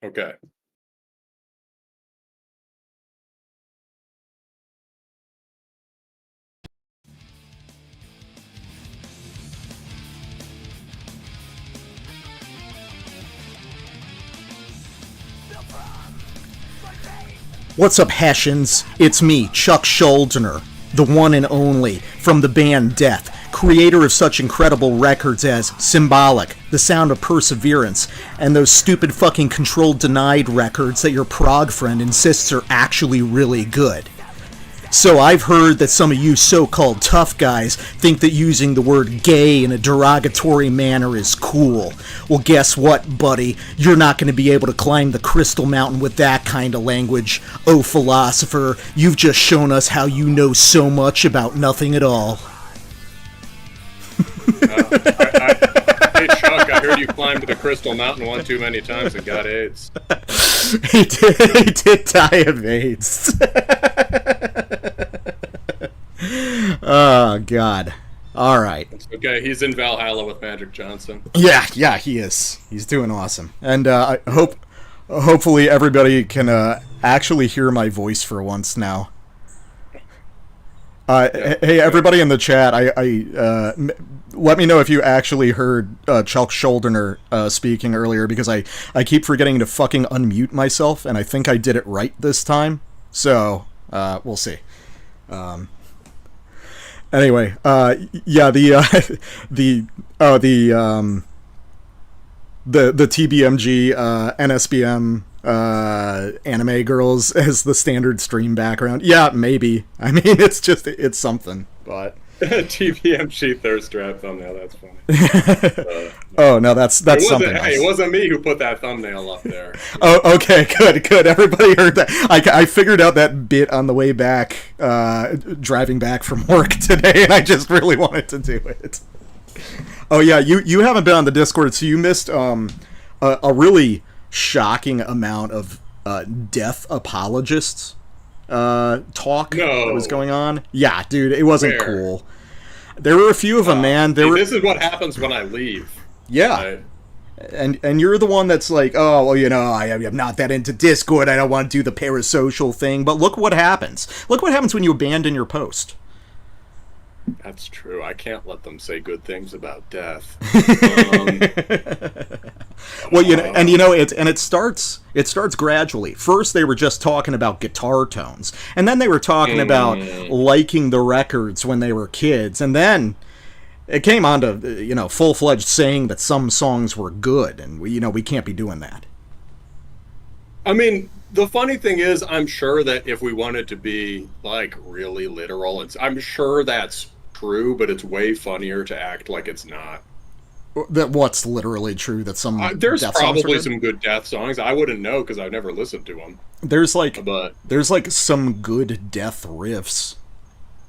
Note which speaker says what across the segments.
Speaker 1: Okay.
Speaker 2: What's up, Hessians? It's me, Chuck Schuldiner, the one and only, from the band Death, creator of such incredible records as Symbolic, The Sound of Perseverance, and those stupid fucking Controlled Denied records that your prog friend insists are actually really good. So I've heard that some of you so-called tough guys think that using the word gay in a derogatory manner is cool. Well, guess what, buddy? You're not going to be able to climb the Crystal Mountain with that kind of language. Oh, philosopher, you've just shown us how you know so much about nothing at all.
Speaker 1: Hey, Chuck, I heard you climbed the Crystal Mountain one too many times and got AIDS.
Speaker 2: He did die of AIDS. Oh, God. All right.
Speaker 1: It's okay, he's in Valhalla with Magic Johnson.
Speaker 2: Yeah, he is. He's doing awesome. And I hopefully everybody can actually hear my voice for once now. Hey, everybody in the chat, let me know if you actually heard Chuck Schuldiner speaking earlier, because I keep forgetting to fucking unmute myself, and I think I did it right this time. So, we'll see. Anyway, yeah, the TBMG NSBM anime girls as the standard stream background. Yeah, maybe. I mean, it's something, but
Speaker 1: TVMG thirst trap thumbnail, that's funny.
Speaker 2: Oh, no, that's something else.
Speaker 1: Hey, it wasn't me who put that thumbnail up there.
Speaker 2: Oh, okay, good. Everybody heard that. I figured out that bit on the way back, driving back from work today, and I just really wanted to do it. Oh, yeah, you haven't been on the Discord, so you missed a really shocking amount of death apologists talk that was going on. Yeah, dude, it wasn't cool. There were a few of them, man.
Speaker 1: This is what happens when I leave.
Speaker 2: Yeah. Right? And you're the one that's like, oh, well, you know, I'm not that into Discord. I don't want to do the parasocial thing. But look what happens. Look what happens when you abandon your post.
Speaker 1: That's true. I can't let them say good things about death.
Speaker 2: Well, it starts gradually. First, they were just talking about guitar tones, and then they were talking about liking the records when they were kids, and then it came on to full-fledged saying that some songs were good, and we can't be doing that.
Speaker 1: I mean, the funny thing is, I'm sure that if we wanted to be like really literal, I'm sure that's true, but it's way funnier to act like it's not.
Speaker 2: That what's literally true? That some
Speaker 1: there's probably some good death songs. I wouldn't know because I've never listened to them.
Speaker 2: There's like some good death riffs.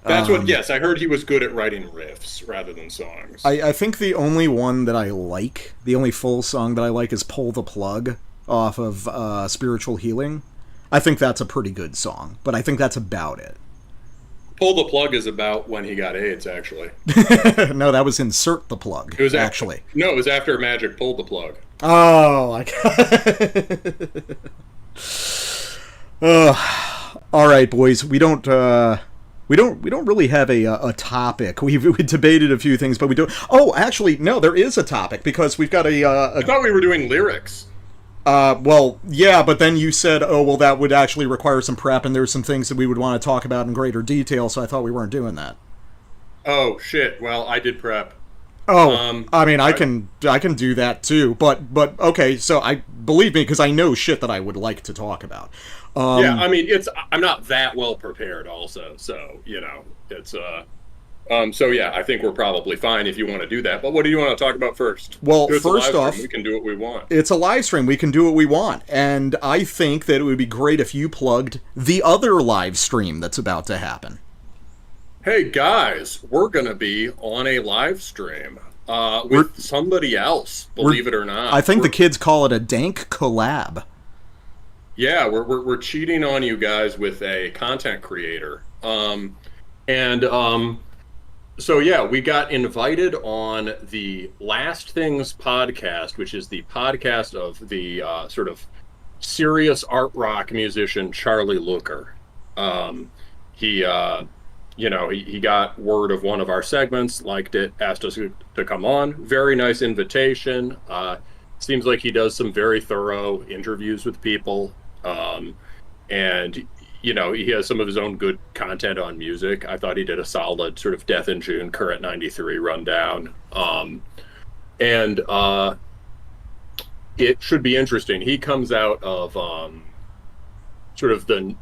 Speaker 1: That's what. Yes, I heard he was good at writing riffs rather than songs.
Speaker 2: I think the only one that I like, the only full song that I like, is "Pull the Plug" off of Spiritual Healing. I think that's a pretty good song, but I think that's about it.
Speaker 1: Pull the Plug is about when he got AIDS, actually.
Speaker 2: No, that was Insert the Plug. It was actually.
Speaker 1: No, it was after Magic pulled the plug.
Speaker 2: Oh, all right, boys. We don't really have a topic. We debated a few things, but we don't. Oh, actually, no, there is a topic because we've got
Speaker 1: I thought we were doing lyrics.
Speaker 2: Well, yeah, but then you said, oh, well, that would actually require some prep, and there's some things that we would want to talk about in greater detail, so I thought we weren't doing that.
Speaker 1: Oh, shit. Well, I did prep.
Speaker 2: Oh, I mean, I can do that, too, but okay, so believe me, because I know shit that I would like to talk about.
Speaker 1: Yeah, I mean, I'm not that well prepared, also, so, it's, so yeah, I think we're probably fine if you want to do that. But what do you want to talk about first?
Speaker 2: Well, first off,
Speaker 1: we can do what we want.
Speaker 2: It's a live stream. We can do what we want. And I think that it would be great if you plugged the other live stream that's about to happen.
Speaker 1: Hey guys, we're going to be on a live stream with somebody else, believe it or not.
Speaker 2: I think the kids call it a dank collab.
Speaker 1: Yeah, we're cheating on you guys with a content creator. So yeah, we got invited on the Last Things podcast, which is the podcast of the sort of serious art rock musician Charlie Looker. He he got word of one of our segments, liked it, asked us to come on. Very nice invitation. Seems like he does some very thorough interviews with people. And he has some of his own good content on music. I thought he did a solid sort of Death in June, Current 93 rundown. And it should be interesting. He comes out of sort of the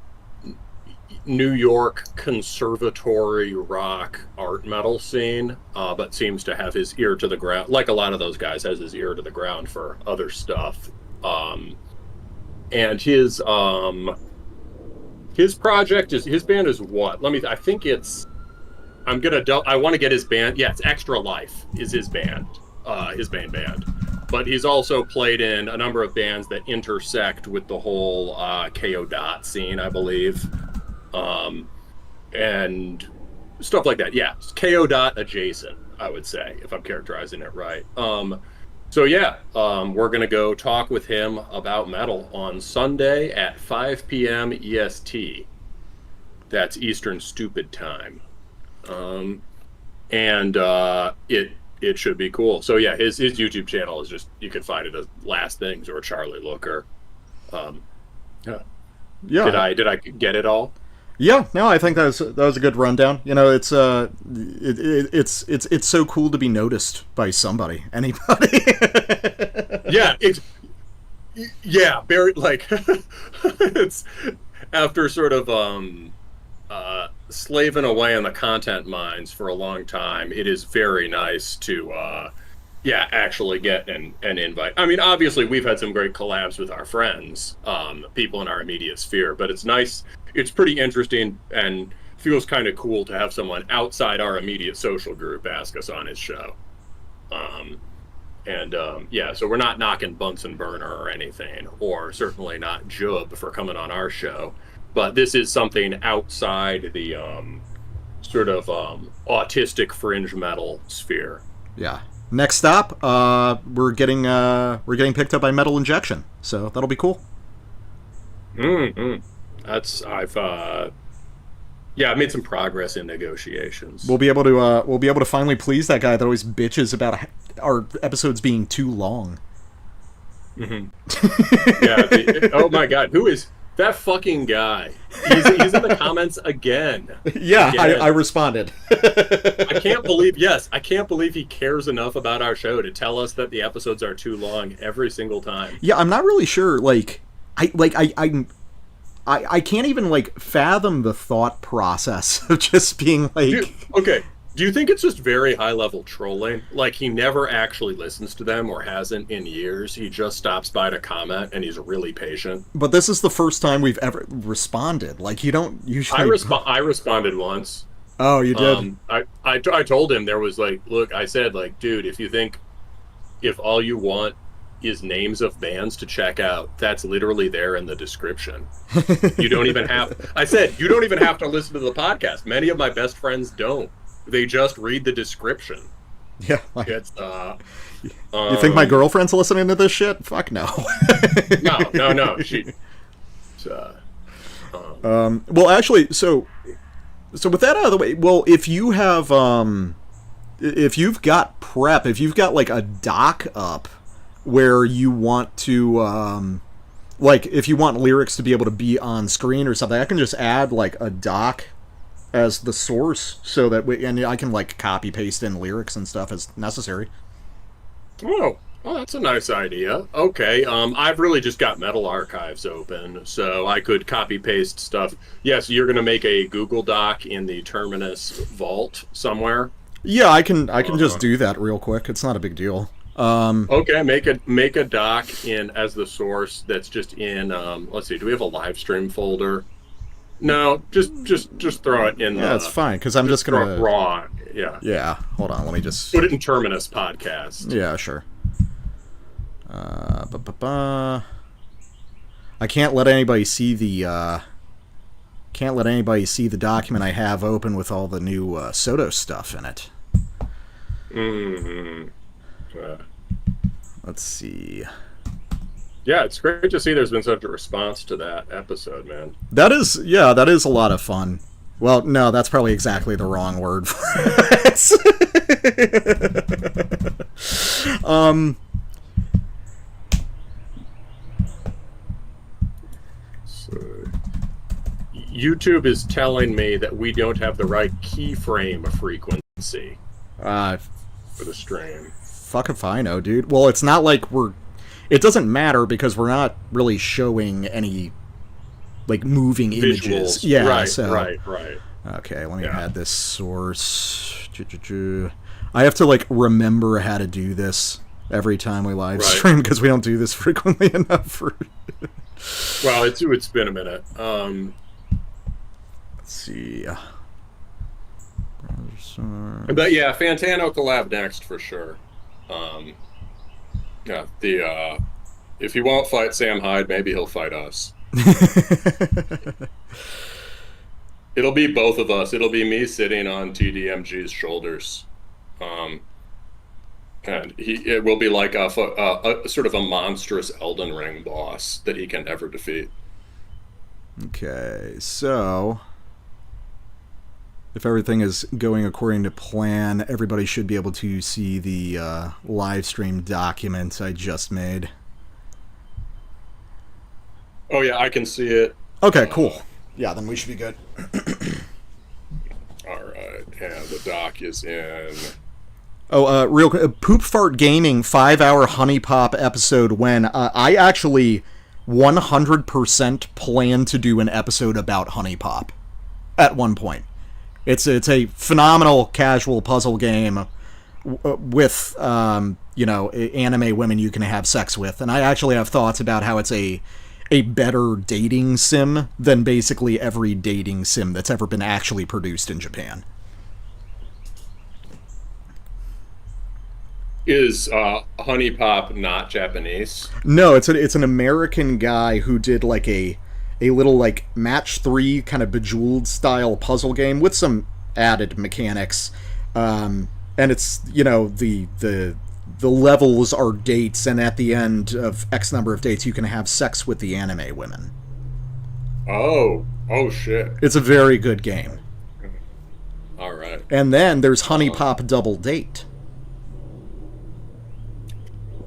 Speaker 1: New York conservatory rock art metal scene, but seems to have his ear to the ground, like a lot of those guys, has his ear to the ground for other stuff. And his project his band is what? I think it's, I want to get his band. Yeah, it's Extra Life is his band, his main band. But he's also played in a number of bands that intersect with the whole KO Dot scene, I believe. And stuff like that. Yeah, KO Dot adjacent, I would say, if I'm characterizing it right. So yeah, we're gonna go talk with him about metal on Sunday at 5 p.m. EST. That's Eastern Stupid Time. And it should be cool. So yeah, his YouTube channel is just, you can find it as Last Things or Charlie Looker. Yeah. Did I get it all?
Speaker 2: Yeah, no, I think that was a good rundown. It's it's so cool to be noticed by somebody, anybody.
Speaker 1: Very like it's after sort of slaving away on the content mines for a long time. It is very nice to actually get an invite. I mean, obviously we've had some great collabs with our friends, people in our immediate sphere, but it's nice. It's pretty interesting and feels kind of cool to have someone outside our immediate social group ask us on his show. So we're not knocking Bunsen Burner or anything, or certainly not Jub for coming on our show, but this is something outside the sort of autistic fringe metal sphere.
Speaker 2: Yeah. Next stop, we're getting picked up by Metal Injection, so that'll be cool.
Speaker 1: I've made some progress in negotiations.
Speaker 2: We'll be able to finally please that guy that always bitches about our episodes being too long.
Speaker 1: Mm-hmm. Oh my God, who is that fucking guy? He's in the comments again.
Speaker 2: Yeah, I responded.
Speaker 1: I can't believe he cares enough about our show to tell us that the episodes are too long every single time.
Speaker 2: Yeah, I'm not really sure. I can't even fathom the thought process of just being like.
Speaker 1: Do you think it's just very high level trolling? Like, he never actually listens to them or hasn't in years. He just stops by to comment and he's really patient.
Speaker 2: But this is the first time we've ever responded. Like, you don't usually.
Speaker 1: I responded once.
Speaker 2: Oh, you did?
Speaker 1: I told him, there was look, I said, dude, if all you want is names of bands to check out, that's literally there in the description. You don't even have to listen to the podcast. Many of my best friends don't. They just read the description.
Speaker 2: Yeah.
Speaker 1: It's
Speaker 2: you think my girlfriend's listening to this shit? Fuck no.
Speaker 1: No.
Speaker 2: Well, actually, so with that out of the way, well, if you have if you've got a doc up where you want to if you want lyrics to be able to be on screen or something, I can just add a doc as the source so that I can copy paste in lyrics and stuff as necessary.
Speaker 1: Oh, that's a nice idea. Okay, I've really just got Metal Archives open, so I could copy paste stuff. Yes, you're gonna make a Google Doc in the Terminus vault somewhere.
Speaker 2: Yeah, I can just do that real quick. It's not a big deal.
Speaker 1: Okay, make a doc in as the source that's just in. Let's see, do we have a live stream folder? No, just throw it in.
Speaker 2: Yeah, that's fine because I'm just gonna
Speaker 1: raw. Yeah.
Speaker 2: Yeah. Hold on. Let me just
Speaker 1: put it in Terminus podcast.
Speaker 2: Yeah, sure. I can't let anybody see the document I have open with all the new Soto stuff in it.
Speaker 1: Mm-hmm.
Speaker 2: Let's see.
Speaker 1: Yeah, it's great to see there's been such a response to that episode, man.
Speaker 2: That is, yeah, that is a lot of fun. Well, no, that's probably exactly the wrong word for it.
Speaker 1: So, YouTube is telling me that we don't have the right keyframe frequency for the stream.
Speaker 2: Fuck if I know, dude. Well, it's not like it doesn't matter because we're not really showing any, like, moving images.
Speaker 1: Visuals.
Speaker 2: Yeah,
Speaker 1: right,
Speaker 2: so.
Speaker 1: right.
Speaker 2: Okay, let me add this source. I have to, like, remember how to do this every time we live stream because we don't do this frequently enough.
Speaker 1: Well, it's been a minute.
Speaker 2: Let's see.
Speaker 1: But yeah, Fantano collab next for sure. Yeah, if he won't fight Sam Hyde, maybe he'll fight us. It'll be both of us. It'll be me sitting on TDMG's shoulders, and it will be like a sort of a monstrous Elden Ring boss that he can never defeat.
Speaker 2: Okay, so if everything is going according to plan, everybody should be able to see the live stream document I just made.
Speaker 1: Oh yeah, I can see it.
Speaker 2: Okay, cool. Yeah, then we should be good.
Speaker 1: All right, and the doc is in.
Speaker 2: Oh, real quick, Poop Fart Gaming 5-hour Honey Pop episode when I actually 100% plan to do an episode about Honey Pop at one point. It's a phenomenal casual puzzle game with anime women you can have sex with, and I actually have thoughts about how it's a better dating sim than basically every dating sim that's ever been actually produced in Japan.
Speaker 1: Is Honey Pop not Japanese?
Speaker 2: No, it's an American guy who did like a little like match 3 kind of Bejeweled style puzzle game with some added mechanics, and it's the levels are dates, and at the end of X number of dates you can have sex with the anime women.
Speaker 1: Oh shit!
Speaker 2: It's a very good game.
Speaker 1: All right.
Speaker 2: And then there's Honey Pop Double Date,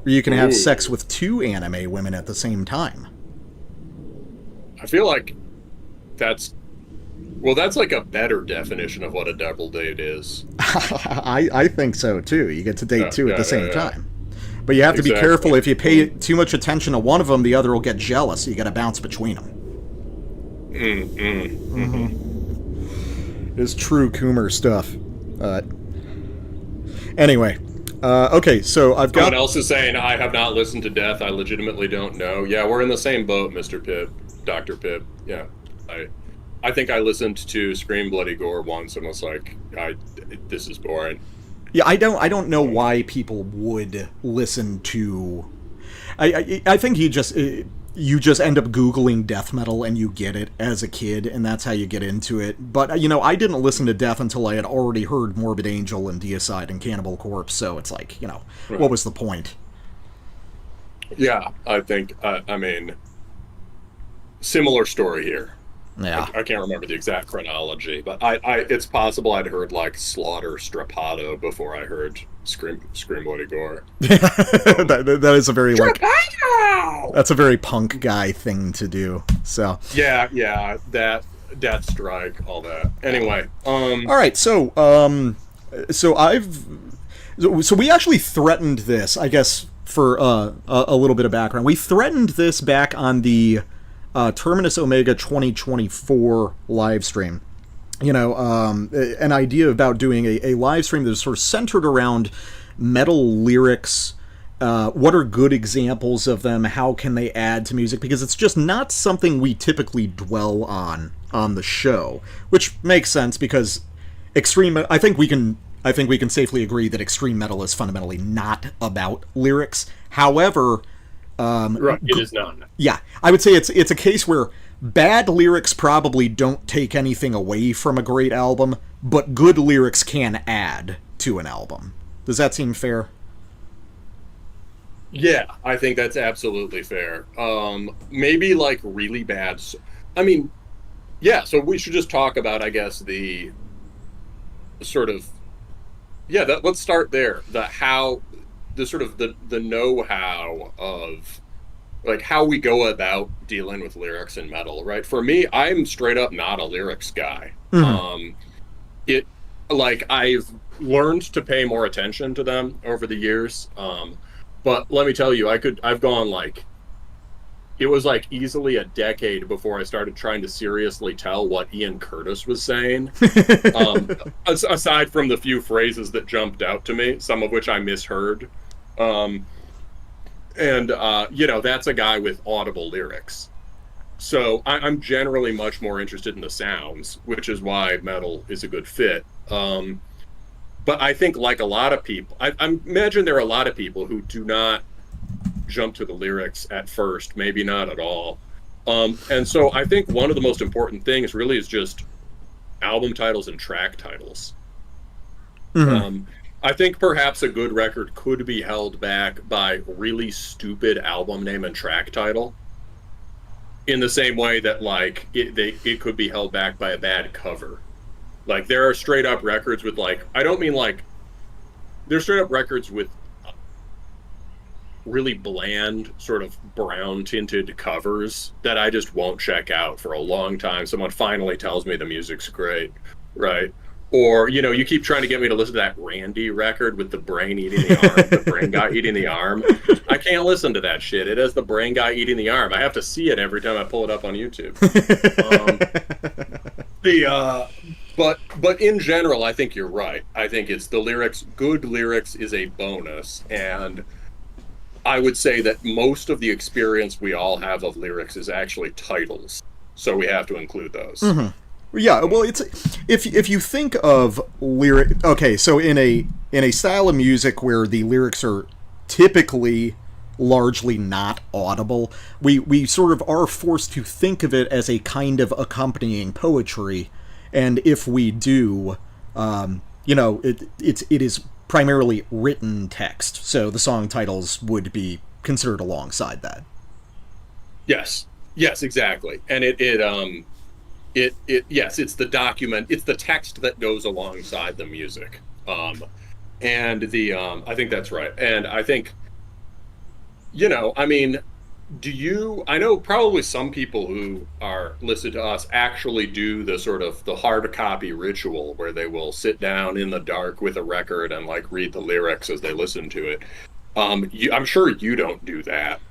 Speaker 2: where you can have sex with 2 anime women at the same time.
Speaker 1: I feel like that's like a better definition of what a double date is.
Speaker 2: I think so too. You get to date 2 at the same time. But you have to be careful. If you pay too much attention to one of them, the other will get jealous, so you got to bounce between them. It's true Coomer stuff. Anyway, okay, so I've got...
Speaker 1: Someone else is saying, I have not listened to Death. I legitimately don't know. Yeah, we're in the same boat, Mr. Pibb. Dr. Pibb. Yeah. I think I listened to Scream Bloody Gore once and was like, this is boring.
Speaker 2: Yeah, I don't know why people would listen to... I think you just end up Googling death metal and you get it as a kid, and that's how you get into it. But, I didn't listen to death until I had already heard Morbid Angel and Deicide and Cannibal Corpse, so it's like,
Speaker 1: Right.
Speaker 2: What was the point?
Speaker 1: Yeah, I think, similar story here.
Speaker 2: Yeah.
Speaker 1: I can't remember the exact chronology, but it's possible I'd heard like Slaughter Strapato before I heard Scream Bloody Gore.
Speaker 2: that is a very that's a very punk guy thing to do. So
Speaker 1: yeah, that Death Strike, all that. Anyway,
Speaker 2: all right, so we actually threatened this, I guess, for a little bit of background. We threatened this back on the Terminus Omega 2024 live stream. An idea about doing a live stream that's sort of centered around metal lyrics. What are good examples of them? How can they add to music? Because it's just not something we typically dwell on the show, which makes sense because I think we can safely agree that extreme metal is fundamentally not about lyrics. However,
Speaker 1: right, it is not.
Speaker 2: Yeah, I would say it's a case where bad lyrics probably don't take anything away from a great album, but good lyrics can add to an album. Does that seem fair?
Speaker 1: Yeah, I think that's absolutely fair. Maybe like really bad. I mean, yeah. So we should just talk about, I guess, the sort of yeah. Let's start there. The sort of the know-how of like how we go about dealing with lyrics in metal, right? For me, I'm straight up not a lyrics guy.
Speaker 2: Hmm.
Speaker 1: It like I've learned to pay more attention to them over the years. But let me tell you, I've gone like it was like easily a decade before I started trying to seriously tell what Ian Curtis was saying. Aside from the few phrases that jumped out to me, some of which I misheard. Um, and that's a guy with audible lyrics. So I'm generally much more interested in the sounds, which is why metal is a good fit. But I think, like a lot of people, I imagine there are a lot of people who do not jump to the lyrics at first, maybe not at all. And so I think one of the most important things really is just album titles and track titles.
Speaker 2: Hmm.
Speaker 1: Um, I think perhaps a good record could be held back by really stupid album name and track title, in the same way that like it could be held back by a bad cover. Like there are straight up records with like I don't mean like there's straight up records with really bland sort of brown tinted covers that I just won't check out for a long time. Someone finally tells me the music's great, right? Or you keep trying to get me to listen to that Randy record with the brain eating the arm, the brain guy eating the arm. I can't listen to that shit. It has the brain guy eating the arm. I have to see it every time I pull it up on YouTube. Um, the but in general, I think you're right. I think it's the lyrics. Good lyrics is a bonus, and I would say that most of the experience we all have of lyrics is actually titles. So we have to include those.
Speaker 2: Hmm. Yeah, well, it's if you think of lyric. Okay, so in a style of music where the lyrics are typically largely not audible, we sort of are forced to think of it as a kind of accompanying poetry, and if we do, it is primarily written text, so the song titles would be considered alongside that.
Speaker 1: Yes. Yes, exactly. And yes, it's the document, it's the text that goes alongside the music. And I think that's right. And I think, I mean, I know probably some people who are listening to us actually do the sort of the hard copy ritual where they will sit down in the dark with a record and like read the lyrics as they listen to it. I'm sure you don't do that.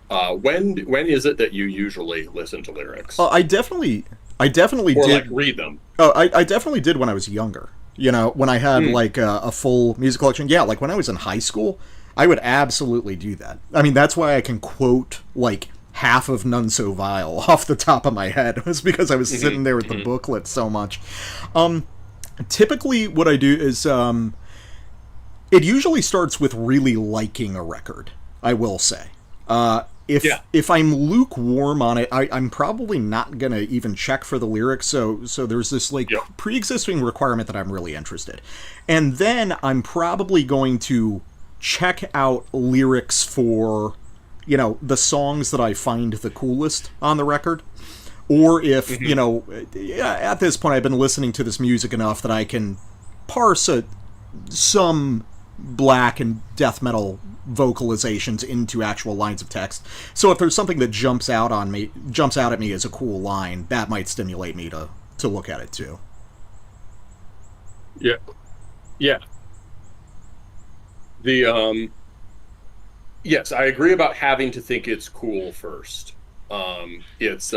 Speaker 1: When is it that you usually listen to lyrics
Speaker 2: I definitely
Speaker 1: or like
Speaker 2: did.
Speaker 1: read them?
Speaker 2: Oh, I definitely did when I was younger. When I had
Speaker 1: Mm,
Speaker 2: like a full music collection. Yeah, like when I was in high school, I would absolutely do that. I mean, that's why I can quote like half of None So Vile off the top of my head. It was because I was
Speaker 1: mhm,
Speaker 2: sitting there with the
Speaker 1: mhm.
Speaker 2: booklet so much. Um, Typically, what I do is it usually starts with really liking a record. I will say. If
Speaker 1: Yeah,
Speaker 2: I'm lukewarm on it, I'm probably not gonna even check for the lyrics. So there's this like
Speaker 1: yep.
Speaker 2: pre-existing requirement that I'm really interested, and then I'm probably going to check out lyrics for the songs that I find the coolest on the record. Or if
Speaker 1: Mhm.
Speaker 2: at this point I've been listening to this music enough that I can parse some black and death metal vocalizations into actual lines of text. So if there's something that jumps out at me as a cool line, that might stimulate me to look at it too.
Speaker 1: Yeah, yeah. The yes, I agree about having to think it's cool first. It's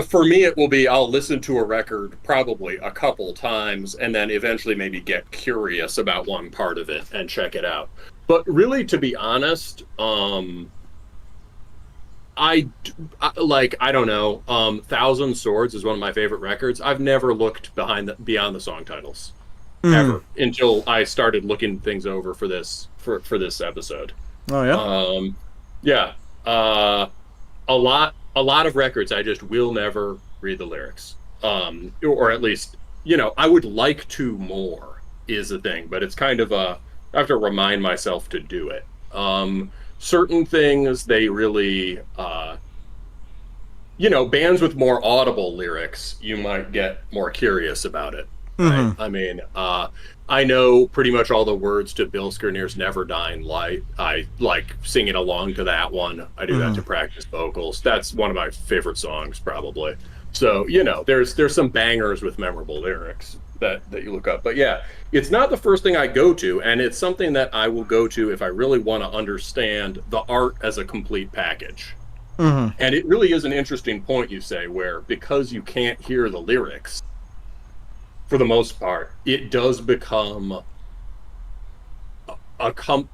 Speaker 1: For me, it will be I'll listen to a record probably a couple times and then eventually maybe get curious about one part of it and check it out. But really, to be honest, I don't know. Thousand Swords is one of my favorite records. I've never looked beyond the song titles
Speaker 2: Mm.
Speaker 1: ever until I started looking things over for this episode.
Speaker 2: Oh yeah.
Speaker 1: Um, yeah, a lot of records I just will never read the lyrics. Or at least I would like to more is the thing, but it's kind of a I have to remind myself to do it. Certain things they really, bands with more audible lyrics, you might get more curious about it, right?
Speaker 2: Mm-hmm.
Speaker 1: I mean, I know pretty much all the words to Bill Skirnier's Never Dying Light. I like singing along to that one. I do that
Speaker 2: Mm-hmm.
Speaker 1: to practice vocals. That's one of my favorite songs, probably. So, there's some bangers with memorable lyrics that you look up. But yeah, it's not the first thing I go to, and it's something that I will go to if I really want to understand the art as a complete package.
Speaker 2: Mm-hmm.
Speaker 1: And it really is an interesting point you say, where because you can't hear the lyrics for the most part, it does become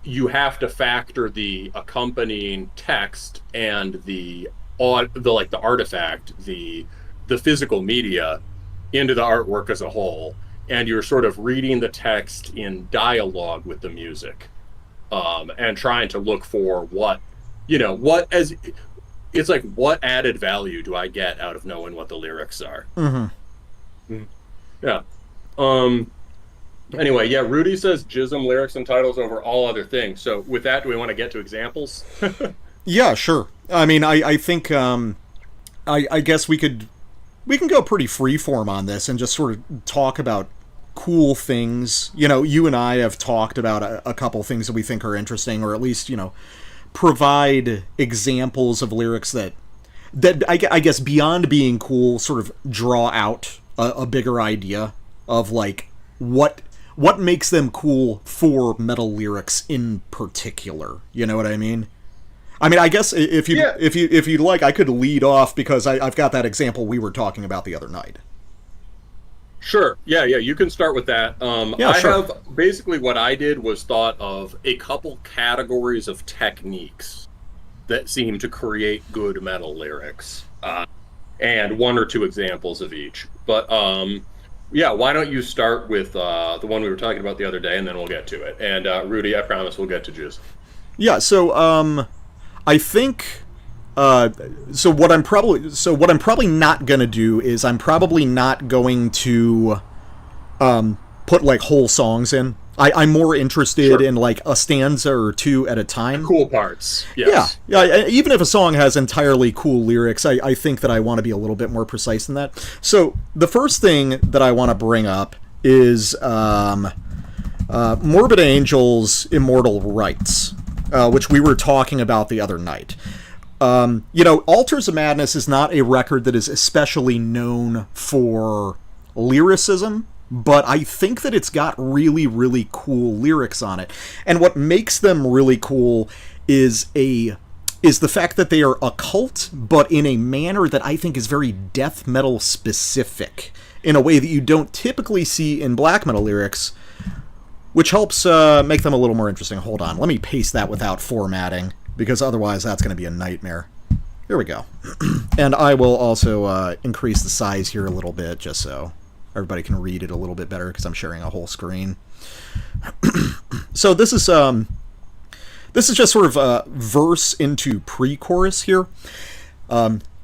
Speaker 1: you have to factor the accompanying text and the artifact, the physical media into the artwork as a whole, and you're sort of reading the text in dialogue with the music, and trying to look for what as it's like, what added value do I get out of knowing what the lyrics are?
Speaker 2: Mm-hmm.
Speaker 1: Mhm. Yeah. Um. Anyway, yeah. Rudy says jism lyrics and titles over all other things. So with that, do we want to get to examples?
Speaker 2: Yeah, sure. I mean, I think I guess we can go pretty freeform on this and just sort of talk about cool things. You and I have talked about a couple things that we think are interesting, or at least provide examples of lyrics that I guess beyond being cool, sort of draw out a bigger idea of like what makes them cool for metal lyrics in particular. You know what I mean? I mean, I guess
Speaker 1: Yeah.
Speaker 2: if you'd like, I could lead off because I've got that example we were talking about the other night.
Speaker 1: Sure. Yeah, yeah. You can start with that.
Speaker 2: Yeah,
Speaker 1: I
Speaker 2: sure.
Speaker 1: have basically what I did was thought of a couple categories of techniques that seem to create good metal lyrics, and one or two examples of each. But yeah, why don't you start with the one we were talking about the other day, and then we'll get to it. And Rudy, I promise we'll get to Jizz.
Speaker 2: Yeah. So I think. What I'm probably not gonna do is I'm probably not going to put like whole songs in. I'm more interested
Speaker 1: Sure.
Speaker 2: in like a stanza or two at a time.
Speaker 1: Cool parts.
Speaker 2: Yeah,
Speaker 1: Yes.
Speaker 2: yeah. Even if a song has entirely cool lyrics, I think that I want to be a little bit more precise than that. So the first thing that I want to bring up is Morbid Angel's "Immortal Rights," which we were talking about the other night. Altars of Madness is not a record that is especially known for lyricism, but I think that it's got really, really cool lyrics on it. And what makes them really cool is the fact that they are occult, but in a manner that I think is very death metal specific, in a way that you don't typically see in black metal lyrics, which helps make them a little more interesting. Hold on, let me paste that without formatting, because otherwise that's going to be a nightmare. Here we go. And I will also increase the size here a little bit, just so everybody can read it a little bit better, because I'm sharing a whole screen. So this is just sort of a verse into pre-chorus here.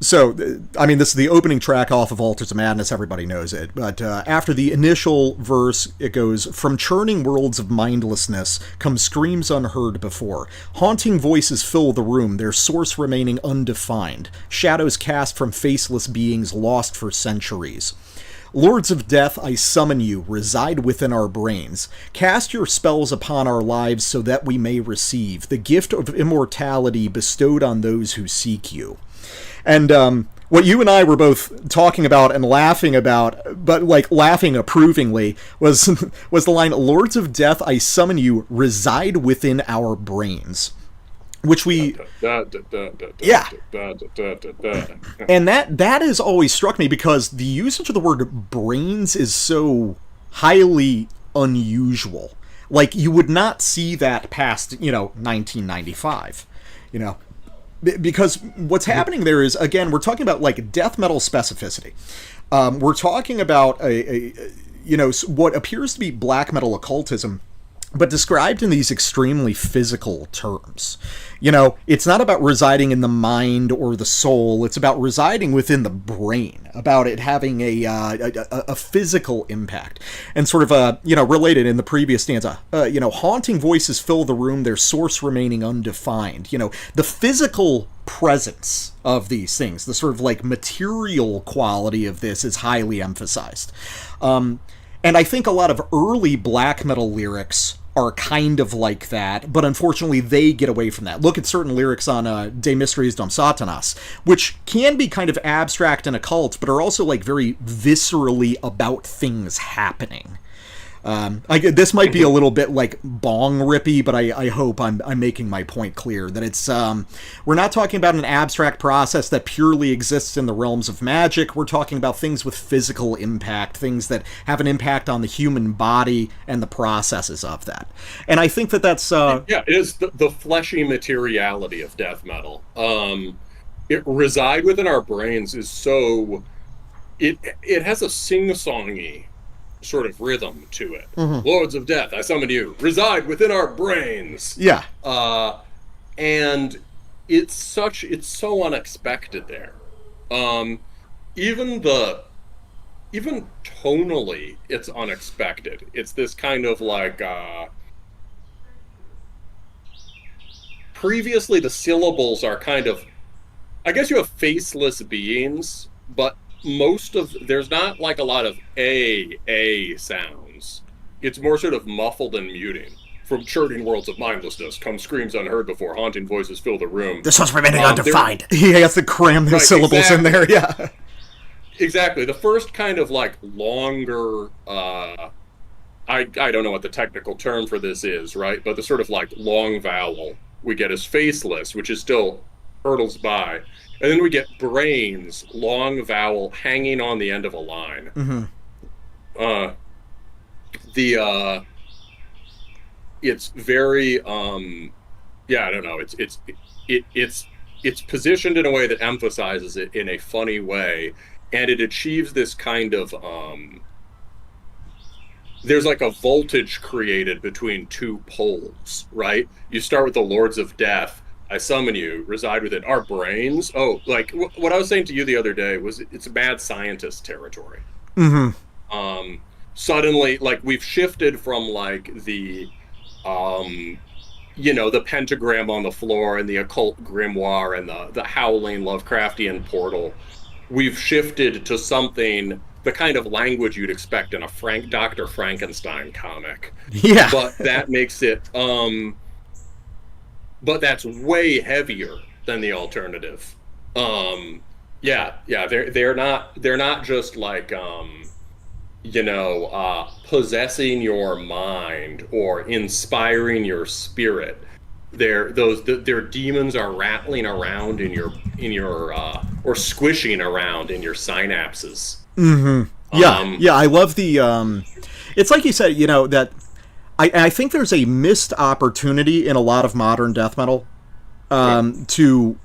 Speaker 2: This is the opening track off of Altars of Madness. Everybody knows it. But after the initial verse, it goes, "From churning worlds of mindlessness come screams unheard before. Haunting voices fill the room, their source remaining undefined. Shadows cast from faceless beings lost for centuries. Lords of death, I summon you, reside within our brains. Cast your spells upon our lives so that we may receive the gift of immortality bestowed on those who seek you." And what you and I were both talking about and laughing about, but like laughing approvingly, was the line, "Lords of death, I summon you, reside within our brains." Which we... Yeah. And that has always struck me, because the usage of the word brains is so highly unusual. Like, you would not see that past, 1995. Because what's happening there is, again, we're talking about like death metal specificity. We're talking about what appears to be black metal occultism, but described in these extremely physical terms. It's not about residing in the mind or the soul. It's about residing within the brain, about it having a physical impact. And sort of, related in the previous stanza, haunting voices fill the room, their source remaining undefined. The physical presence of these things, the sort of like material quality of this is highly emphasized. And I think a lot of early black metal lyrics are kind of like that, but unfortunately they get away from that. Look at certain lyrics on De Mysteries Dom Satanas, which can be kind of abstract and occult, but are also like very viscerally about things happening. This might be a little bit like bong rippy, but I hope I'm making my point clear that it's we're not talking about an abstract process that purely exists in the realms of magic. We're talking about things with physical impact, things that have an impact on the human body and the processes of that. And I think that's
Speaker 1: it is the fleshy materiality of death metal. It reside within our brains is so it has a sing-songy sort of rhythm to it. Mm-hmm. Lords of Death, I summon you. Reside within our brains.
Speaker 2: Yeah.
Speaker 1: And it's so unexpected there. Even tonally, it's unexpected. It's this kind of like previously the syllables are kind of, I guess you have faceless beings, but there's not like a lot of a sounds. It's more sort of muffled and muting. From churning worlds of mindlessness come screams unheard before, haunting voices fill the room.
Speaker 2: This was remaining undefined. He has to cram his syllables in there, yeah.
Speaker 1: Exactly. The first kind of like longer, I don't know what the technical term for this is, right? But the sort of like long vowel we get is faceless, which is still hurtles by. And then we get brains, long vowel, hanging on the end of a line.
Speaker 2: Mm-hmm.
Speaker 1: It's very, I don't know. It's positioned in a way that emphasizes it in a funny way, and it achieves this kind of, there's like a voltage created between two poles, right? You start with the Lords of Death. I summon you, reside within our brains. Oh, like what I was saying to you the other day was it's mad scientist territory.
Speaker 2: Mm-hmm.
Speaker 1: Suddenly, like we've shifted from like the, the pentagram on the floor and the occult grimoire and the howling Lovecraftian portal. We've shifted to something, the kind of language you'd expect in a Dr. Frankenstein comic.
Speaker 2: Yeah.
Speaker 1: But that makes it, but that's way heavier than the alternative. They're not just like possessing your mind or inspiring your spirit. Their demons are rattling around in your or squishing around in your synapses.
Speaker 2: Mm-hmm. Yeah, I love the it's like you said, that I think there's a missed opportunity in a lot of modern death metal to,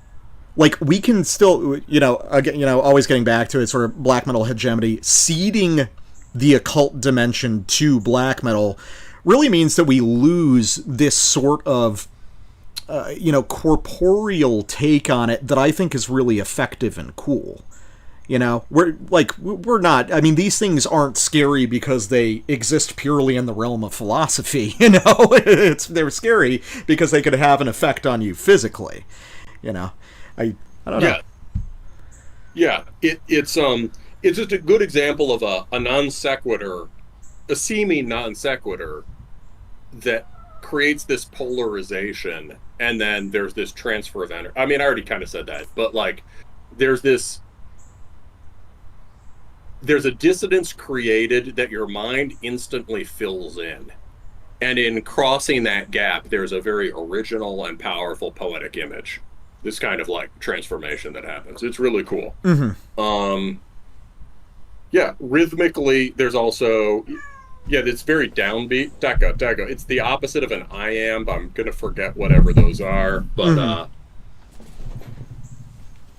Speaker 2: like, we can still, again, always getting back to it, sort of black metal hegemony, seeding the occult dimension to black metal really means that we lose this sort of, corporeal take on it that I think is really effective and cool. We're not, I mean, these things aren't scary because they exist purely in the realm of philosophy, they're scary because they could have an effect on you physically, I don't know.
Speaker 1: Yeah. It's just a good example of a non sequitur, a seeming non sequitur that creates this polarization, and then there's this transfer of energy. I mean, I already kind of said that, but like, there's a dissonance created that your mind instantly fills in. And in crossing that gap, there's a very original and powerful poetic image. This kind of like transformation that happens. It's really cool.
Speaker 2: Mm-hmm.
Speaker 1: Rhythmically, there's also, it's very downbeat. Deca. It's the opposite of an iamb. I'm going to forget whatever those are. But,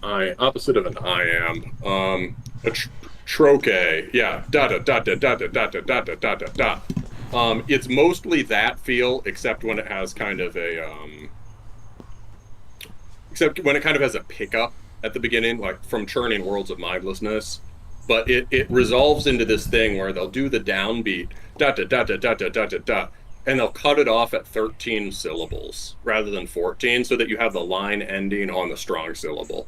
Speaker 1: opposite of an iamb. A troche, da da da da da da da da da da da da. It's mostly that feel, except when it has kind of a except when it kind of has a pickup at the beginning, like from Churning Worlds of Mindlessness. But it resolves into this thing where they'll do the downbeat, da da da da da da da da da, and they'll cut it off at 13 syllables rather than 14, so that you have the line ending on the strong syllable.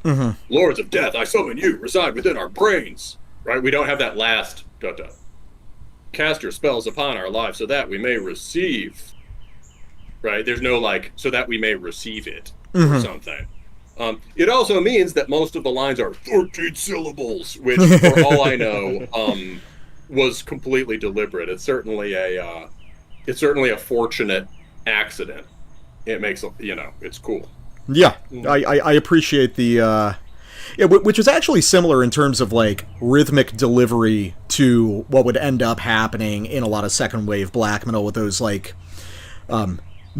Speaker 1: Lords of Death, I summon you, reside within our brains. Right? We don't have that last da da. Cast your spells upon our lives so that we may receive. Right? There's no like, so that we may receive it or something. It also means that most of the lines are 13 syllables, which, for all I know, was completely deliberate. It's certainly a fortunate accident. It makes, it's cool.
Speaker 2: Yeah, I appreciate the, which is actually similar in terms of like rhythmic delivery to what would end up happening in a lot of second wave black metal with those like,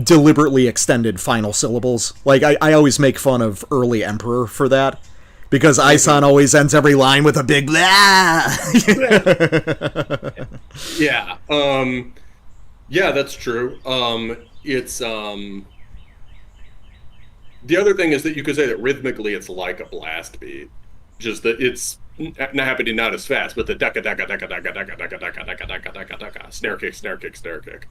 Speaker 2: deliberately extended final syllables. Like, I always make fun of early Emperor for that, because Isan always ends every line with a big blah.
Speaker 1: Yeah. Yeah, that's true. It's the other thing is that you could say that rhythmically it's like a blast beat, just that it's not happening not as fast, but the daka daka daka daka daka daka daka daka daka daka daka snare kick snare kick snare kick.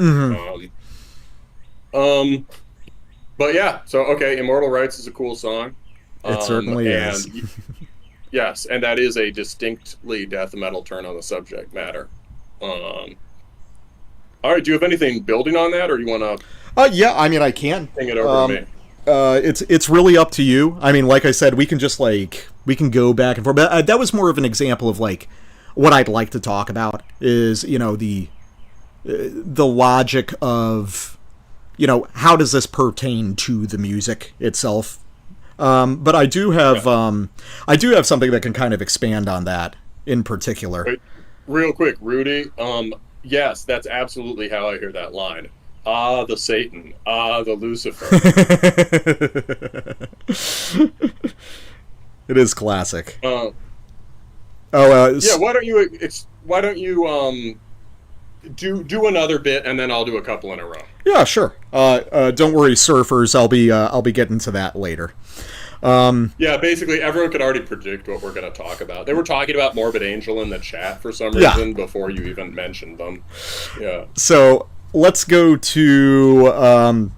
Speaker 1: But yeah, so okay, Immortal Rights is a cool song.
Speaker 2: It certainly is.
Speaker 1: Yes, and that is a distinctly death metal turn on the subject matter. All right, do you have anything building on that, or you want to?
Speaker 2: Yeah, I mean, I can.
Speaker 1: Hang it over to me.
Speaker 2: It's really up to you. I mean, like I said, we can go back and forth. But that was more of an example of like what I'd like to talk about is the logic of how does this pertain to the music itself. But I do have something that can kind of expand on that in particular.
Speaker 1: Wait, real quick, Rudy. Yes, that's absolutely how I hear that line. Ah, the Satan. Ah, the Lucifer.
Speaker 2: It is classic.
Speaker 1: Yeah. Why don't you do another bit, and then I'll do a couple in a row.
Speaker 2: Yeah, sure. Don't worry, surfers. I'll be getting to that later.
Speaker 1: Yeah, basically everyone could already predict what we're going to talk about. They were talking about Morbid Angel in the chat for some reason before you even mentioned them. Yeah.
Speaker 2: So let's go to.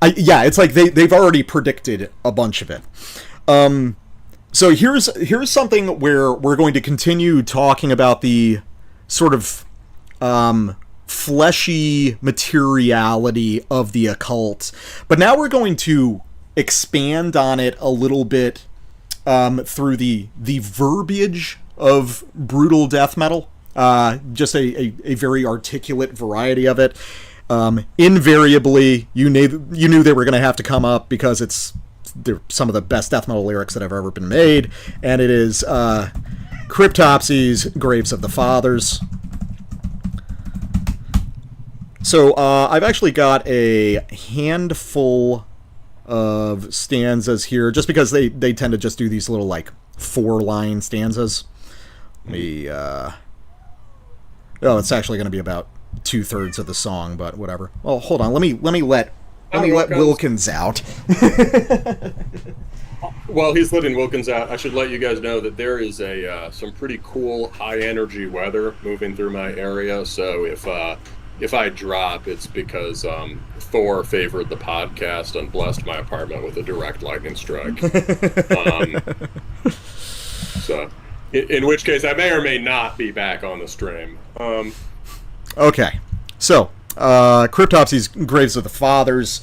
Speaker 2: It's like they've already predicted a bunch of it. So here's something where we're going to continue talking about the sort of fleshy materiality of the occult, but now we're going to expand on it a little bit through the verbiage of brutal death metal. Just a very articulate variety of it. Invariably, you knew they were going to have to come up because they're some of the best death metal lyrics that have ever been made, and it is Cryptopsy's Graves of the Fathers. So I've actually got a handful of stanzas here, just because they tend to just do these little like 4-line stanzas. It's actually going to be about 2/3 of the song, but whatever. Well, hold on. Let me let Wilkins out.
Speaker 1: While he's letting Wilkins out, I should let you guys know that there is some pretty cool high energy weather moving through my area. So if I drop, it's because Thor favored the podcast and blessed my apartment with a direct lightning strike. So, in which case, I may or may not be back on the stream.
Speaker 2: Okay, so Cryptopsy's Graves of the Fathers.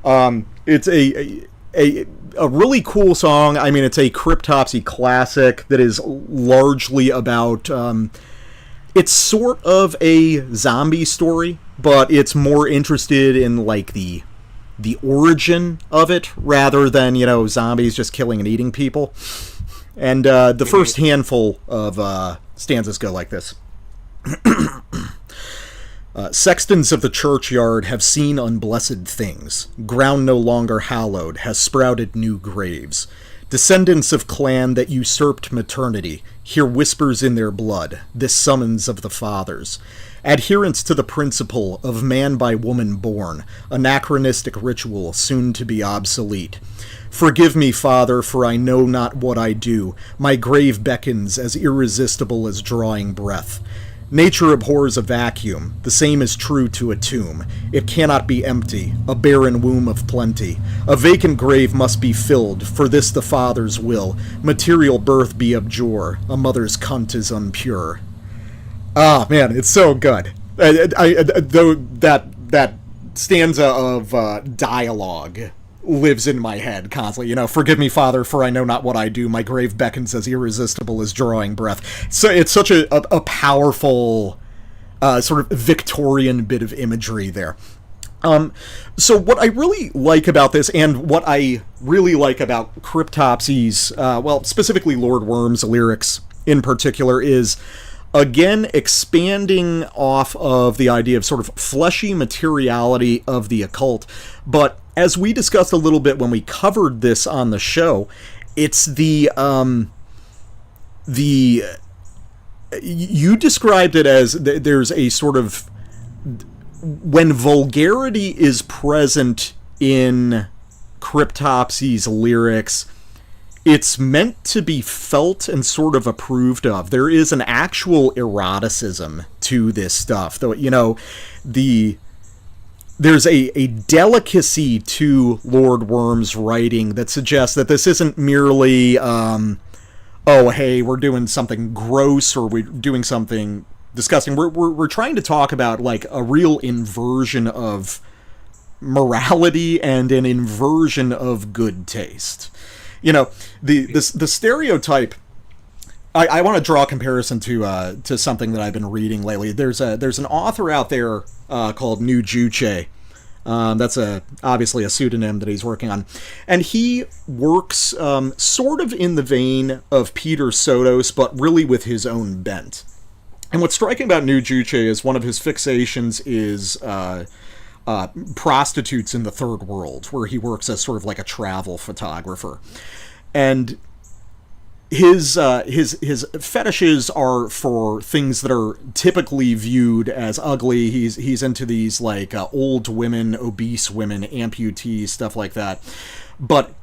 Speaker 2: It's a really cool song. I mean, it's a Cryptopsy classic that is largely about. It's sort of a zombie story, but it's more interested in like the origin of it rather than zombies just killing and eating people. And the first handful of stanzas go like this. Sextons of the churchyard have seen unblessed things. Ground no longer hallowed has sprouted new graves. Descendants of clan that usurped maternity, hear whispers in their blood, this summons of the fathers. Adherence to the principle of man by woman born, anachronistic ritual soon to be obsolete. Forgive me, Father, for I know not what I do. My grave beckons as irresistible as drawing breath. Nature abhors a vacuum. The same is true to a tomb. It cannot be empty, a barren womb of plenty. A vacant grave must be filled, for this the Father's will. Material birth be abjure, a mother's cunt is unpure. Ah, man, it's so good. Though that stanza of dialogue lives in my head constantly. You know, forgive me, Father, for I know not what I do. My grave beckons as irresistible as drawing breath. So it's such a powerful sort of Victorian bit of imagery there. So what I really like about this, and what I really like about Cryptopsy's, well, specifically Lord Worm's lyrics in particular, is again expanding off of the idea of sort of fleshy materiality of the occult, but as we discussed a little bit when we covered this on the show, it's the you described it as there's a sort of, when vulgarity is present in Cryptopsy's lyrics, it's meant to be felt and sort of approved of. There is an actual eroticism to this stuff, though, you know, there's a delicacy to Lord Worm's writing that suggests that this isn't merely, oh, hey, we're doing something gross or we're doing something disgusting. We're trying to talk about, like, a real inversion of morality and an inversion of good taste. You know, the stereotype. I want to draw a comparison to something that I've been reading lately. There's an author out there called New Juche. That's obviously a pseudonym that he's working on, and he works sort of in the vein of Peter Sotos, but really with his own bent. And what's striking about New Juche is one of his fixations is prostitutes in the third world, where he works as sort of like a travel photographer. And his fetishes are for things that are typically viewed as ugly. He's into these like old women, obese women, amputees, stuff like that. But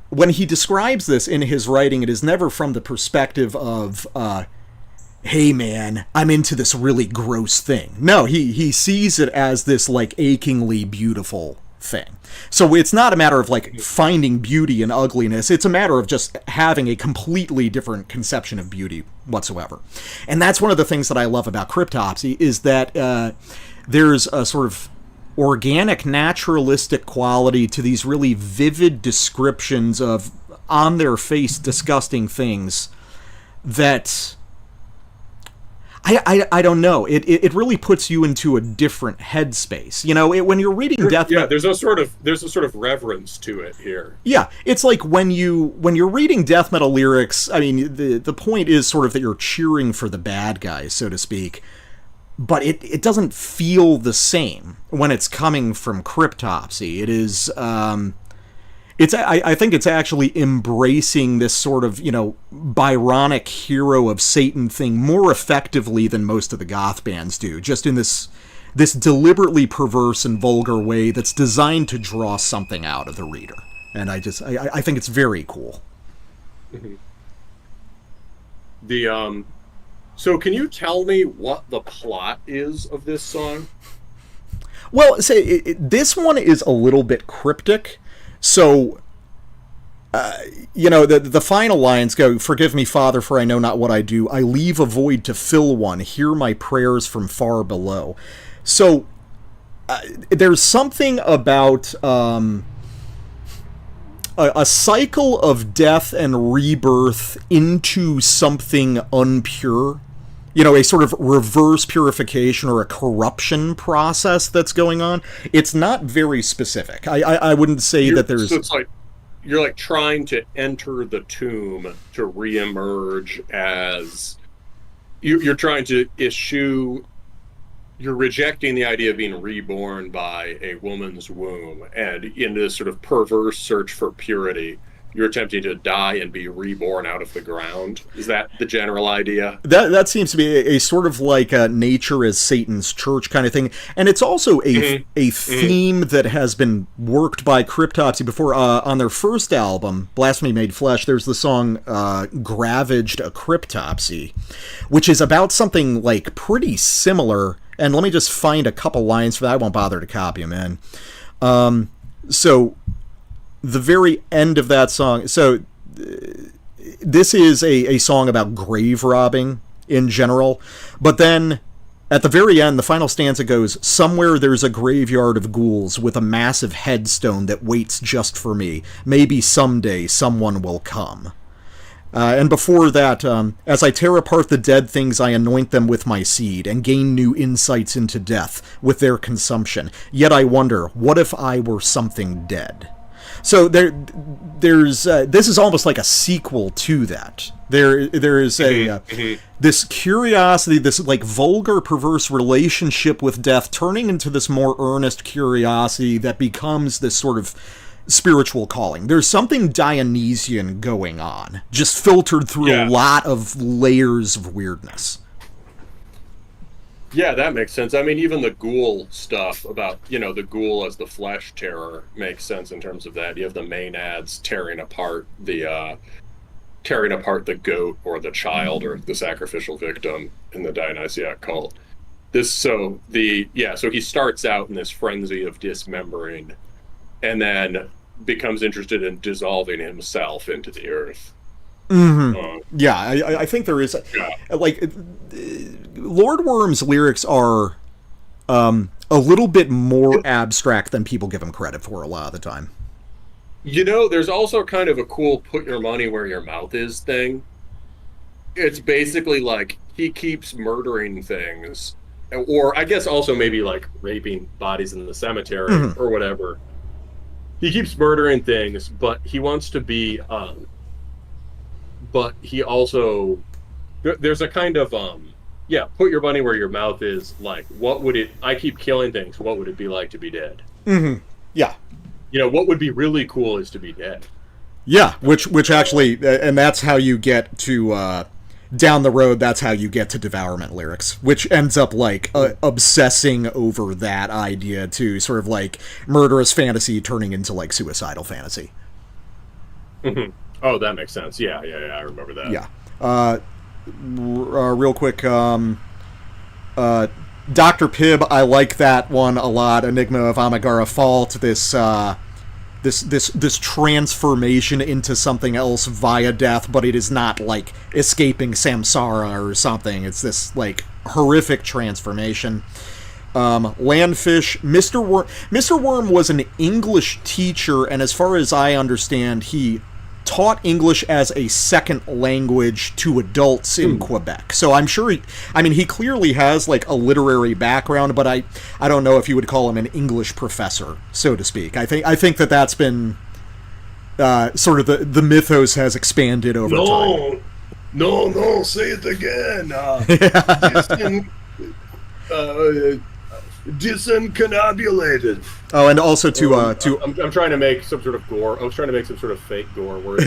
Speaker 2: when he describes this in his writing, it is never from the perspective of hey man, I'm into this really gross thing. No, he sees it as this like achingly beautiful thing. So it's not a matter of like finding beauty in ugliness. It's a matter of just having a completely different conception of beauty whatsoever. And that's one of the things that I love about Cryptopsy, is that there's a sort of organic, naturalistic quality to these really vivid descriptions of on their face disgusting things that I don't know. It really puts you into a different headspace. You know, when you're reading death.
Speaker 1: Yeah, there's a sort of reverence to it here.
Speaker 2: Yeah, it's like when you're reading death metal lyrics. I mean, the point is sort of that you're cheering for the bad guys, so to speak. But it doesn't feel the same when it's coming from Cryptopsy. It is. I think it's actually embracing this sort of, you know, Byronic hero of Satan thing more effectively than most of the goth bands do, just in this deliberately perverse and vulgar way that's designed to draw something out of the reader. And I think it's very cool.
Speaker 1: Mm-hmm. So can you tell me what the plot is of this song?
Speaker 2: Well, this one is a little bit cryptic. So, you know, the final lines go, "Forgive me, Father, for I know not what I do. I leave a void to fill one. Hear my prayers from far below." So, there's something about a cycle of death and rebirth into something unpure. You know, a sort of reverse purification or a corruption process that's going on. It's not very specific. I wouldn't say that there's...
Speaker 1: So it's like, you're like trying to enter the tomb to reemerge as... You're trying to eschew... You're rejecting the idea of being reborn by a woman's womb and in this sort of perverse search for purity. you're attempting to die and be reborn out of the ground. Is that the general idea?
Speaker 2: That seems to be a sort of like a nature as Satan's church kind of thing, and it's also a theme that has been worked by Cryptopsy before. On their first album, Blasphemy Made Flesh, there's the song "Gravaged a Cryptopsy," which is about something like pretty similar. And let me just find a couple lines for that. I won't bother to copy them in. So the very end of that song. So this is a song about grave robbing in general, but then at the very end, the final stanza goes, "Somewhere there's a graveyard of ghouls with a massive headstone that waits just for me. Maybe someday someone will come." And before that, "As I tear apart the dead things, I anoint them with my seed and gain new insights into death with their consumption. Yet I wonder, what if I were something dead?" So there's this is almost like a sequel to that. There is a this curiosity, this like vulgar, perverse relationship with death, turning into this more earnest curiosity that becomes this sort of spiritual calling. There's something Dionysian going on, just filtered through a lot of layers of weirdness.
Speaker 1: Yeah, that makes sense. I mean, even the ghoul stuff about, the ghoul as the flesh terror makes sense in terms of that. You have the Maenads tearing apart the goat or the child or the sacrificial victim in the Dionysiac cult. So he starts out in this frenzy of dismembering and then becomes interested in dissolving himself into the earth.
Speaker 2: I think there is like Lord Worm's lyrics are a little bit more abstract than people give him credit for a lot of the time.
Speaker 1: There's also kind of a cool put your money where your mouth is thing. It's basically like he keeps murdering things, or I guess also maybe like raping bodies in the cemetery or whatever. He keeps murdering things, but he wants to be but he also, there's a kind of put your money where your mouth is. Like, I keep killing things, what would it be like to be dead? What would be really cool is to be dead.
Speaker 2: Which actually, and that's how you get to down the road, that's how you get to Devourment lyrics, which ends up like obsessing over that idea to sort of like murderous fantasy turning into like suicidal fantasy.
Speaker 1: Oh, that makes sense. Yeah, I remember that.
Speaker 2: Yeah. Real quick, Dr. Pibb, I like that one a lot. Enigma of Amigara Fault, this transformation into something else via death, but it is not like escaping samsara or something. It's this like horrific transformation. Landfish, Mr. Worm was an English teacher, and as far as I understand, he taught English as a second language to adults in Quebec. So I'm sure he clearly has like a literary background, but I don't know if you would call him an English professor, so to speak. I think that's been sort of the mythos has expanded over time.
Speaker 1: No, say it again. Disconabulated.
Speaker 2: Oh, and also
Speaker 1: I'm trying to make some sort of gore. I was trying to make some sort of fake gore word,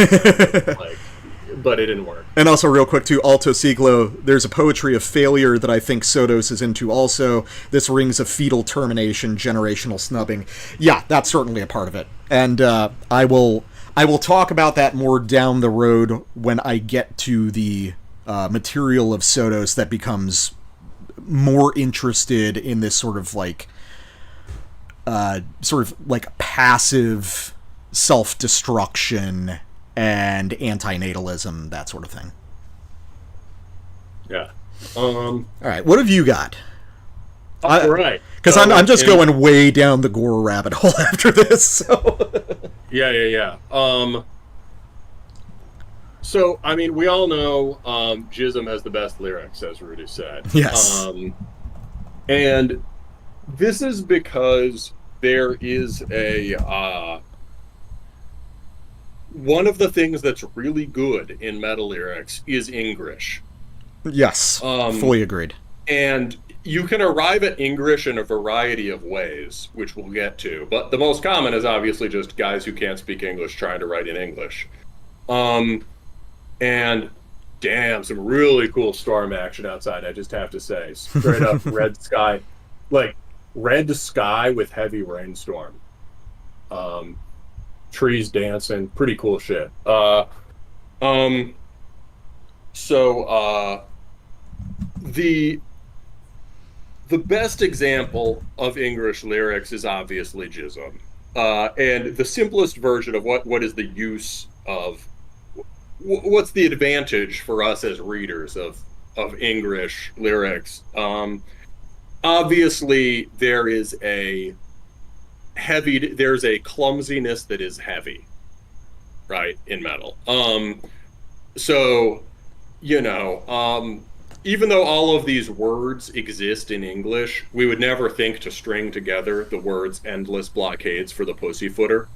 Speaker 1: but it didn't work.
Speaker 2: And also, real quick, to Alto Siglo, there's a poetry of failure that I think Sodos is into also. This rings of fetal termination, generational snubbing. Yeah, that's certainly a part of it. And I will talk about that more down the road when I get to the material of Sodos that becomes more interested in this sort of like passive self-destruction and antinatalism, that sort of thing.
Speaker 1: Yeah.
Speaker 2: All right, what have you got?
Speaker 1: All right.
Speaker 2: Because I'm just going way down the gore rabbit hole after this. So.
Speaker 1: Yeah. So, I mean, we all know Jism has the best lyrics, as Rudy said.
Speaker 2: Yes.
Speaker 1: And this is because there is one of the things that's really good in metal lyrics is English.
Speaker 2: Yes, fully agreed.
Speaker 1: And you can arrive at English in a variety of ways, which we'll get to, but the most common is obviously just guys who can't speak English trying to write in English. Um, and damn, some really cool storm action outside, I just have to say. Straight up red sky, like red sky with heavy rainstorm. Um, Trees dancing, pretty cool shit. Um, so the the best example of English lyrics is obviously Jism. And the simplest version of what is the use of what's the advantage for us as readers of English lyrics? Obviously, there's a clumsiness that is heavy, right, in metal. So, you know, even though all of these words exist in English, we would never think to string together the words endless blockades for the pussyfooter.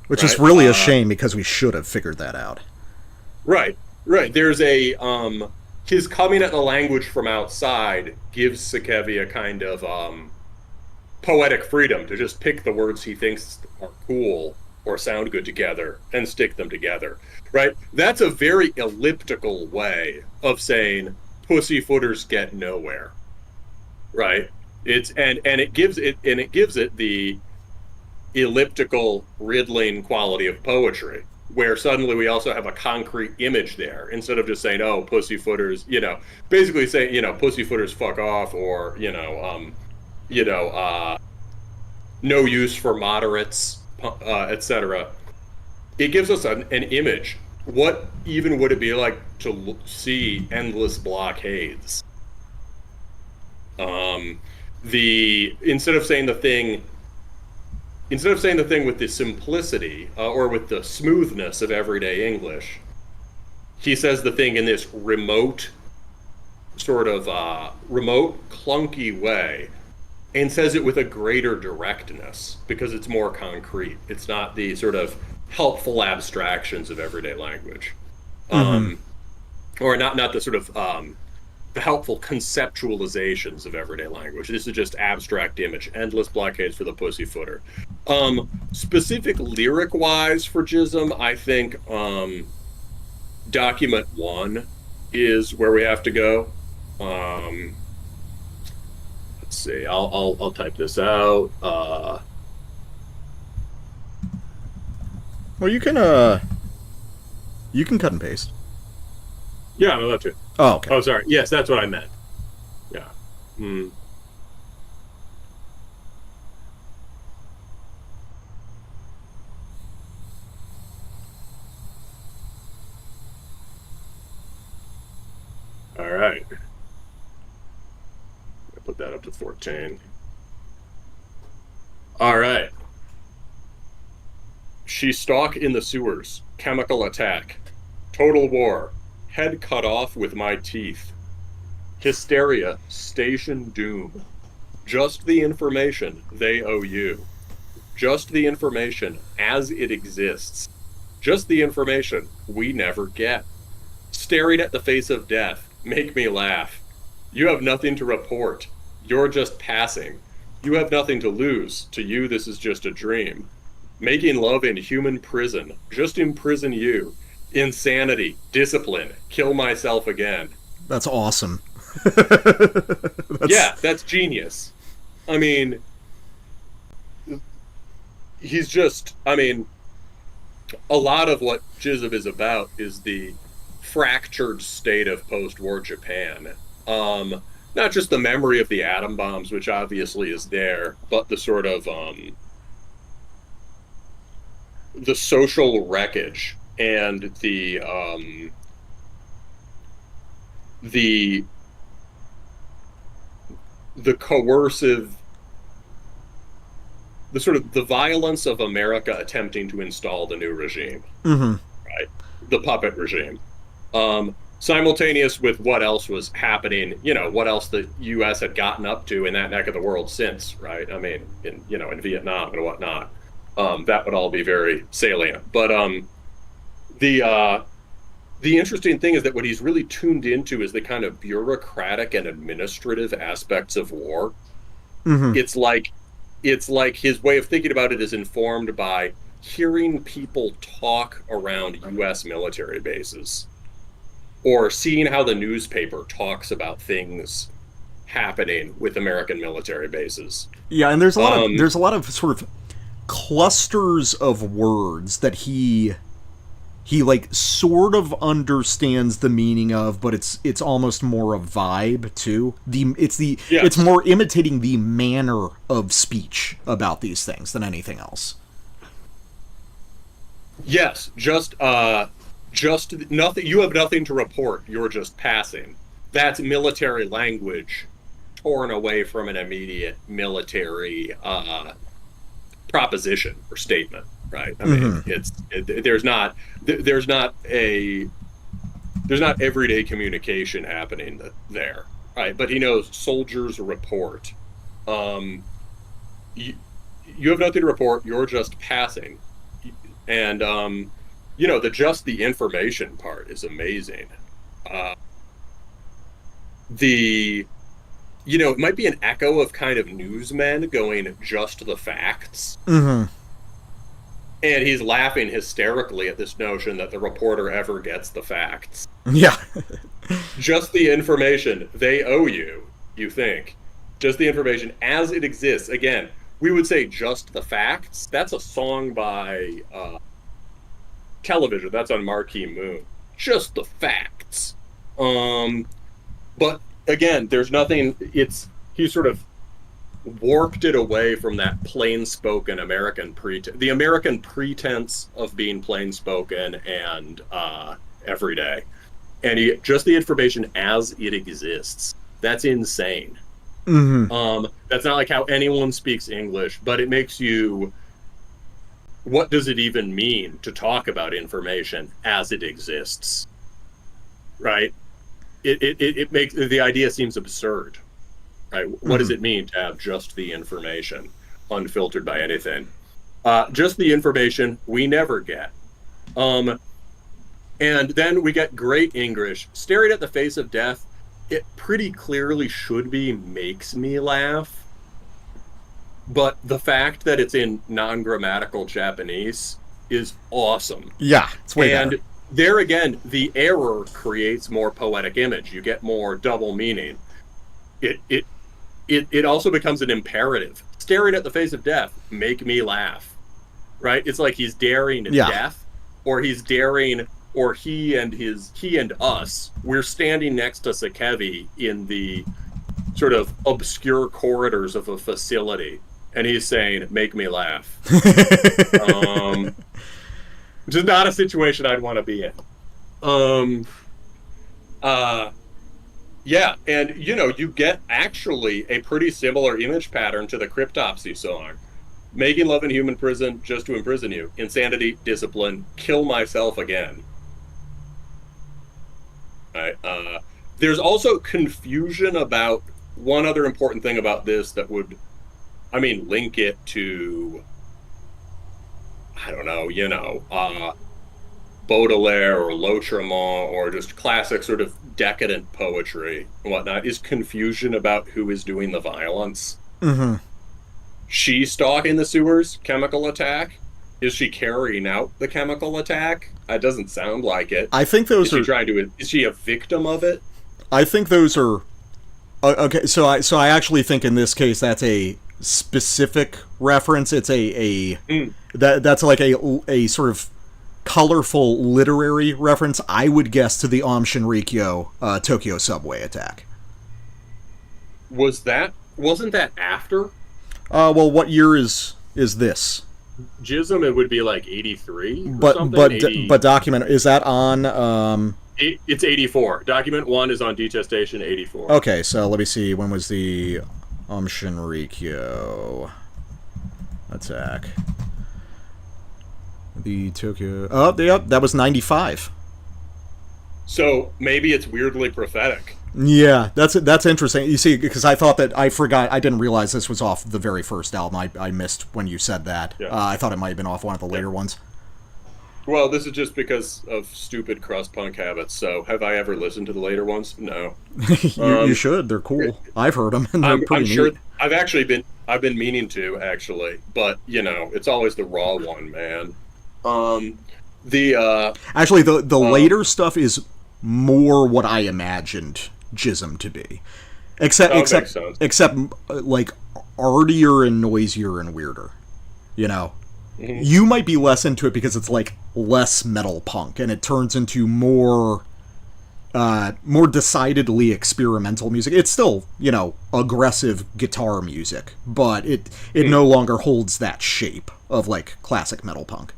Speaker 2: Which is
Speaker 1: Right.
Speaker 2: really a shame because we should have figured that out.
Speaker 1: Right, right. There's a his coming at the language from outside gives Sakevi a kind of poetic freedom to just pick the words he thinks are cool or sound good together and stick them together. Right? That's a very elliptical way of saying pussyfooters get nowhere. Right? It gives it the elliptical riddling quality of poetry where suddenly we also have a concrete image there instead of just saying, oh, pussyfooters, basically saying, pussyfooters fuck off, or you know no use for moderates, etc. It gives us an image. What even would it be like to see endless blockades? The instead of saying the thing with the simplicity or with the smoothness of everyday English, he says the thing in this remote, clunky way, and says it with a greater directness because it's more concrete. It's not the sort of helpful abstractions of everyday language, or not the sort of the helpful conceptualizations of everyday language. This is just abstract image, endless blockades for the pussyfooter. Specific lyric-wise for Jism, I think document 1 is where we have to go. Let's see. I'll type this out.
Speaker 2: Well, you can cut and paste.
Speaker 1: Yeah, I'm allowed to.
Speaker 2: Oh, okay.
Speaker 1: Oh, sorry. Yes, that's what I meant. Yeah. Hmm. All right. I'll put that up to 14. All right. She stalk in the sewers. Chemical attack. Total war. Head cut off with my teeth. Hysteria. Station doom. Just the information they owe you. Just the information as it exists. Just the information we never get. Staring at the face of death. Make me laugh. You have nothing to report. You're just passing. You have nothing to lose. To you, this is just a dream. Making love in human prison. Just imprison you. Insanity. Discipline. Kill myself again.
Speaker 2: That's awesome.
Speaker 1: Yeah, that's genius. I mean, a lot of what Jism is about is the fractured state of post-war Japan. Not just the memory of the atom bombs, which obviously is there, but the sort of the social wreckage and the coercive, the sort of the violence of America attempting to install the new regime, right? The puppet regime. Simultaneous with what else was happening, what else the U.S. had gotten up to in that neck of the world since, right? I mean, in Vietnam and whatnot. That would all be very salient. But the the interesting thing is that what he's really tuned into is the kind of bureaucratic and administrative aspects of war.
Speaker 2: Mm-hmm.
Speaker 1: It's like his way of thinking about it is informed by hearing people talk around US military bases or seeing how the newspaper talks about things happening with American military bases.
Speaker 2: Yeah, and there's a lot of sort of clusters of words that he like sort of understands the meaning of, but it's almost more a vibe too. It's more imitating the manner of speech about these things than anything else.
Speaker 1: Yes, just nothing. You have nothing to report. You're just passing. That's military language torn away from an immediate military proposition or statement, right? I mean, there's not everyday communication happening there, right? But he knows soldiers report. You have nothing to report. You're just passing, and the information part is amazing. It might be an echo of kind of newsmen going just the facts.
Speaker 2: Mm-hmm.
Speaker 1: And he's laughing hysterically at this notion that the reporter ever gets the facts.
Speaker 2: Yeah.
Speaker 1: Just the information they owe you, you think. Just the information as it exists. Again, we would say just the facts. That's a song by Television. That's on Marquee Moon. Just the facts. But again, there's nothing. He sort of warped it away from that plain-spoken American the American pretense of being plain-spoken and everyday, and just the information as it exists. That's insane.
Speaker 2: Mm-hmm.
Speaker 1: That's not like how anyone speaks English, but it makes you. What does it even mean to talk about information as it exists? Right? It makes the idea seems absurd. Right? What does it mean to have just the information, unfiltered by anything? Just the information we never get. And then we get great English. Staring at the face of death, it pretty clearly should be makes me laugh. But the fact that it's in non-grammatical Japanese is awesome.
Speaker 2: Yeah, it's way better.
Speaker 1: And there again, the error creates more poetic image. You get more double meaning. It also becomes an imperative. Staring at the face of death, make me laugh. Right? It's like he's daring death, or he's daring, or he and us. We're standing next to Sakevi in the sort of obscure corridors of a facility, and he's saying, make me laugh. Which is not a situation I'd want to be in. Yeah, and you get actually a pretty similar image pattern to the Cryptopsy song. Making love in human prison just to imprison you. Insanity, discipline, kill myself again. Right. There's also confusion about one other important thing about this that would, link it to, I don't know, Baudelaire or Lautréamont or just classic sort of decadent poetry and whatnot, is confusion about who is doing the violence.
Speaker 2: Mm-hmm.
Speaker 1: She stalking the sewers, chemical attack? Is she carrying out the chemical attack? It doesn't sound like it.
Speaker 2: I think those
Speaker 1: is she a victim of it?
Speaker 2: I think those are okay. So I actually think in this case that's a specific reference. It's that's like a sort of colorful literary reference. I would guess to the Shinrikyo Tokyo subway attack.
Speaker 1: Wasn't that after?
Speaker 2: Well, what year is this?
Speaker 1: Jism, it would be like 83 or
Speaker 2: but
Speaker 1: something.
Speaker 2: But document, is that on
Speaker 1: it's 84. Document 1 is on Detestation 84.
Speaker 2: Okay, so let me see, when was the Shinrikyo attack? The Tokyo, that was 95.
Speaker 1: So maybe it's weirdly prophetic.
Speaker 2: Yeah, that's interesting. You see, because I didn't realize this was off the very first album. I missed when you said that.
Speaker 1: Yeah.
Speaker 2: I thought it might have been off one of the later ones.
Speaker 1: Well, this is just because of stupid crust punk habits. So, have I ever listened to the later ones? No.
Speaker 2: You should. They're cool. I've heard them, and they're
Speaker 1: I'm
Speaker 2: pretty
Speaker 1: sure
Speaker 2: neat.
Speaker 1: I've been meaning to actually, but it's always the raw one, man. Um, the
Speaker 2: Actually, the
Speaker 1: um,
Speaker 2: later stuff is more what I imagined Jism to be, except
Speaker 1: oh, it makes
Speaker 2: except
Speaker 1: sense.
Speaker 2: except like artier and noisier and weirder. You know,
Speaker 1: Mhm.
Speaker 2: you might be less into it because it's like less metal punk, and it turns into more decidedly experimental music. It's still, aggressive guitar music, but it
Speaker 1: Hmm.
Speaker 2: no longer holds that shape of like classic metal punk.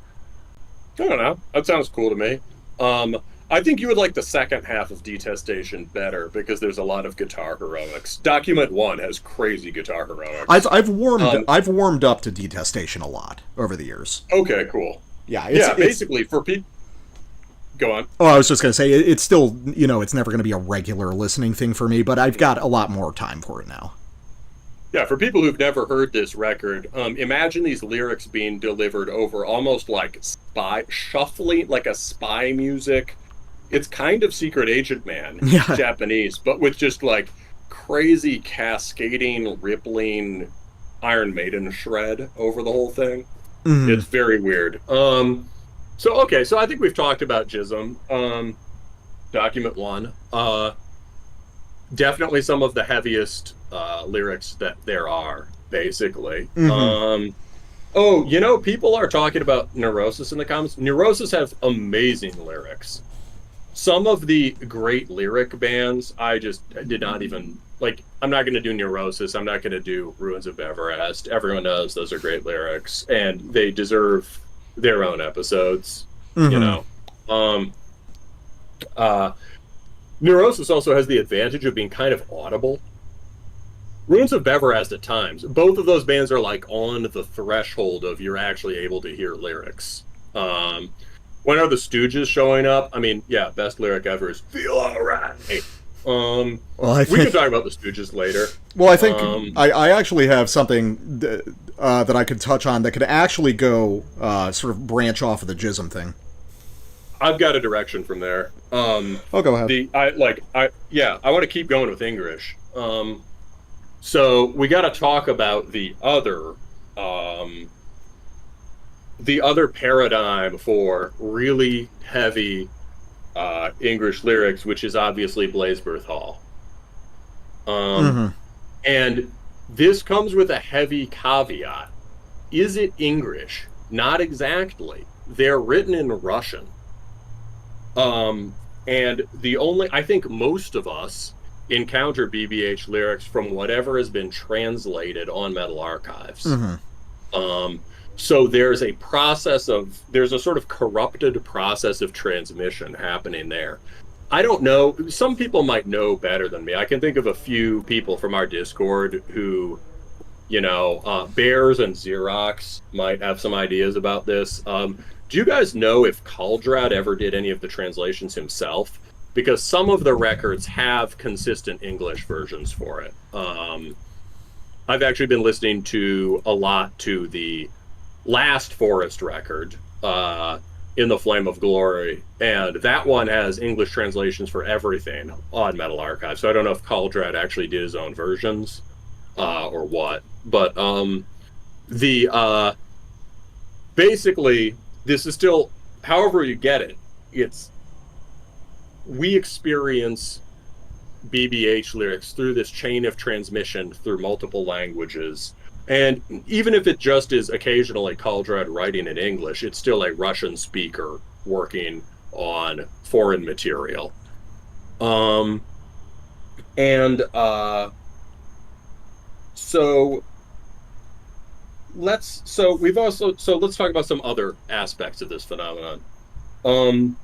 Speaker 1: I don't know. That sounds cool to me. Um, I think you would like the second half of Detestation better because there's a lot of guitar heroics. Document One has crazy guitar
Speaker 2: I've
Speaker 1: heroics.
Speaker 2: I've warmed
Speaker 1: Um,
Speaker 2: I've warmed up to Detestation a lot over the years.
Speaker 1: okay, cool.
Speaker 2: Yeah,
Speaker 1: Yeah,
Speaker 2: it's.
Speaker 1: basically for people. Go on.
Speaker 2: Oh, I was just gonna say it's still, it's never gonna be a regular listening thing for me, but I've got a lot more time for it now.
Speaker 1: Yeah, for people who've never heard this record, imagine these lyrics being delivered over almost like spy shuffling, like a spy music. It's kind of Secret Agent Man,
Speaker 2: Yeah.
Speaker 1: Japanese, but with just like crazy cascading, rippling Iron Maiden shred over the whole thing.
Speaker 2: Hmm.
Speaker 1: It's very weird. So okay, so I think we've talked about Jism. Document One. Definitely some of the heaviest lyrics that there are, basically.
Speaker 2: Hmm.
Speaker 1: Oh, people are talking about Neurosis in the comments. Neurosis have amazing lyrics. Some of the great lyric bands, I just did not even like. I'm not going to do Neurosis. I'm not going to do Ruins of Everest. Everyone knows those are great lyrics, and they deserve their own episodes. You
Speaker 2: Hmm.
Speaker 1: know, um, uh, Neurosis also has the advantage of being kind of audible. Ruins of Beverest at times. Both of those bands are like on the threshold of you're actually able to hear lyrics. Um, when are the Stooges showing up? I mean, yeah, best lyric ever is "Feel Alright." Um,
Speaker 2: Well, I
Speaker 1: we can
Speaker 2: think.
Speaker 1: talk about the Stooges later.
Speaker 2: Well, I think
Speaker 1: Um,
Speaker 2: I actually have something that I could touch on that could actually go sort of branch off of the Jism thing.
Speaker 1: I've got a direction from there.
Speaker 2: Oh, go ahead.
Speaker 1: I want to keep going with English. So we got to talk about um, the other paradigm for really heavy English lyrics, which is obviously Blazebirth Hall. Um,
Speaker 2: Hmm.
Speaker 1: and this comes with a heavy caveat. Is it English? Not exactly. They're written in Russian. Um, and I think most of us encounter BBH lyrics from whatever has been translated on Metal Archives.
Speaker 2: Hmm.
Speaker 1: Um, so there's a sort of corrupted process of transmission happening there. I don't know. Some people might know better than me. I can think of a few people from our Discord who, Bears and Xerox might have some ideas about this. Do you guys know if Kaldrad ever did any of the translations himself? Because some of the records have consistent English versions for it. I've actually been listening to a lot to the last Forest record, In the Flame of Glory, and that one has English translations for everything on Metal Archive. So I don't know if Kaldrad actually did his own versions or what, but the basically this is still, however you get it, it's we experience BBH lyrics through this chain of transmission through multiple languages. And even if it just is occasionally Kaldrad writing in English, it's still a Russian speaker working on foreign material. Um, and so let's talk about some other aspects of this phenomenon. Um,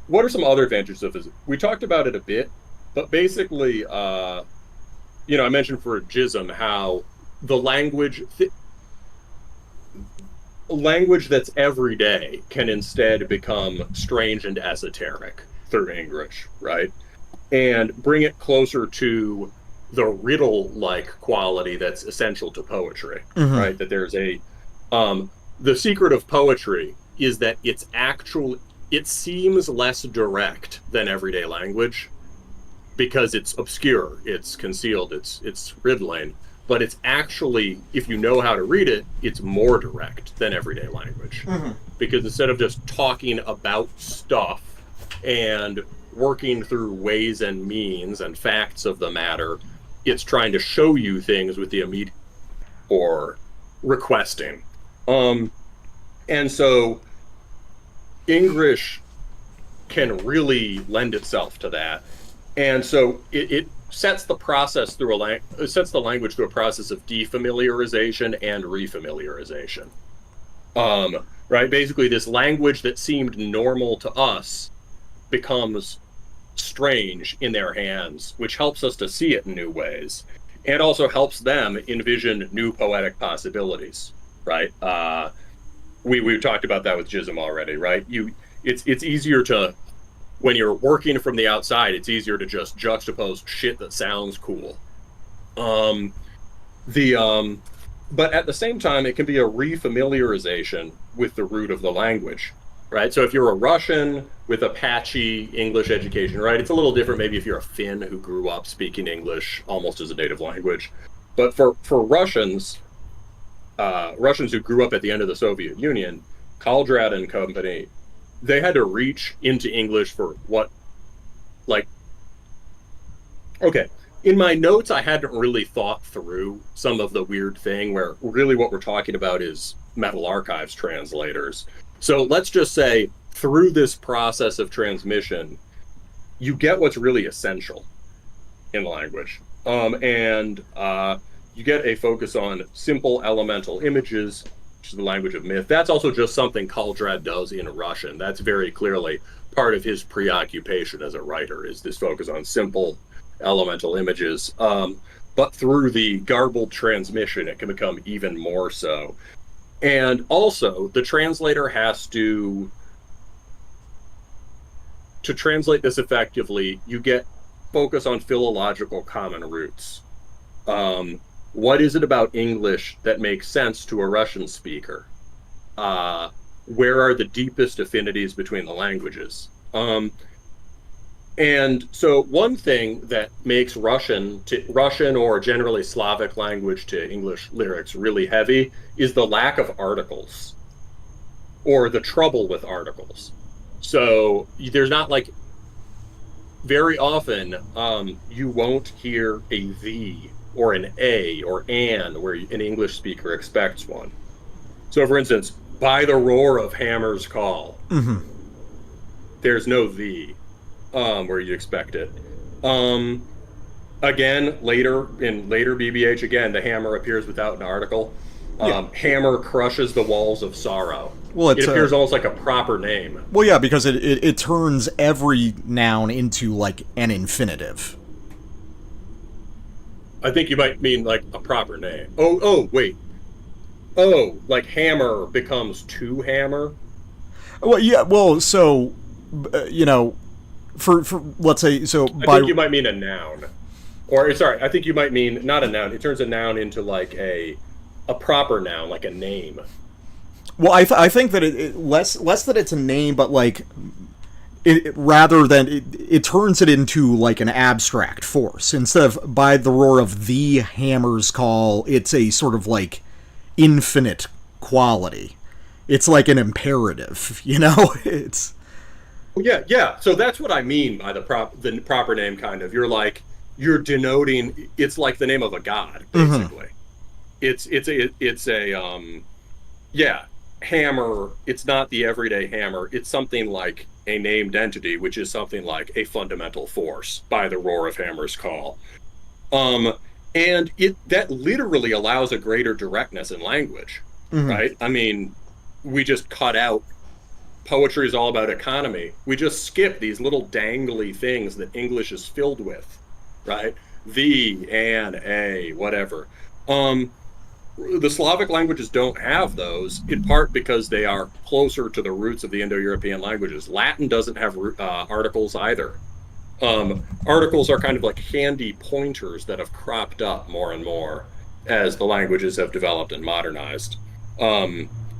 Speaker 1: what are some other advantages of this? We talked about it a bit, but basically, I mentioned for Jism how the language that's everyday can instead become strange and esoteric through English, right? And bring it closer to the riddle-like quality that's essential to poetry,
Speaker 2: Hmm.
Speaker 1: right? That there's the secret of poetry is that it seems less direct than everyday language because it's obscure, it's concealed, it's riddling, but it's actually, if you know how to read it, it's more direct than everyday language. Because instead of just talking about stuff and working through ways and means and facts of the matter, it's trying to show you things with the immediate or requesting. And so English can really lend itself to that. And so it sets the process through it sets the language through a process of defamiliarization and refamiliarization. Right? Basically, this language that seemed normal to us becomes strange in their hands, which helps us to see it in new ways, and also helps them envision new poetic possibilities. Right? We've talked about that with Jism already. Right? It's easier to, when you're working from the outside, it's easier to just juxtapose shit that sounds cool. But at the same time, it can be a refamiliarization with the root of the language, right? So if you're a Russian with a patchy English education, right, it's a little different maybe if you're a Finn who grew up speaking English almost as a native language. But for Russians who grew up at the end of the Soviet Union, Kaldrad and company, they had to reach into English for in my notes, I hadn't really thought through some of the weird thing where really what we're talking about is Metal Archives translators. So let's just say through this process of transmission, you get what's really essential in the language. You get a focus on simple elemental images, which is the language of myth. That's also just something Kaldrad does in Russian. That's very clearly part of his preoccupation as a writer, is this focus on simple elemental images. But through the garbled transmission, it can become even more so. And also, the translator has to translate this effectively, you get focus on philological common roots. What is it about English that makes sense to a Russian speaker? Where are the deepest affinities between the languages? And so one thing that makes Russian or generally Slavic language to English lyrics really heavy is the lack of articles, or the trouble with articles. So there's not very often you won't hear a "the" or an "a" or "an" where an English speaker expects one. So for instance, by the roar of Hammer's call, there's no "the" where you expect it. Again, later BBH, again, the hammer appears without an article. Hammer crushes the walls of sorrow. Well, it appears almost like a proper name.
Speaker 2: Well, yeah, because it turns every noun into an infinitive.
Speaker 1: I think you might mean a proper name. Oh, wait. Oh, hammer becomes to hammer?
Speaker 2: Well, yeah, well, so, for let's say, so
Speaker 1: I think you might mean a noun. Or, sorry, I think you might mean, not a noun, it turns a noun into a proper noun, like a name.
Speaker 2: Well, I think that it less that it's a name, but rather than it turns it into an abstract force. Instead of by the roar of the hammer's call, it's a sort of infinite quality. It's like an imperative, it's...
Speaker 1: Yeah. So that's what I mean by the proper name, kind of. You're denoting, it's like the name of a god, basically. It's a hammer. It's not the everyday hammer. It's something like a named entity, which is something like a fundamental force by the roar of Hammer's call. And that literally allows a greater directness in language, right? I mean, we just cut out poetry is all about economy. We just skip these little dangly things that English is filled with, right? The, an, a, whatever. The Slavic languages don't have those, in part because they are closer to the roots of the Indo-European languages. Latin doesn't have articles either. Articles are kind of like handy pointers that have cropped up more and more as the languages have developed and modernized.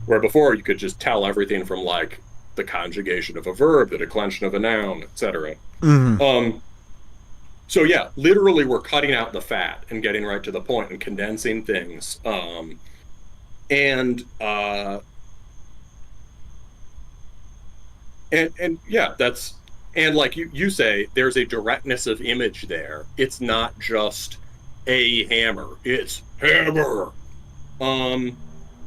Speaker 1: Where before you could just tell everything from like the conjugation of a verb, the declension of a noun, etc. Um, so yeah, literally we're cutting out the fat and getting right to the point and condensing things. And and yeah, that's and like you say, there's a directness of image there. It's not just a hammer; it's hammer. Um,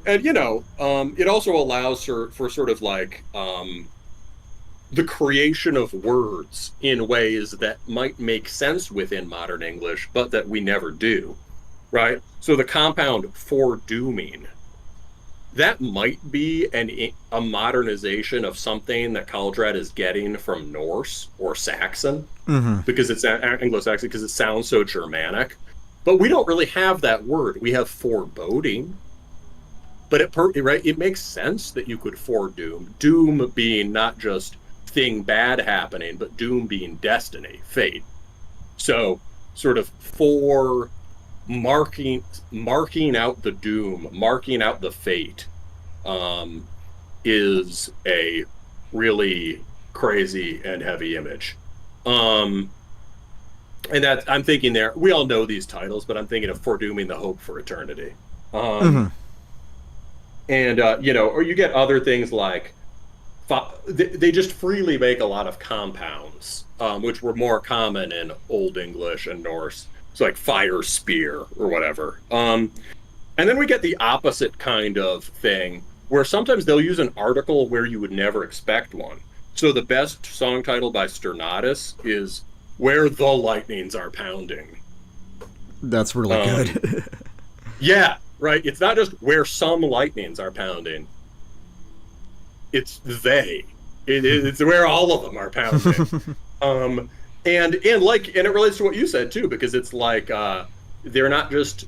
Speaker 1: and it also allows for sort of like the creation of words in ways that might make sense within modern English, but that we never do, right? So the compound for dooming, that might be a modernization of something that Kaldrat is getting from Norse or Saxon, because it's Anglo-Saxon, because it sounds so Germanic. But we don't really have that word. We have foreboding. But it makes sense that you could foredoom. Doom being not just thing bad happening, but doom being destiny, fate. So sort of for marking out the doom, marking out the fate, is a really crazy and heavy image. And that I'm thinking there, we all know these titles, but I'm thinking of foredooming the hope for eternity. And or you get other things like they just freely make a lot of compounds, which were more common in Old English and Norse. So like fire spear or whatever. And then we get the opposite kind of thing where sometimes they'll use an article where you would never expect one. So the best song title by Sternatus is "Where the Lightnings Are Pounding."
Speaker 2: That's really good.
Speaker 1: Yeah, right. It's not just where some lightnings are pounding. It's they. It's where all of them are pounding. And it relates to what you said too, because it's like they're not just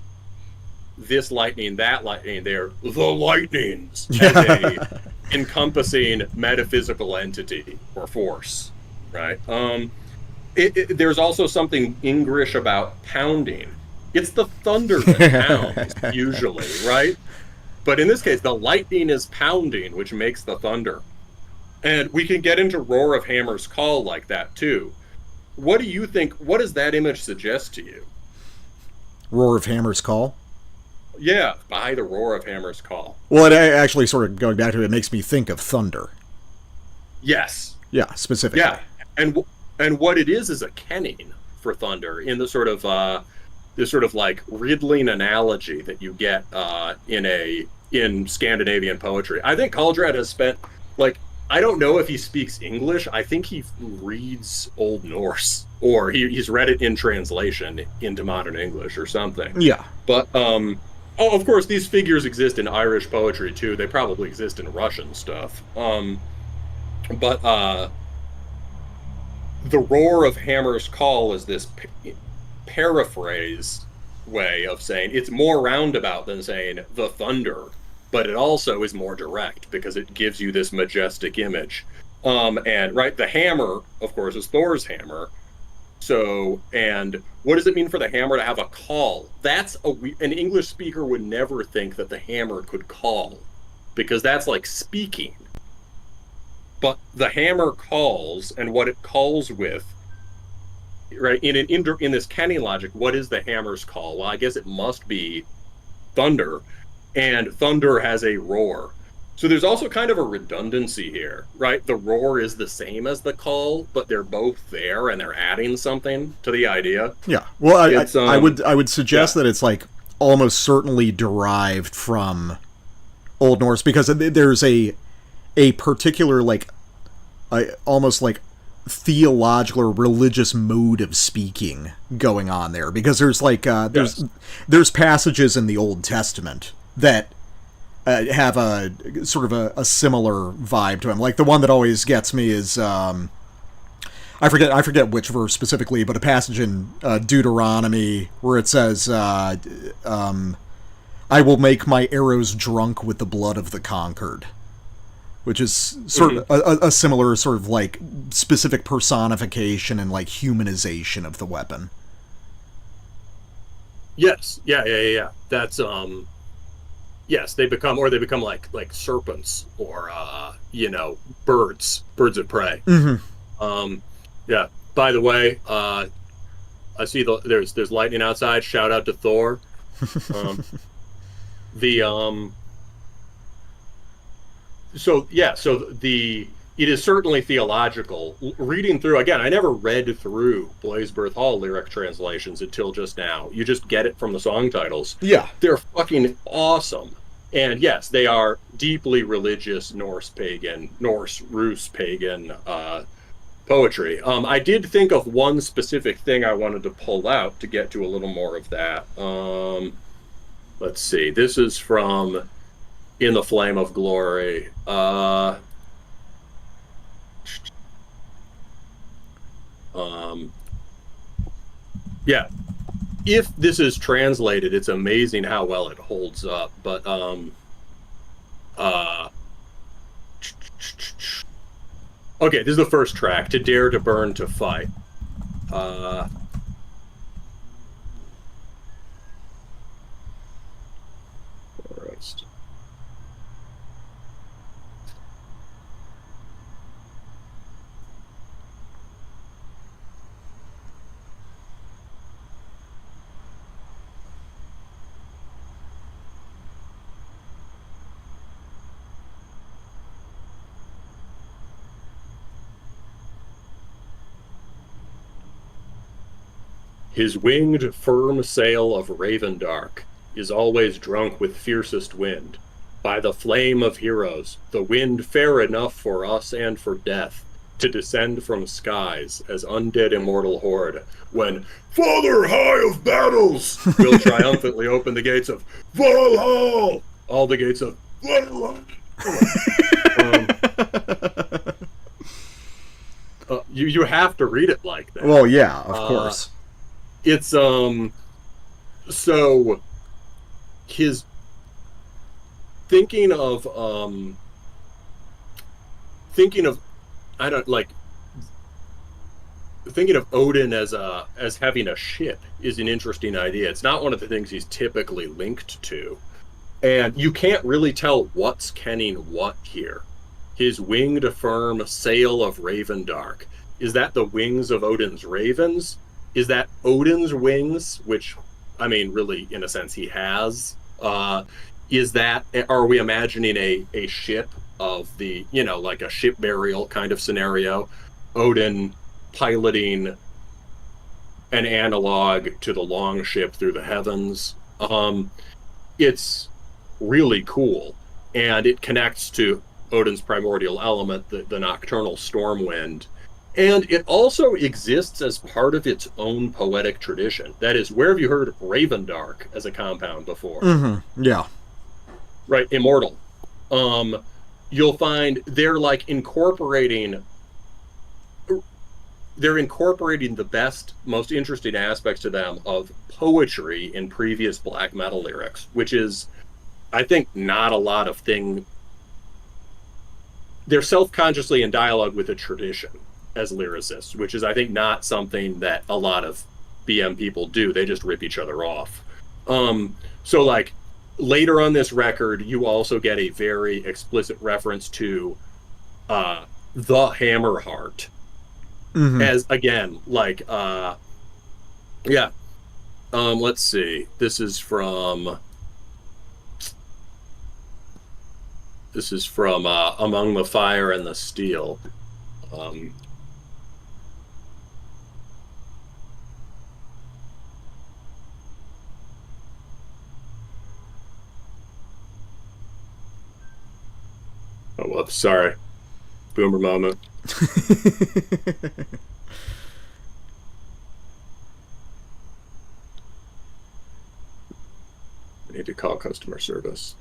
Speaker 1: this lightning, that lightning. They're the lightnings as a encompassing metaphysical entity or force, right? There's also something English about pounding. It's the thunder that pounds, usually, right? But in this case, the lightning is pounding, which makes the thunder. And we can get into Roar of Hammer's Call like that, too. What do you think? What does that image suggest to you?
Speaker 2: Roar of Hammer's Call?
Speaker 1: Yeah, by the Roar of Hammer's Call.
Speaker 2: Well, it actually, sort of going back to it, makes me think of thunder.
Speaker 1: Yes.
Speaker 2: Yeah, specifically.
Speaker 1: Yeah, and what it is a kenning for thunder in the sort of this sort of like riddling analogy that you get in Scandinavian poetry. I think Kaldrat has spent I don't know if he speaks English. I think he reads Old Norse, or he's read it in translation into modern English or something.
Speaker 2: Yeah.
Speaker 1: But of course these figures exist in Irish poetry too. They probably exist in Russian stuff. But the Roar of Hammer's Call is this paraphrase way of saying it's more roundabout than saying the thunder, but it also is more direct because it gives you this majestic image. And right, the hammer, of course, is Thor's hammer. So, and what does it mean for the hammer to have a call? That's an English speaker would never think that the hammer could call, because that's like speaking. But the hammer calls, and what it calls with, right, in this kenning logic, what is the hammer's call? Well, I guess it must be thunder, and thunder has a roar. So there's also kind of a redundancy here, right? The roar is the same as the call, but they're both there and they're adding something to the idea.
Speaker 2: Yeah. Well, I would suggest that it's like almost certainly derived from Old Norse, because there's a particular almost like theological or religious mode of speaking going on there, because there's there's passages in the Old Testament that have a sort of a similar vibe to him. Like the one that always gets me is I forget which verse specifically, but a passage in Deuteronomy where it says I will make my arrows drunk with the blood of the conquered, which is sort of a similar sort of like specific personification and like humanization of the weapon.
Speaker 1: Yes. Yeah. That's yes, they become like serpents or birds of prey.
Speaker 2: Hmm.
Speaker 1: Um, yeah. By the way, I see there's lightning outside. Shout out to Thor. Um, the so yeah, so the it is certainly theological. Reading through again, I never read through Blazebirth Hall lyric translations until just now. You just get it from the song titles.
Speaker 2: Yeah.
Speaker 1: They're fucking awesome. And yes, they are deeply religious Norse Rus pagan poetry. I did think of one specific thing I wanted to pull out to get to a little more of that. Let's see. This is from In the Flame of Glory. Yeah. If this is translated, it's amazing how well it holds up. But uh, okay, this is the first track. To dare, to burn, to fight. Christ. His winged, firm sail of raven dark is always drunk with fiercest wind. By the flame of heroes, the wind fair enough for us and for death, to descend from skies as undead immortal horde, when Father High of Battles will triumphantly open the gates of Valhalla, all the gates of Valhalla. You have to read it like that.
Speaker 2: Well, yeah, of course.
Speaker 1: It's so his thinking of I don't like thinking of Odin as having a ship is an interesting idea. It's not one of the things he's typically linked to. And you can't really tell what's kenning what here. His winged firm sail of raven dark. Is that the wings of Odin's ravens? Is that Odin's wings, which, I mean, really, in a sense, he has? Are we imagining a ship of the, like a ship burial kind of scenario? Odin piloting an analog to the long ship through the heavens. It's really cool. And it connects to Odin's primordial element, the nocturnal storm wind. And it also exists as part of its own poetic tradition. That is, where have you heard Ravendark as a compound before?
Speaker 2: Mm-hmm. Yeah.
Speaker 1: Right, immortal. You'll find they're incorporating the best, most interesting aspects to them of poetry in previous black metal lyrics, which is, I think, not a lot of thing. They're self-consciously in dialogue with a tradition as lyricists, which is, I think, not something that a lot of BM people do. They just rip each other off. So later on this record, you also get a very explicit reference to the Hammerheart. Mm-hmm. As again, let's see. This is from Among the Fire and the Steel. Oh, whoops, sorry. Boomer moment. I need to call customer service.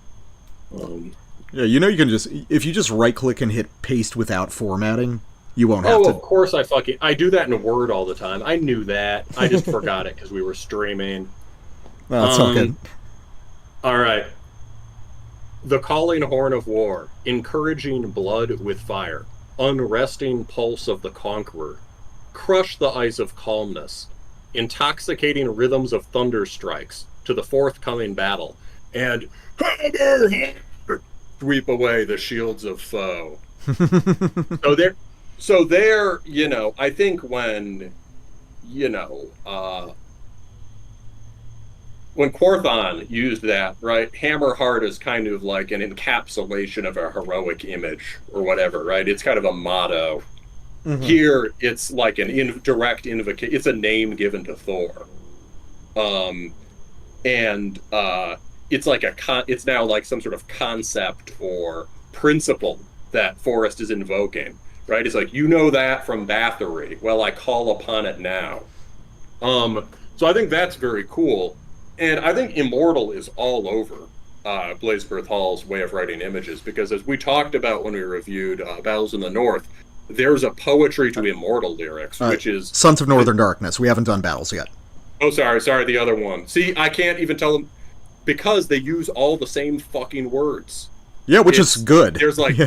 Speaker 2: Yeah, you can if you just right click and hit paste without formatting, you won't have to.
Speaker 1: Oh, of course I do that in Word all the time. I knew that. I just forgot it because we were streaming.
Speaker 2: Well, that's all good.
Speaker 1: All right. The calling horn of war, encouraging blood with fire, unresting pulse of the conqueror, crush the ice of calmness, intoxicating rhythms of thunder strikes to the forthcoming battle, and hammer, hammer, sweep away the shields of foe. So there, I think you know, uh, when Quorthon used that, right, Hammerheart is kind of like an encapsulation of a heroic image or whatever, right? It's kind of a motto. Here, it's like an direct invocation. It's a name given to Thor. Um, and it's like it's now like some sort of concept or principle that Forrest is invoking, right? It's like, that from Bathory. Well, I call upon it now. So I think that's very cool. And I think Immortal is all over Blazebirth Hall's way of writing images, because as we talked about when we reviewed Battles in the North, there's a poetry to Immortal lyrics, which is
Speaker 2: Sons of Northern Darkness. We haven't done Battles yet.
Speaker 1: Oh, sorry, the other one. See, I can't even tell them because they use all the same fucking words.
Speaker 2: Yeah, which is good.
Speaker 1: There's like,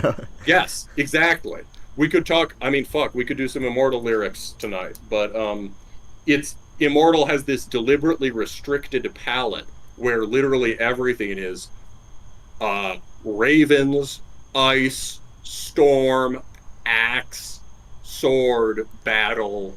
Speaker 1: yes, exactly. We could talk. I mean, fuck, we could do some Immortal lyrics tonight, but it's Immortal has this deliberately restricted palette where literally everything is ravens, ice, storm, axe, sword, battle.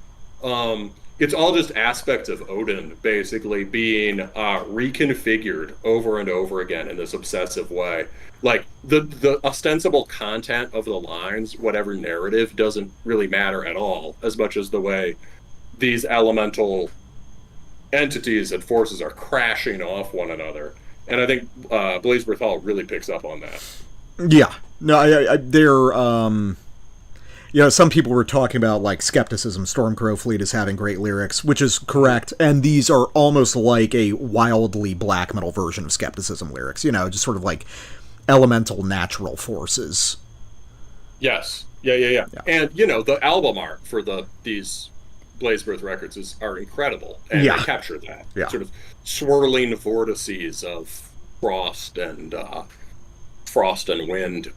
Speaker 1: It's all just aspects of Odin basically being reconfigured over and over again in this obsessive way. Like the ostensible content of the lines, whatever narrative, doesn't really matter at all, as much as the way these elemental entities and forces are crashing off one another. And I think Blazebirth Hall really picks up on that.
Speaker 2: Yeah. No, they're... some people were talking about, like, Skepticism, Stormcrow Fleet is having great lyrics, which is correct, and these are almost like a wildly black metal version of Skepticism lyrics, just sort of like elemental natural forces.
Speaker 1: Yes. Yeah. And, the album art for these Blazebirth records are incredible, and they capture that. Sort of swirling vortices of frost and wind.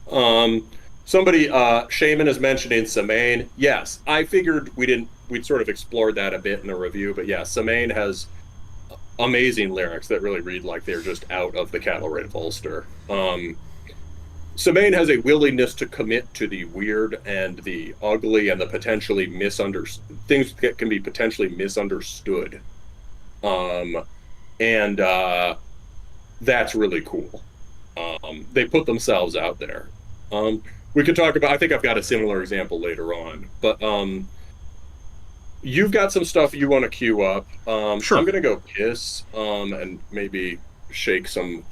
Speaker 1: Somebody, Shaman is mentioning Samain. Yes, I figured we'd sort of explored that a bit in the review, but yeah, Samain has amazing lyrics that really read like they're just out of the Cattle Raid of Ulster. Samain has a willingness to commit to the weird and the ugly and the potentially things that can be potentially misunderstood. And that's really cool. They put themselves out there. We could talk about, I think I've got a similar example later on, but you've got some stuff you want to queue up.
Speaker 2: Sure.
Speaker 1: I'm going to go piss and maybe shake some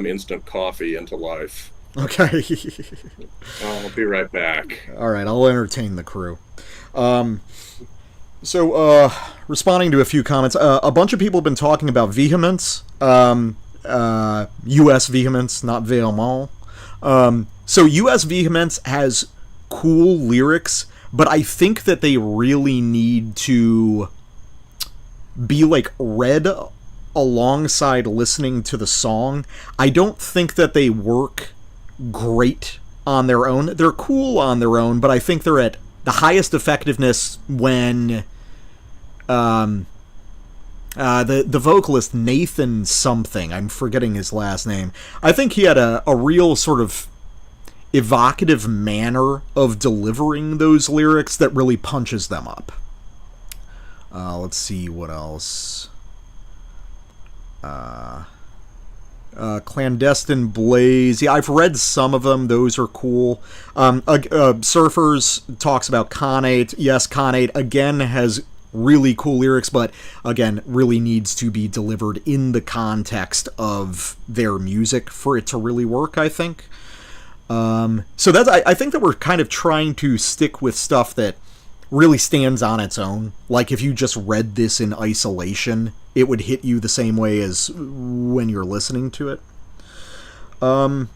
Speaker 1: instant coffee into life.
Speaker 2: Okay.
Speaker 1: I'll be right back.
Speaker 2: All right, I'll entertain the crew. So, responding to a few comments, a bunch of people have been talking about vehemence, U.S. vehemence, not vehement. So U.S. vehemence has cool lyrics, but I think that they really need to be, like, read alongside listening to the song. I don't think that they work great on their own. They're cool on their own, but I think they're at the highest effectiveness when the vocalist Nathan something, I'm forgetting his last name, I think he had a real sort of evocative manner of delivering those lyrics that really punches them up. Let's see what else. Clandestine Blaze. Yeah, I've read some of them. Those are cool. Surfers talks about Conate. Yes, Conate, again, has really cool lyrics, but, again, really needs to be delivered in the context of their music for it to really work, I think. So that's, I think that we're kind of trying to stick with stuff that really stands on its own. Like, if you just read this in isolation, it would hit you the same way as when you're listening to it. I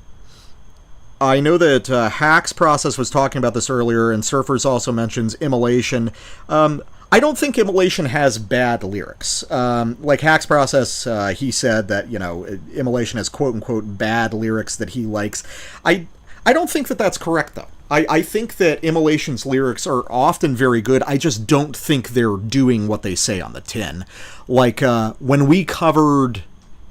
Speaker 2: know that Hack's Process was talking about this earlier, and Surfers also mentions Immolation. I don't think Immolation has bad lyrics. Like Hack's Process, he said that, Immolation has quote-unquote bad lyrics that he likes. I don't think that that's correct, though. I think that Immolation's lyrics are often very good. I just don't think they're doing what they say on the tin. Like, when we covered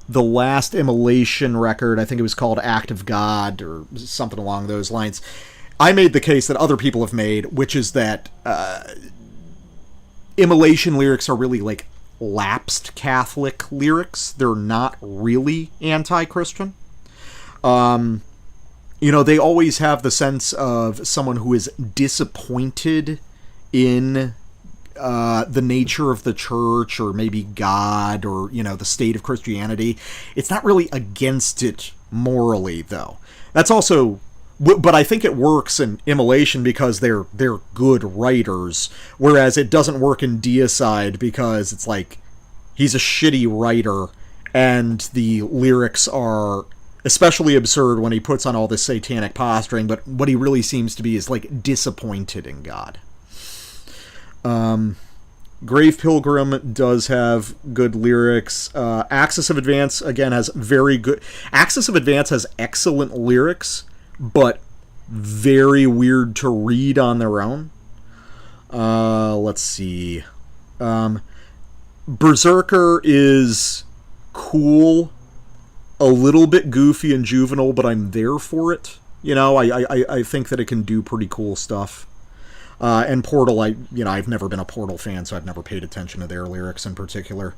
Speaker 2: the last Immolation record, I think it was called Act of God or something along those lines, I made the case that other people have made, which is that Immolation lyrics are really like lapsed Catholic lyrics. They're not really anti-Christian. They always have the sense of someone who is disappointed in the nature of the church, or maybe God, or, the state of Christianity. It's not really against it morally, though. That's also... But I think it works in Immolation because they're good writers, whereas it doesn't work in Deicide because it's like he's a shitty writer, and the lyrics are especially absurd when he puts on all this satanic posturing, but what he really seems to be is like disappointed in God. Grave Pilgrim does have good lyrics. Axis of Advance, again, has very good... Axis of Advance has excellent lyrics, but very weird to read on their own. Let's see. Berserker is cool, a little bit goofy and juvenile, but I'm there for it. I think that it can do pretty cool stuff. And Portal, I've never been a Portal fan, so I've never paid attention to their lyrics in particular.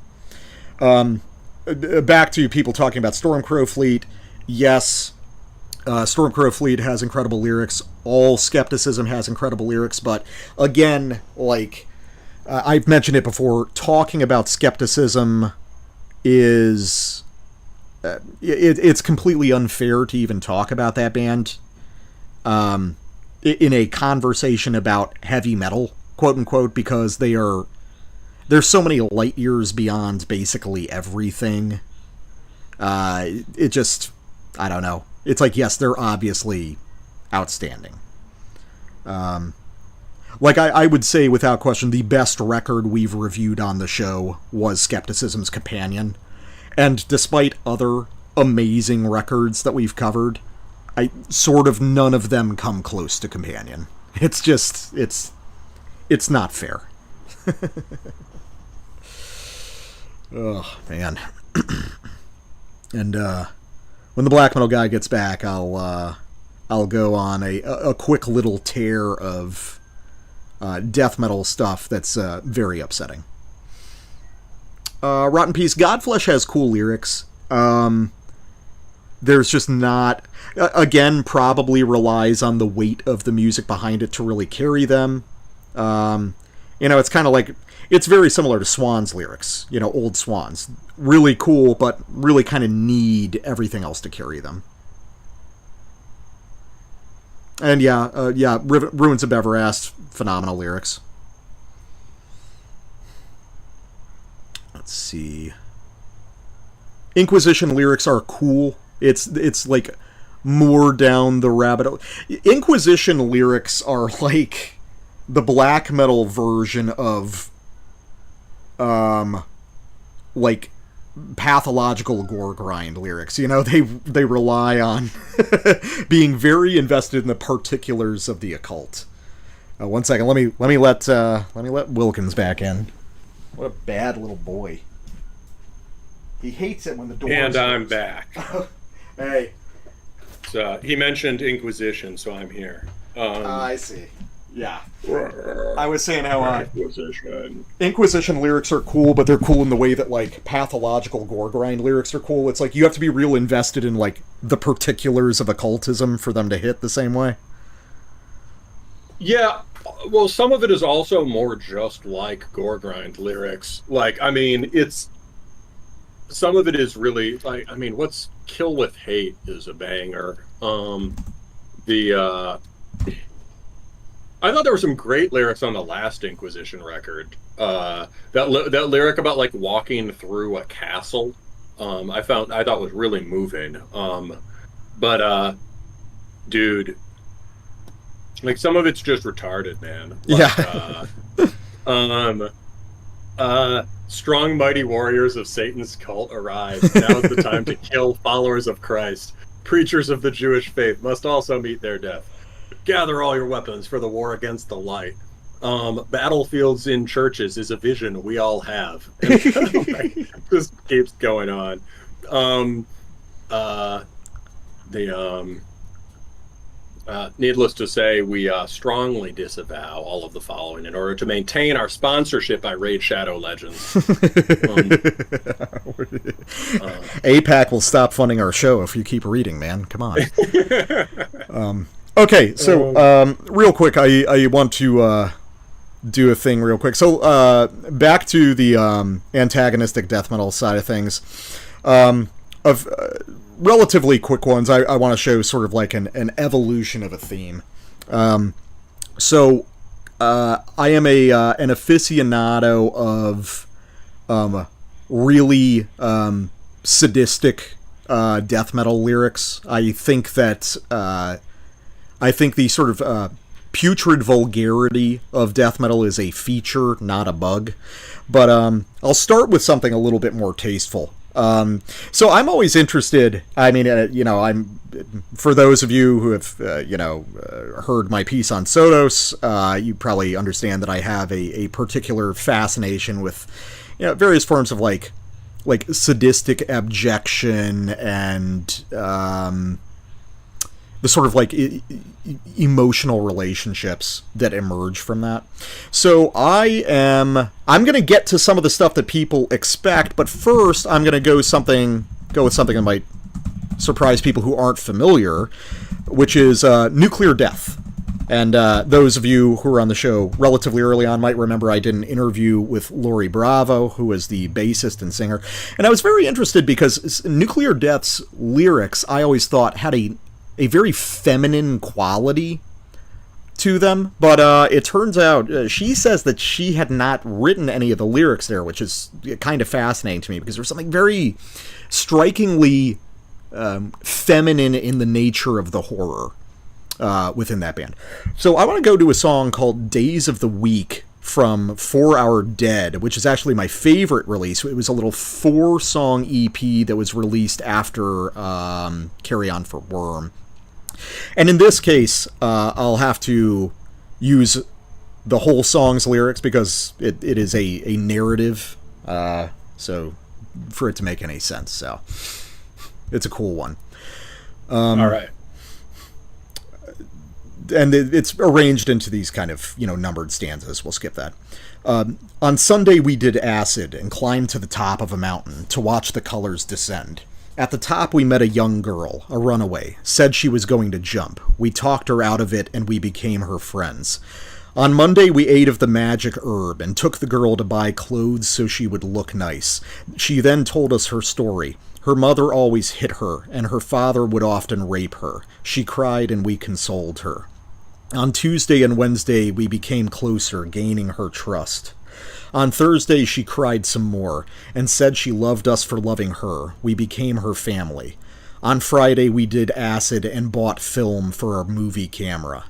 Speaker 2: Back to people talking about Stormcrow Fleet. Yes, Stormcrow Fleet has incredible lyrics. All Skepticism has incredible lyrics, but again, I've mentioned it before, talking about Skepticism is... it's completely unfair to even talk about that band in a conversation about heavy metal, quote unquote, because there's so many light years beyond basically everything. It just, I don't know. It's like, yes, they're obviously outstanding. I would say without question, the best record we've reviewed on the show was Skepticism's Companion. And despite other amazing records that we've covered, none of them come close to Companion. It's just, it's not fair. Oh, man. And, when the black metal guy gets back, I'll go on a quick little tear of, death metal stuff that's, very upsetting. Rotten Peace, Godflesh has cool lyrics. There's just not... Again, probably relies on the weight of the music behind it to really carry them. It's kind of like... It's very similar to Swan's lyrics. Old Swans. Really cool, but really kind of need everything else to carry them. And Ruins of Everast, phenomenal lyrics. Let's see. Inquisition lyrics are cool. It's like more down the rabbit hole. Inquisition lyrics are like the black metal version of pathological gore grind lyrics. They rely on being very invested in the particulars of the occult. One second, let me let Wilkins back in. What a bad little boy. He hates it when the door is closed.
Speaker 1: And I'm back.
Speaker 2: Hey.
Speaker 1: So he mentioned Inquisition, so I'm here.
Speaker 2: I see. Yeah. I was saying how
Speaker 1: Inquisition
Speaker 2: lyrics are cool, but they're cool in the way that pathological gore grind lyrics are cool. It's like you have to be real invested in the particulars of occultism for them to hit the same way.
Speaker 1: Yeah. Well, some of it is also more just like gore grind lyrics. It's... Some of it is really, what's Kill With Hate is a banger. I thought there were some great lyrics on the last Inquisition record. That lyric about, walking through a castle, I thought was really moving. Dude... some of it's just retarded, man. Strong mighty warriors of Satan's cult arise. Now's the time to kill followers of Christ. Preachers of the Jewish faith must also meet their death. Gather all your weapons for the war against the light. Battlefields in churches is a vision we all have. This keeps going on. The needless to say, we strongly disavow all of the following in order to maintain our sponsorship by Raid Shadow Legends.
Speaker 2: APAC will stop funding our show if you keep reading, man. Come on. Okay, so real quick, I want to do a thing real quick. So back to the antagonistic death metal side of things. Of relatively quick ones, I want to show sort of like an evolution of a theme. So I am an aficionado of really sadistic death metal lyrics. I think that the sort of putrid vulgarity of death metal is a feature, not a bug. But I'll start with something a little bit more tasteful. So I'm always interested. I mean, I'm for those of you who have heard my piece on Sodos, you probably understand that I have a particular fascination with various forms of like sadistic abjection and the sort of like emotional relationships that emerge from that. So I'm going to get to some of the stuff that people expect, but first I'm going to go with something that might surprise people who aren't familiar, which is nuclear death. And those of you who were on the show relatively early on might remember I did an interview with Lori Bravo, who is the bassist and singer. And I was very interested because Nuclear Death's lyrics, I always thought, had a very feminine quality to them, but it turns out she says that she had not written any of the lyrics there, which is kind of fascinating to me because there's something very strikingly feminine in the nature of the horror within that band. So I want to go to a song called Days of the Week from 4 Hour Dead, which is actually my favorite release. It was a little 4-song EP that was released after Carry On for Worm. And in this case, I'll have to use the whole song's lyrics because it is a narrative, so for it to make any sense. So it's a cool one.
Speaker 1: All right.
Speaker 2: And it's arranged into these kind of, numbered stanzas. We'll skip that. On Sunday we did acid and climbed to the top of a mountain to watch the colors descend. At the top we met a young girl, a runaway, said she was going to jump. We talked her out of it and we became her friends. On Monday we ate of the magic herb and took the girl to buy clothes so she would look nice. She then told us her story. Her mother always hit her, and her father would often rape her. She cried and we consoled her. On Tuesday and Wednesday we became closer, gaining her trust. On Thursday she cried some more, and said she loved us for loving her. We became her family. On Friday we did acid and bought film for our movie camera.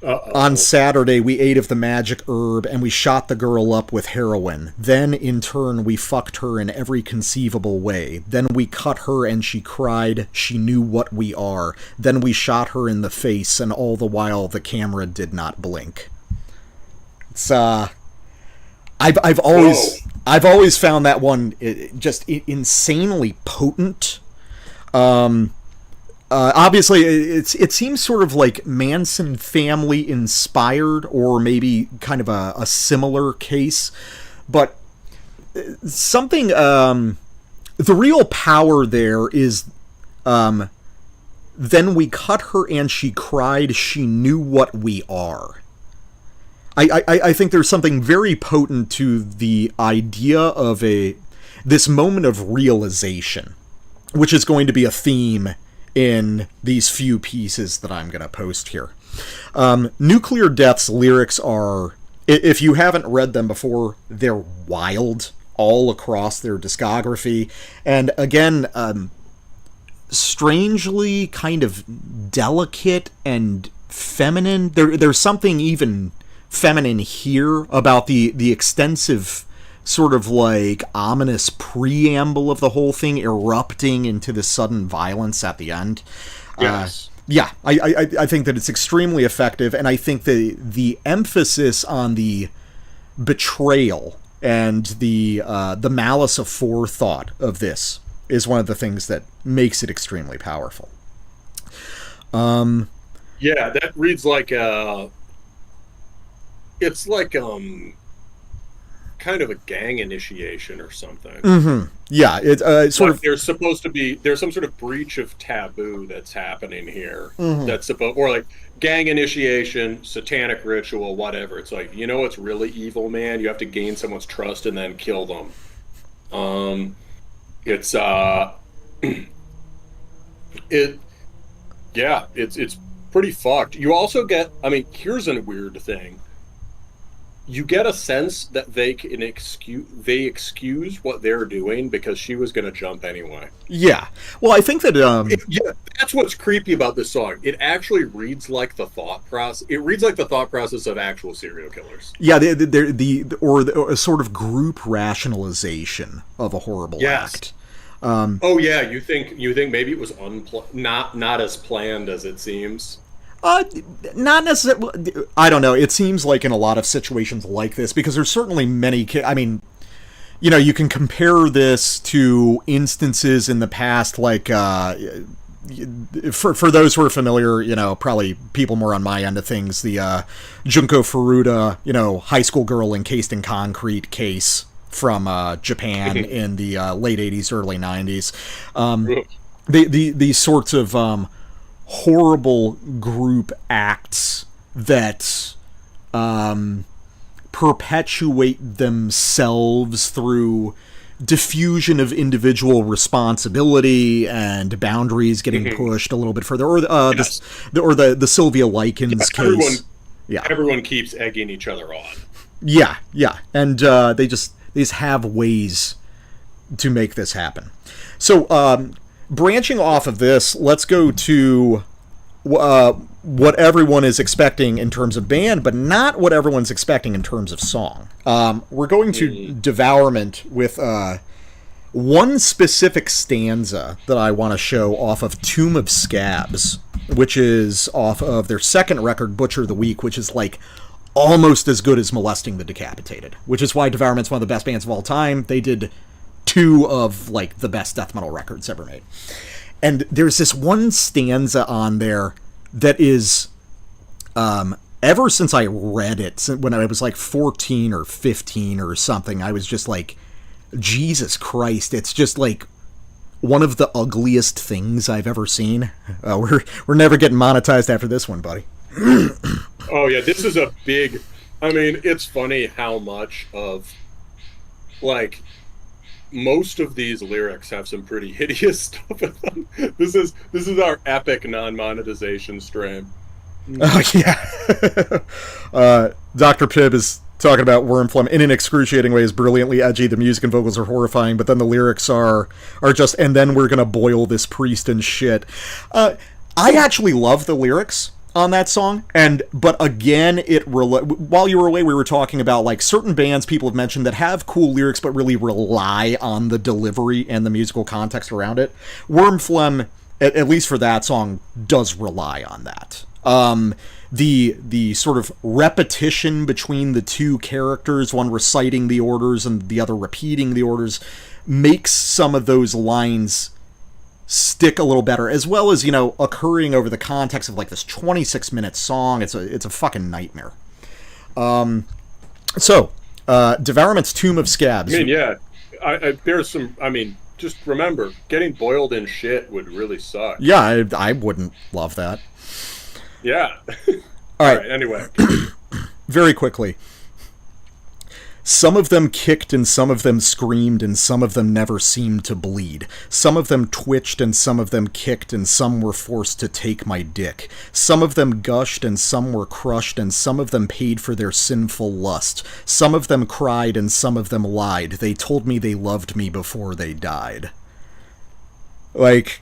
Speaker 2: On Saturday we ate of the magic herb and we shot the girl up with heroin. Then, in turn, we fucked her in every conceivable way. Then we cut her and she cried, she knew what we are. Then we shot her in the face, and all the while the camera did not blink. It's, I've always found that one just insanely potent. Obviously, it seems sort of like Manson family inspired, or maybe kind of a similar case, but something. The real power there is. Then we cut her and she cried. She knew what we are. I think there's something very potent to the idea of this moment of realization, which is going to be a theme in these few pieces that I'm going to post here. Nuclear Death's lyrics are, if you haven't read them before, they're wild all across their discography. And again, strangely kind of delicate and feminine. There's something even feminine here about the extensive sort of like ominous preamble of the whole thing erupting into the sudden violence at the end.
Speaker 1: Yes.
Speaker 2: I think that it's extremely effective, and I think the emphasis on the betrayal and the malice of forethought of this is one of the things that makes it extremely powerful.
Speaker 1: Yeah, that reads like it's like kind of a gang initiation or something.
Speaker 2: Yeah, it's sort
Speaker 1: Like
Speaker 2: of.
Speaker 1: there's some sort of breach of taboo that's happening here. That's supposed, or like gang initiation, satanic ritual, whatever. It's like, you know what's really evil, man? You have to gain someone's trust and then kill them. It's it yeah, it's pretty fucked. You also get, I mean, here's a weird thing. You get a sense that they excuse what they're doing because she was going to jump anyway.
Speaker 2: Yeah. Well, I think that
Speaker 1: Yeah, that's what's creepy about this song. It actually reads like the thought process. It reads like the thought process of actual serial killers.
Speaker 2: yeah, or a sort of group rationalization of a horrible act.
Speaker 1: Oh yeah, you think maybe it was not as planned as it seems.
Speaker 2: Not necessarily. I don't know. It seems like in a lot of situations like this, because there's certainly many. I mean, you know, you can compare this to instances in the past, like for those who are familiar, you know, probably people more on my end of things, the Junko Furuta, you know, high school girl encased in concrete case from Japan in the late 80s, early 90s. These sorts of horrible group acts that perpetuate themselves through diffusion of individual responsibility and boundaries getting pushed a little bit further, or
Speaker 1: Yes.
Speaker 2: the Sylvia Likens case.
Speaker 1: Everyone keeps egging each other on.
Speaker 2: Yeah, and they just have ways to make this happen. So, branching off of this, let's go to what everyone is expecting in terms of band, but not what everyone's expecting in terms of song. We're going to Devourment with one specific stanza that I want to show off of Tomb of Scabs, which is off of their second record, Butcher of the Week, which is like almost as good as Molesting the Decapitated, which is why Devourment's one of the best bands of all time. They did two of like the best death metal records ever made. And there's this one stanza on there that is, ever since I read it, when I was like 14 or 15 or something, I was just like, Jesus Christ, it's just like one of the ugliest things I've ever seen. We're never getting monetized after this one, buddy.
Speaker 1: Oh yeah, this is a big, I mean, it's funny how much of, like, most of these lyrics have some pretty hideous stuff in them. This is our epic non-monetization stream.
Speaker 2: Oh yeah. Dr. Pibb is talking about Wormflem in an excruciating way, is brilliantly edgy. The music and vocals are horrifying, but then the lyrics are just, and then we're gonna boil this priest in shit. I actually love the lyrics on that song, but again, while you were away, we were talking about like certain bands people have mentioned that have cool lyrics but really rely on the delivery and the musical context around it. Wormflem, at least for that song, does rely on that. The sort of repetition between the two characters, one reciting the orders and the other repeating the orders, makes some of those lines stick a little better, as well as, you know, occurring over the context of like this 26-minute song. It's a fucking nightmare. So Devourment's Tomb of Scabs.
Speaker 1: I mean, yeah, there's some, I mean, just remember, getting boiled in shit would really suck.
Speaker 2: Yeah, I wouldn't love that.
Speaker 1: Yeah.
Speaker 2: All right,
Speaker 1: anyway.
Speaker 2: very quickly. Some of them kicked and some of them screamed and some of them never seemed to bleed. Some of them twitched and some of them kicked and some were forced to take my dick. Some of them gushed and some were crushed and some of them paid for their sinful lust. Some of them cried and some of them lied. They told me they loved me before they died. Like,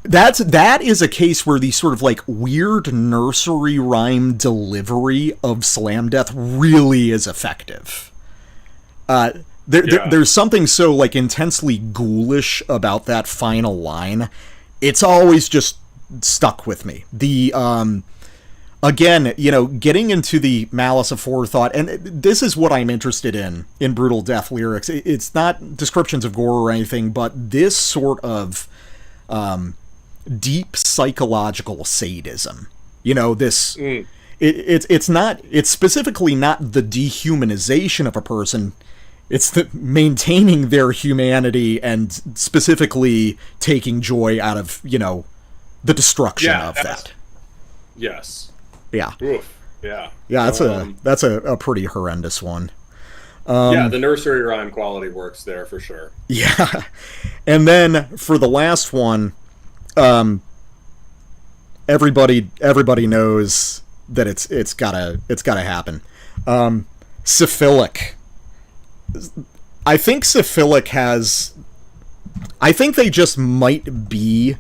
Speaker 2: that is a case where the sort of like weird nursery rhyme delivery of slam death really is effective. There's something so like intensely ghoulish about that final line. It's always just stuck with me. again, you know, getting into the malice of forethought, and this is what I'm interested in Brutal Death lyrics. It's not descriptions of gore or anything, but this sort of deep psychological sadism. You know, this it's specifically not the dehumanization of a person. It's the maintaining their humanity and specifically taking joy out of, you know, the destruction of that.
Speaker 1: Yes.
Speaker 2: Yeah.
Speaker 1: Oof. Yeah.
Speaker 2: Yeah, that's a pretty horrendous one.
Speaker 1: Yeah, the nursery rhyme quality works there for sure.
Speaker 2: Yeah. And then for the last one, everybody knows that it's gotta happen. Syphilic. I think they just might be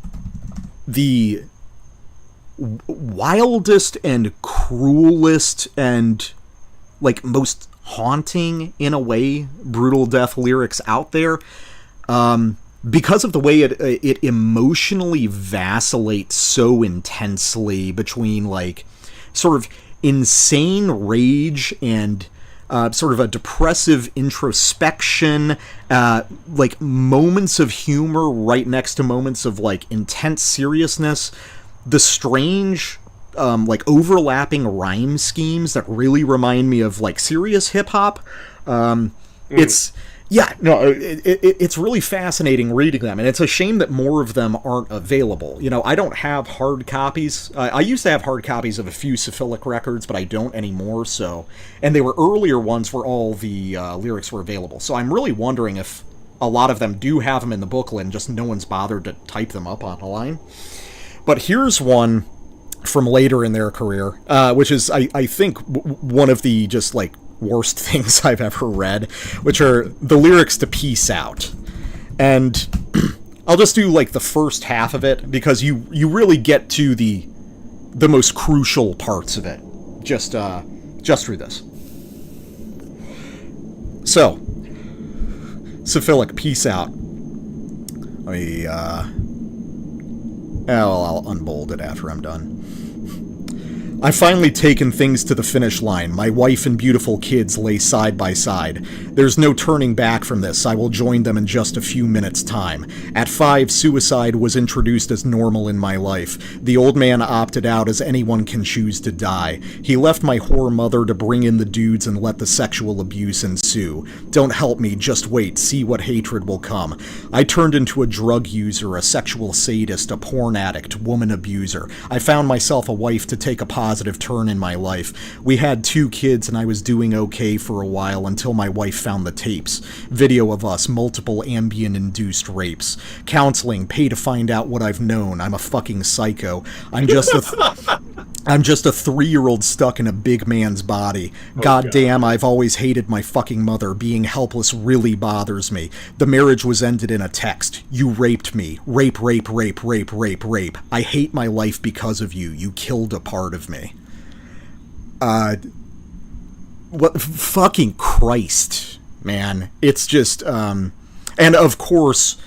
Speaker 2: the wildest and cruelest and, like, most haunting, in a way, brutal death lyrics out there. Because of the way it emotionally vacillates so intensely between, like, sort of insane rage and sort of a depressive introspection, like moments of humor right next to moments of, like, intense seriousness. The strange, like, overlapping rhyme schemes that really remind me of, like, serious hip-hop. It's... Yeah, no, it's really fascinating reading them, and it's a shame that more of them aren't available. You know, I don't have hard copies. I used to have hard copies of a few Syphilic records, but I don't anymore, so... And they were earlier ones where all the lyrics were available, so I'm really wondering if a lot of them do have them in the booklet and just no one's bothered to type them up online. But here's one from later in their career, which is, I think, one of the just, like, worst things I've ever read, which are the lyrics to Peace Out. And I'll just do, like, the first half of it, because you really get to the most crucial parts of it just through this. So, Syphilic, Peace Out. Let me, I'll unbold it after I'm done. I've finally taken things to the finish line. My wife and beautiful kids lay side by side. There's no turning back from this. I will join them in just a few minutes' time. At 5, suicide was introduced as normal in my life. The old man opted out, as anyone can choose to die. He left my whore mother to bring in the dudes and let the sexual abuse ensue. Don't help me, just wait, see what hatred will come. I turned into a drug user, a sexual sadist, a porn addict, woman abuser. I found myself a wife to take a positive turn in my life. We had 2 kids and I was doing okay for a while until my wife found the tapes. Video of us, multiple Ambien-induced rapes. Counseling, pay to find out what I've known. I'm a fucking psycho. I'm just a 3-year-old stuck in a big man's body. God damn, I've always hated my fucking mother. Being helpless really bothers me. The marriage was ended in a text. You raped me. Rape, rape, rape, rape, rape, rape. I hate my life because of you. You killed a part of me. What fucking Christ, man. It's just, and of course,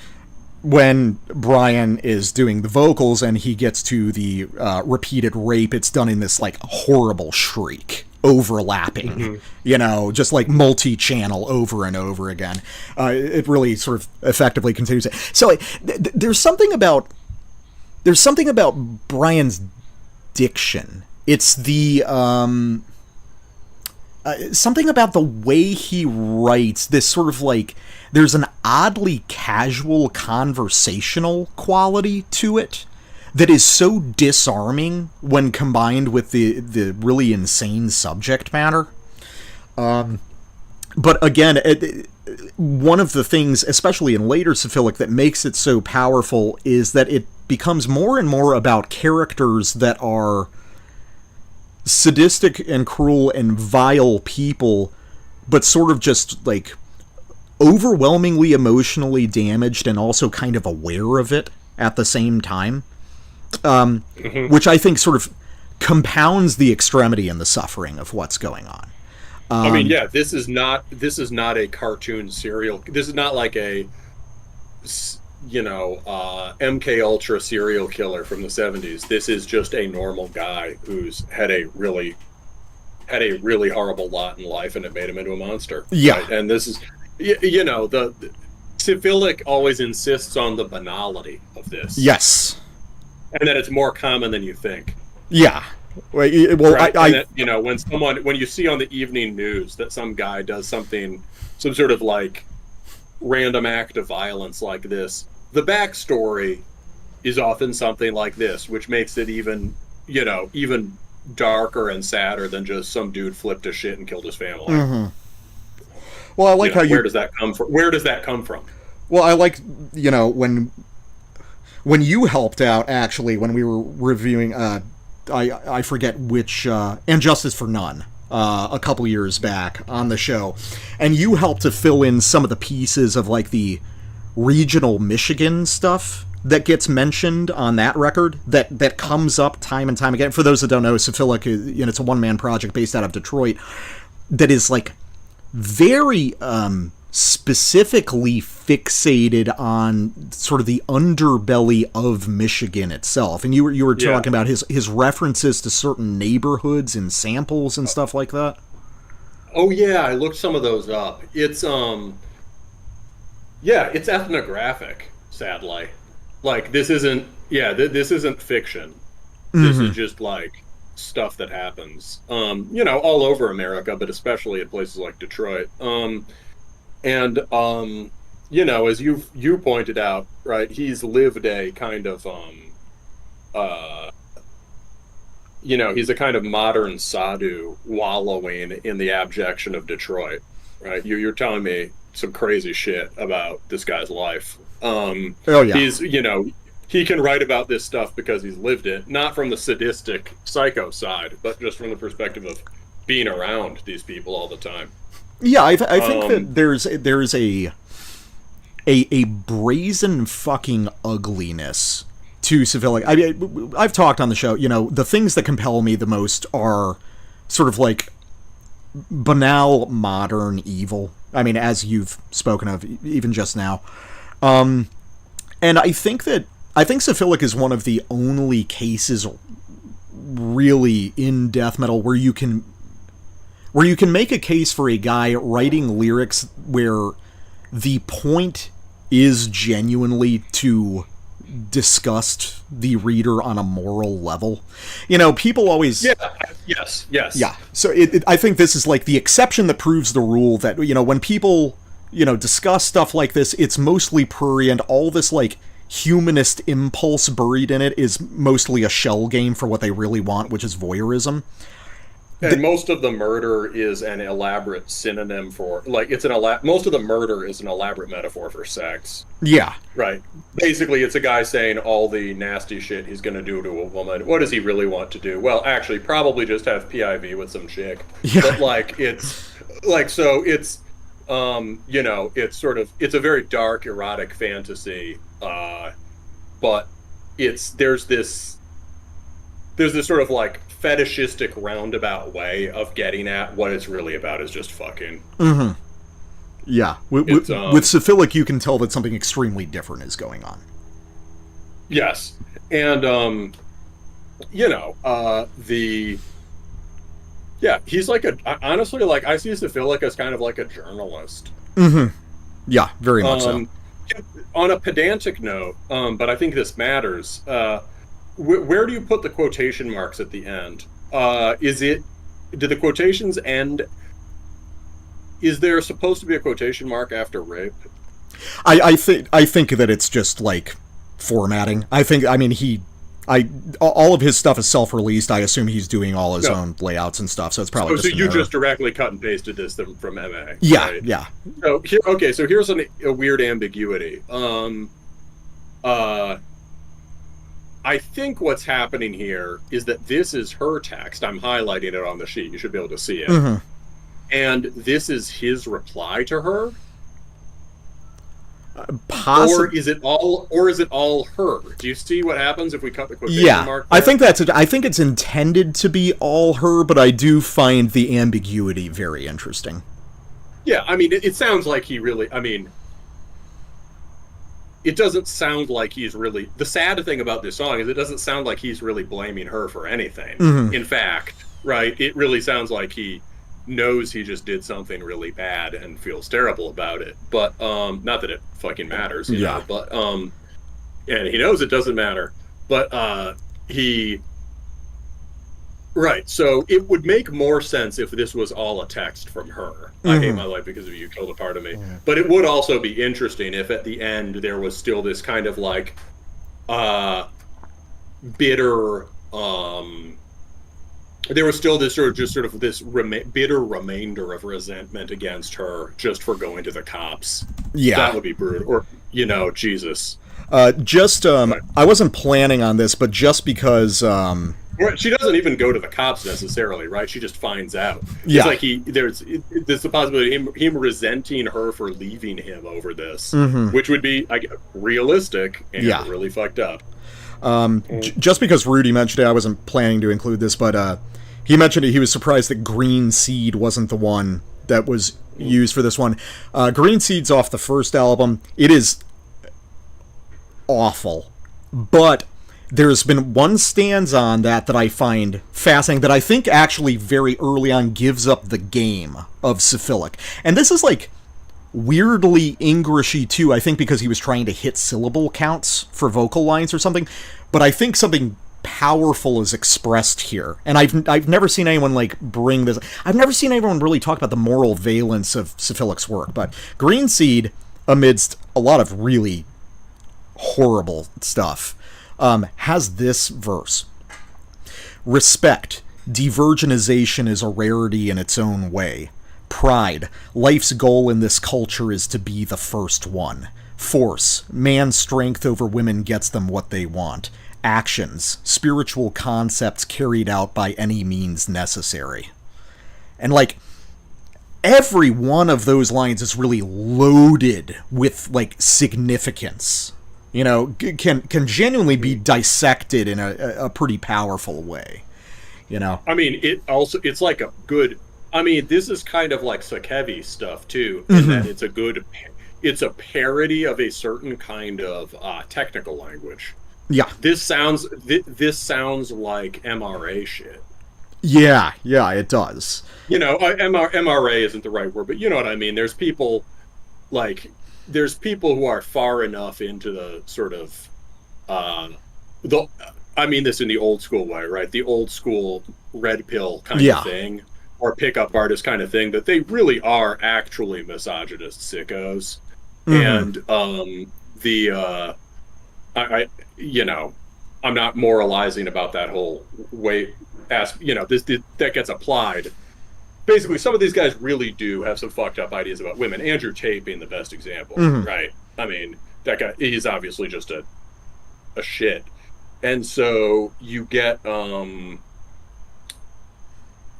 Speaker 2: when Brian is doing the vocals and he gets to the repeated rape, it's done in this, like, horrible shriek, overlapping, you know, just like multi-channel over and over again. It really sort of effectively continues it. So there's something about Brian's diction. It's the something about the way he writes, this sort of, like, there's an oddly casual conversational quality to it that is so disarming when combined with the really insane subject matter. But again, one of the things, especially in later Syphilic, that makes it so powerful is that it becomes more and more about characters that are sadistic and cruel and vile people, but sort of just, like, overwhelmingly emotionally damaged and also kind of aware of it at the same time. Which I think sort of compounds the extremity and the suffering of what's going on.
Speaker 1: I mean, yeah, this is not a cartoon serial. This is not like a MK Ultra serial killer from the 70s. This is just a normal guy who's had a really horrible lot in life, and it made him into a monster.
Speaker 2: Yeah.
Speaker 1: Right? And this is, the Civilic always insists on the banality of this.
Speaker 2: Yes.
Speaker 1: And that it's more common than you think.
Speaker 2: Yeah. Well,
Speaker 1: right? When you see on the evening news that some guy does some sort of like random act of violence like this, the backstory is often something like this, which makes it even darker and sadder than just some dude flipped a shit and killed his family.
Speaker 2: Mm-hmm. Well, I like how
Speaker 1: where does that come from? Where does that come from?
Speaker 2: Well, I like, when you helped out, actually, when we were reviewing, I forget which, And Justice for None, a couple years back on the show, and you helped to fill in some of the pieces of, like, the regional Michigan stuff that gets mentioned on that record, that comes up time and time again. For those that don't know, Syphilic, it's a one-man project based out of Detroit that is, like, very specifically fixated on sort of the underbelly of Michigan itself. And you were talking about his references to certain neighborhoods and samples and stuff like that.
Speaker 1: Oh yeah, I looked some of those up. It's it's ethnographic, sadly. Like, this isn't fiction. This is just like stuff that happens, all over America, but especially in places like Detroit. As you pointed out, right, he's lived a kind of, he's a kind of modern sadhu wallowing in the abjection of Detroit, right? You're telling me some crazy shit about this guy's life. Oh yeah. He's, he can write about this stuff because he's lived it, not from the sadistic psycho side, but just from the perspective of being around these people all the time.
Speaker 2: Yeah, I think that there's a brazen fucking ugliness to Civilic. I mean, I've talked on the show, the things that compel me the most are sort of like banal modern evil. I mean, as you've spoken of even just now. And I think Syphilic is one of the only cases really in death metal where you can make a case for a guy writing lyrics where the point is genuinely to disgust the reader on a moral level. People always... Yes. Yeah. So I think this is like the exception that proves the rule that, when people, discuss stuff like this, it's mostly prurient. All this, like, humanist impulse buried in it is mostly a shell game for what they really want, which is voyeurism.
Speaker 1: And most of the murder is an elaborate synonym for, like, most of the murder is an elaborate metaphor for sex.
Speaker 2: Yeah.
Speaker 1: Right. Basically, it's a guy saying all the nasty shit he's going to do to a woman. What does he really want to do? Well, actually, probably just have PIV with some chick. Yeah. But, like, it's, like, so it's, it's a very dark, erotic fantasy, but there's this sort of, like, fetishistic roundabout way of getting at what it's really about is just fucking.
Speaker 2: Mm-hmm. Yeah. With Syphilic, you can tell that something extremely different is going on.
Speaker 1: Yes. And, he's like honestly, like, I see Syphilic as kind of like a journalist.
Speaker 2: Mm-hmm. Yeah, very much so.
Speaker 1: On a pedantic note, but I think this matters, where do you put the quotation marks at the end? Do the quotations end? Is there supposed to be a quotation mark after rape?
Speaker 2: I think that it's just like formatting. All of his stuff is self-released. I assume he's doing all his own layouts and stuff, so it's probably
Speaker 1: so you just directly cut and pasted this from MA.
Speaker 2: Yeah,
Speaker 1: right?
Speaker 2: Yeah.
Speaker 1: So here's a weird ambiguity. I think what's happening here is that this is her text. I'm highlighting it on the sheet. You should be able to see it. Mm-hmm. And this is his reply to her. Or is it all her? Do you see what happens if we cut the quotation mark there?
Speaker 2: I think it's intended to be all her, but I do find the ambiguity very interesting.
Speaker 1: Yeah, I mean, it sounds like he really, I mean, it doesn't sound like he's really, the sad thing about this song is it doesn't sound like he's really blaming her for anything.
Speaker 2: Mm-hmm.
Speaker 1: In fact, right, it really sounds like he knows he just did something really bad and feels terrible about it. But not that it fucking matters, you know, but and he knows it doesn't matter. But he right, so it would make more sense if this was all a text from her. I hate my life because of you, killed a part of me. But it would also be interesting if at the end there was still this kind of like bitter there was still this sort of this bitter remainder of resentment against her just for going to the cops.
Speaker 2: Yeah,
Speaker 1: that would be brutal. Or, you know, Jesus.
Speaker 2: I wasn't planning on this, but just because
Speaker 1: she doesn't even go to the cops necessarily, right? She just finds out.
Speaker 2: Yeah,
Speaker 1: it's like there's the possibility of him resenting her for leaving him over this, which would be realistic and really fucked up.
Speaker 2: Just because Rudy mentioned it, I wasn't planning to include this, but he mentioned it. He was surprised that Green Seed wasn't the one that was used for this one. Green Seed's off the first album. It is awful, but there's been one stanza on that I find fascinating, that I think actually very early on gives up the game of Syphilic. And this is like weirdly Englishy too, I think because he was trying to hit syllable counts for vocal lines or something, but I think something powerful is expressed here. And I've never seen anyone like bring this. I've never seen anyone really talk about the moral valence of Syphilic's work, but Green Seed, amidst a lot of really horrible stuff, has this verse: respect, divergenization is a rarity in its own way. Pride, life's goal in this culture is to be the first one. Force, man's strength over women gets them what they want. Actions, spiritual concepts carried out by any means necessary. And like, every one of those lines is really loaded with like significance. You know, can genuinely be dissected in a pretty powerful way. You know,
Speaker 1: I mean, it's like a good. I mean, this is kind of like Sakevi stuff too, in that it's a parody of a certain kind of technical language.
Speaker 2: Yeah,
Speaker 1: this sounds like MRA shit.
Speaker 2: Yeah, it does.
Speaker 1: You know, MRA isn't the right word, but you know what I mean. There's people who are far enough into the sort of I mean this in the old school way, right? The old school red pill kind of thing, or pickup artist kind of thing, that they really are actually misogynist sickos. And I you know, I'm not moralizing about that whole way. You know, that gets applied. Basically, some of these guys really do have some fucked up ideas about women. Andrew Tate being the best example, right? I mean, that guy, he's obviously just a shit. And so you get,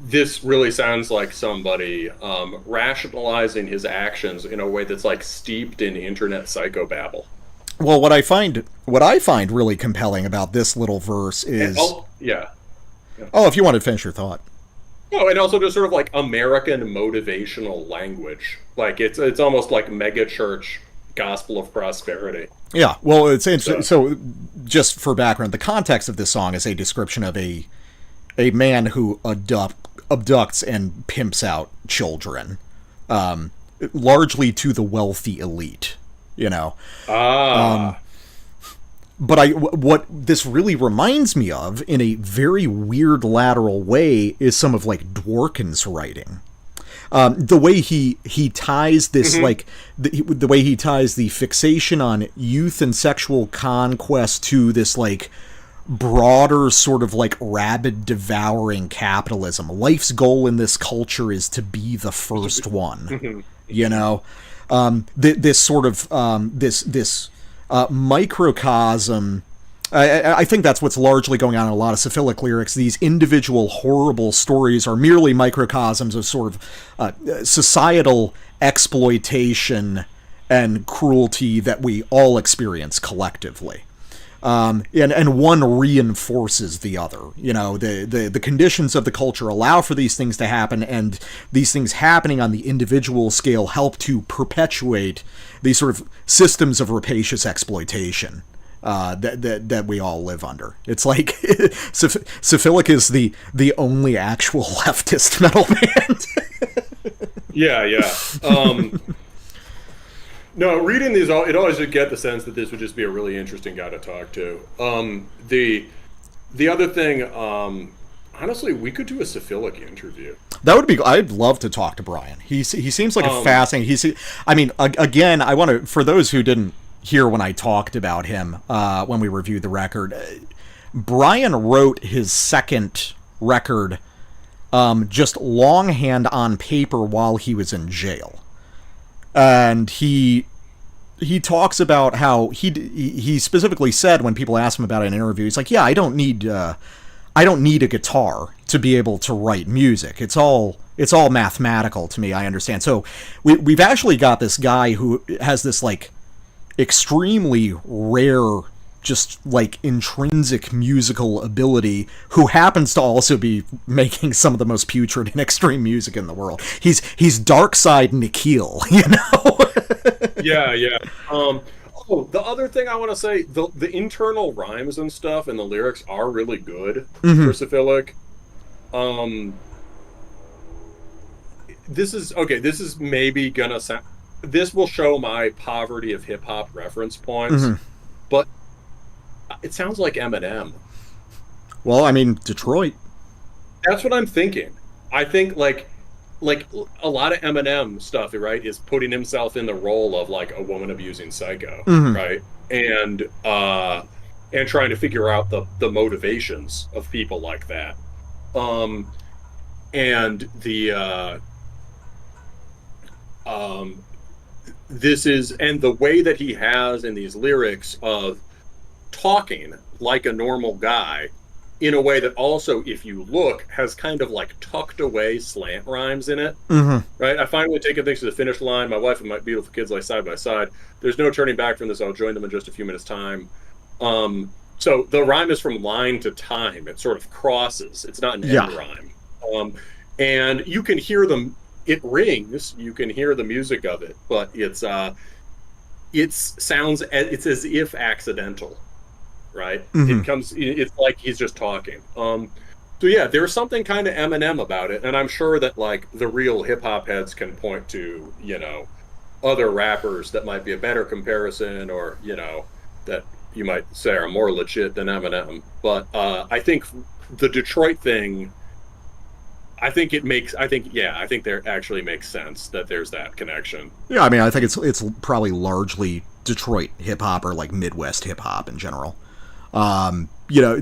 Speaker 1: this really sounds like somebody rationalizing his actions in a way that's like steeped in internet psychobabble.
Speaker 2: Well, what I find really compelling about this little verse is... Oh, if you wanted to finish your thought.
Speaker 1: Oh, and also just sort of like American motivational language. Like it's almost like megachurch gospel of prosperity. Yeah,
Speaker 2: well, so just for background, the context of this song is a description of a man who abducts and pimps out children, largely to the wealthy elite, you know. But what this really reminds me of, in a very weird lateral way, is some of like Dworkin's writing. The way he ties this, like the way he ties the fixation on youth and sexual conquest to this like broader sort of like rabid devouring capitalism. Life's goal in this culture is to be the first one. You know, this sort of this microcosm. I think that's what's largely going on in a lot of Syphilic lyrics. These individual horrible stories are merely microcosms of sort of societal exploitation and cruelty that we all experience collectively. And one reinforces the other. You know, the conditions of the culture allow for these things to happen, and these things happening on the individual scale help to perpetuate these sort of systems of rapacious exploitation that we all live under. It's like Syphilic is the only actual leftist metal band.
Speaker 1: Yeah. No, reading these, it always would get the sense that this would just be a really interesting guy to talk to. The other thing, honestly, we could do a Syphilic interview.
Speaker 2: That would be. I'd love to talk to Brian. He seems like a fascinating. I mean, again, I want to, for those who didn't hear when I talked about him when we reviewed the record, Brian wrote his second record just longhand on paper while he was in jail. And he talks about how he specifically said, when people asked him about it in an interview, he's like, yeah, I don't need a guitar to be able to write music. It's all mathematical to me. I understand. So we've actually got this guy who has this like extremely rare, just like intrinsic musical ability, who happens to also be making some of the most putrid and extreme music in the world. He's Dark Side Nikhil, you know?
Speaker 1: Yeah. The other thing I want to say, the internal rhymes and stuff and the lyrics are really good for Syphilic. This is maybe gonna sound, this will show my poverty of hip hop reference points, but it sounds like Eminem.
Speaker 2: Well, I mean, Detroit.
Speaker 1: That's what I'm thinking. I think like a lot of Eminem stuff, right, is putting himself in the role of like a woman abusing psycho, right, and trying to figure out the motivations of people like that, and this is, and the way that he has in these lyrics of talking like a normal guy in a way that also, if you look, has kind of like tucked away slant rhymes in it, right? I finally taken things to the finish line. My wife and my beautiful kids lie side by side. There's no turning back from this. I'll join them in just a few minutes' time. So the rhyme is from line to time. It sort of crosses. It's not an end rhyme. And you can hear them. It rings. You can hear the music of it, but it's as if accidental. Right? It's like he's just talking. So yeah, there's something kind of Eminem about it, and I'm sure that like the real hip hop heads can point to, you know, other rappers that might be a better comparison, or, you know, that you might say are more legit than Eminem. But I think the Detroit thing, I think there actually makes sense that there's that connection.
Speaker 2: Yeah, I mean, I think it's probably largely Detroit hip hop, or like Midwest hip hop in general. You know,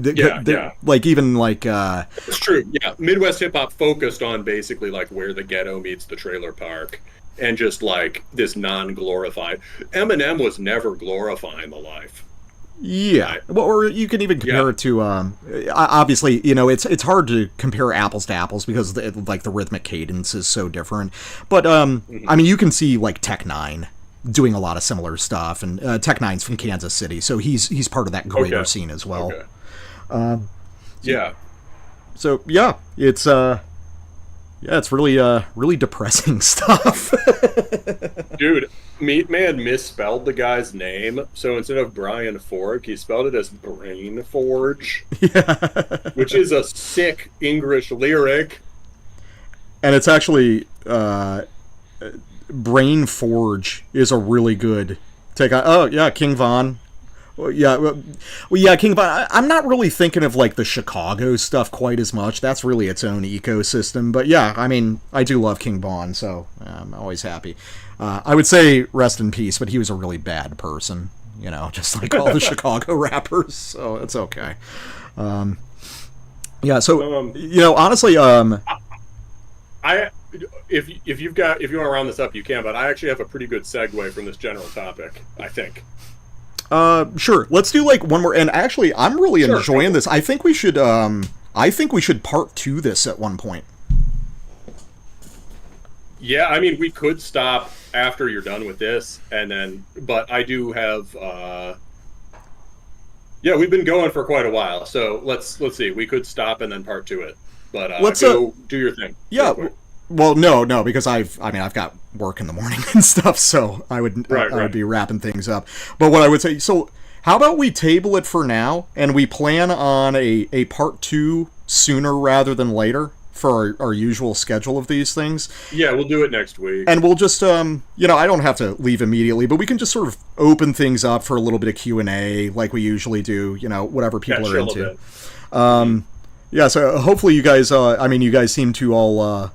Speaker 2: like even like
Speaker 1: it's true. Yeah, Midwest hip hop focused on basically like where the ghetto meets the trailer park, and just like this non-glorified. Eminem was never glorifying the life.
Speaker 2: Yeah, right? Well, or you can even compare it to obviously, you know, it's hard to compare apples to apples because the rhythmic cadence is so different. But I mean, you can see like Tech Nine doing a lot of similar stuff, and Tech Nine's from Kansas City, so he's part of that greater scene as well. So yeah, it's it's really depressing stuff.
Speaker 1: Dude, Meatman misspelled the guy's name, so instead of Brian Forge, he spelled it as Brain Forge. Which is a sick English lyric.
Speaker 2: And it's actually Brain Forge is a really good take on. Oh yeah, King Von. Well, yeah, King Von. I'm not really thinking of like the Chicago stuff quite as much. That's really its own ecosystem. But yeah, I mean, I do love King Von, so I'm always happy. I would say rest in peace, but he was a really bad person, you know, just like all the Chicago rappers. So it's okay. Yeah. So you know, honestly,
Speaker 1: if you want to round this up, you can. But I actually have a pretty good segue from this general topic, I think.
Speaker 2: Sure. Let's do like one more. And actually, I'm really enjoying this. I think we should part 2 this at one point.
Speaker 1: Yeah, I mean, we could stop after you're done with this, and then. But I do have. Yeah, we've been going for quite a while, so let's see. We could stop and then part two it, but
Speaker 2: Let's
Speaker 1: go do your thing real
Speaker 2: yeah.
Speaker 1: quick.
Speaker 2: Well, no, because I've got work in the morning and stuff, so I
Speaker 1: Right,
Speaker 2: would
Speaker 1: right.
Speaker 2: be wrapping things up. But what I would say, so how about we table it for now, and we plan on a part two sooner rather than later for our usual schedule of these things,
Speaker 1: Yeah, we'll do it next week.
Speaker 2: and we'll just I don't have to leave immediately, but we can just sort of open things up for a little bit of Q&A like we usually do, whatever
Speaker 1: Yeah,
Speaker 2: people are
Speaker 1: chill a
Speaker 2: into.
Speaker 1: bit.
Speaker 2: Yeah, so hopefully you guys, you guys seem to all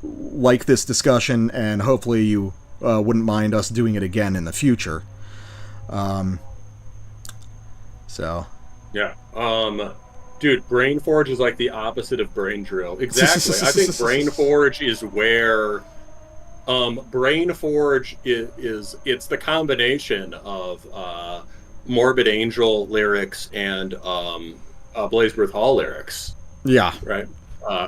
Speaker 2: like this discussion, and hopefully you wouldn't mind us doing it again in the future. So,
Speaker 1: Yeah. Dude, Brain Forge is like the opposite of Brain Drill. Exactly. I think Brain Forge is where Brain Forge is it's the combination of Morbid Angel lyrics and Blazebirth Hall lyrics,
Speaker 2: yeah.
Speaker 1: right?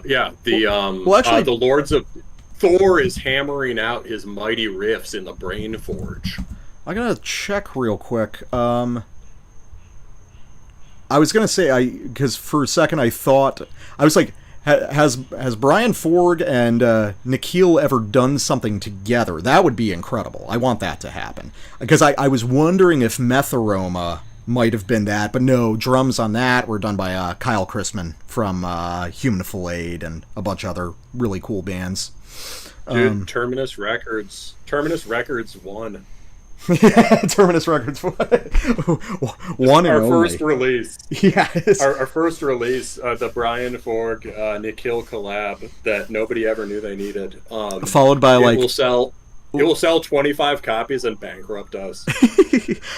Speaker 1: Yeah, the
Speaker 2: Well, actually,
Speaker 1: the Lords of Thor is hammering out his mighty riffs in the Brain Forge.
Speaker 2: I gotta check real quick. I was gonna say because for a second I thought I was like, has Brian Forg and Nikhil ever done something together? That would be incredible. I want that to happen because I was wondering if Metharoma might have been that, but no, drums on that were done by Kyle Chrisman from Human Filleted and a bunch of other really cool bands.
Speaker 1: Dude, Terminus Records won.
Speaker 2: Terminus Records one and
Speaker 1: Our
Speaker 2: only.
Speaker 1: first release.
Speaker 2: Yeah,
Speaker 1: Our first release, the Brian Forg Nikhil collab that nobody ever knew they needed.
Speaker 2: followed by
Speaker 1: It will sell 25 copies and bankrupt us.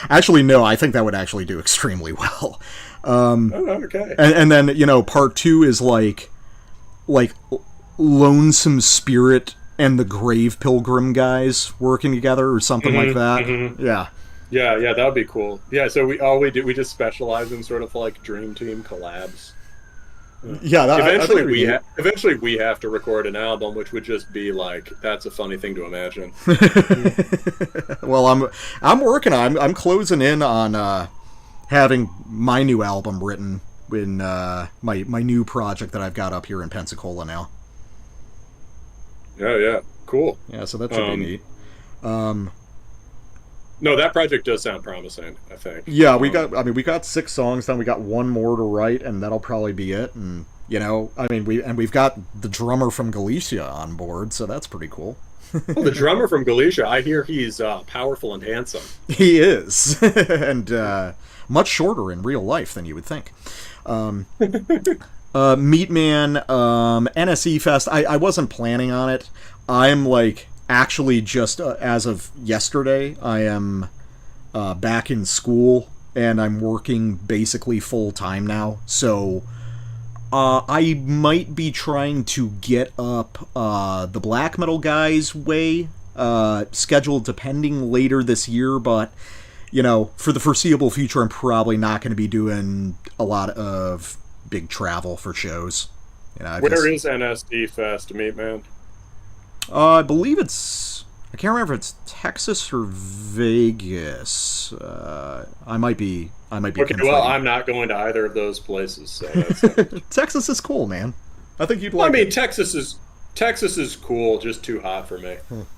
Speaker 2: actually no, I think that would actually do extremely well.
Speaker 1: Oh, okay.
Speaker 2: And then part two is like Lonesome Spirit and the Grave Pilgrim guys working together or something like that. Yeah.
Speaker 1: Yeah, that would be cool. Yeah, so we just specialize in sort of like Dream Team collabs.
Speaker 2: Yeah,
Speaker 1: Eventually we have to record an album, which would just be like, that's a funny thing to imagine.
Speaker 2: well, I'm working on I'm closing in on having my new album written in my new project that I've got up here in Pensacola now.
Speaker 1: Yeah, cool.
Speaker 2: Yeah, so that should be neat.
Speaker 1: No, that project does sound promising, I think.
Speaker 2: Yeah, we got 6 songs done. We got one more to write, and that'll probably be it. And we've got the drummer from Galicia on board, so that's pretty cool.
Speaker 1: Oh, the drummer from Galicia, I hear he's powerful and handsome.
Speaker 2: He is, and much shorter in real life than you would think. Meatman, NSE Fest. I wasn't planning on it. I'm like actually just as of yesterday, I am back in school and I'm working basically full time now. So I might be trying to get up the Black Metal Guys way scheduled depending later this year, but for the foreseeable future, I'm probably not going to be doing a lot of big travel for shows.
Speaker 1: Where is NSD Fest, Meatman?
Speaker 2: I believe I can't remember if it's Texas or Vegas. I might be.
Speaker 1: Okay, well, I'm not going to either of those places. So that's
Speaker 2: Texas is cool, man. I think you'd like.
Speaker 1: I mean, Texas is cool, just too hot for me.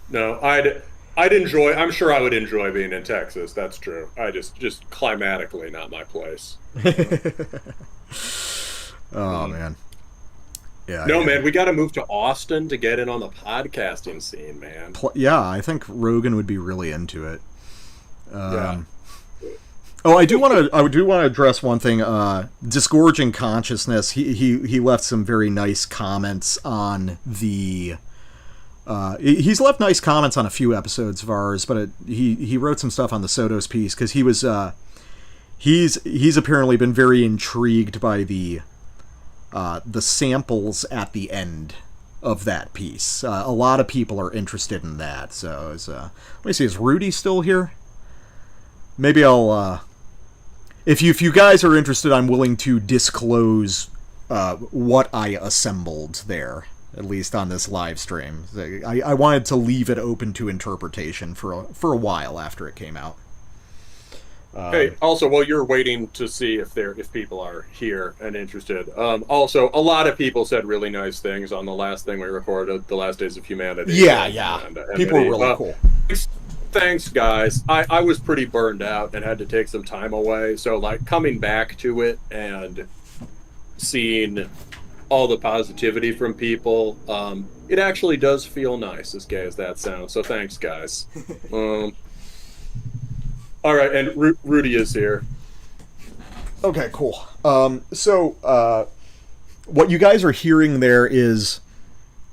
Speaker 1: No, I'd enjoy. I'm sure I would enjoy being in Texas. That's true. I just climatically not my place.
Speaker 2: Oh man. Yeah.
Speaker 1: No, man, we got to move to Austin to get in on the podcasting scene, man.
Speaker 2: Yeah, I think Rogan would be really into it.
Speaker 1: Yeah.
Speaker 2: Oh, I do want to address one thing. Disgorging Consciousness. He left some very nice comments on the. He's left nice comments on a few episodes of ours, but he wrote some stuff on the Sotos piece because he was he's apparently been very intrigued by the samples at the end of that piece. A lot of people are interested in that. So let me see, is Rudy still here? Maybe I'll. If you guys are interested, I'm willing to disclose what I assembled there, at least on this live stream. I wanted to leave it open to interpretation for a while after it came out.
Speaker 1: Hey, also, while you're waiting to see if people are here and interested, also a lot of people said really nice things on the last thing we recorded, the Last Days of Humanity.
Speaker 2: Yeah.
Speaker 1: And
Speaker 2: People were
Speaker 1: Enmity.
Speaker 2: really cool.
Speaker 1: Thanks, guys. I was pretty burned out and had to take some time away, so like coming back to it and seeing all the positivity from people, it actually does feel nice, as gay as that sounds. So thanks, guys. All right, and Rudy is here.
Speaker 2: Okay, cool. So what you guys are hearing there is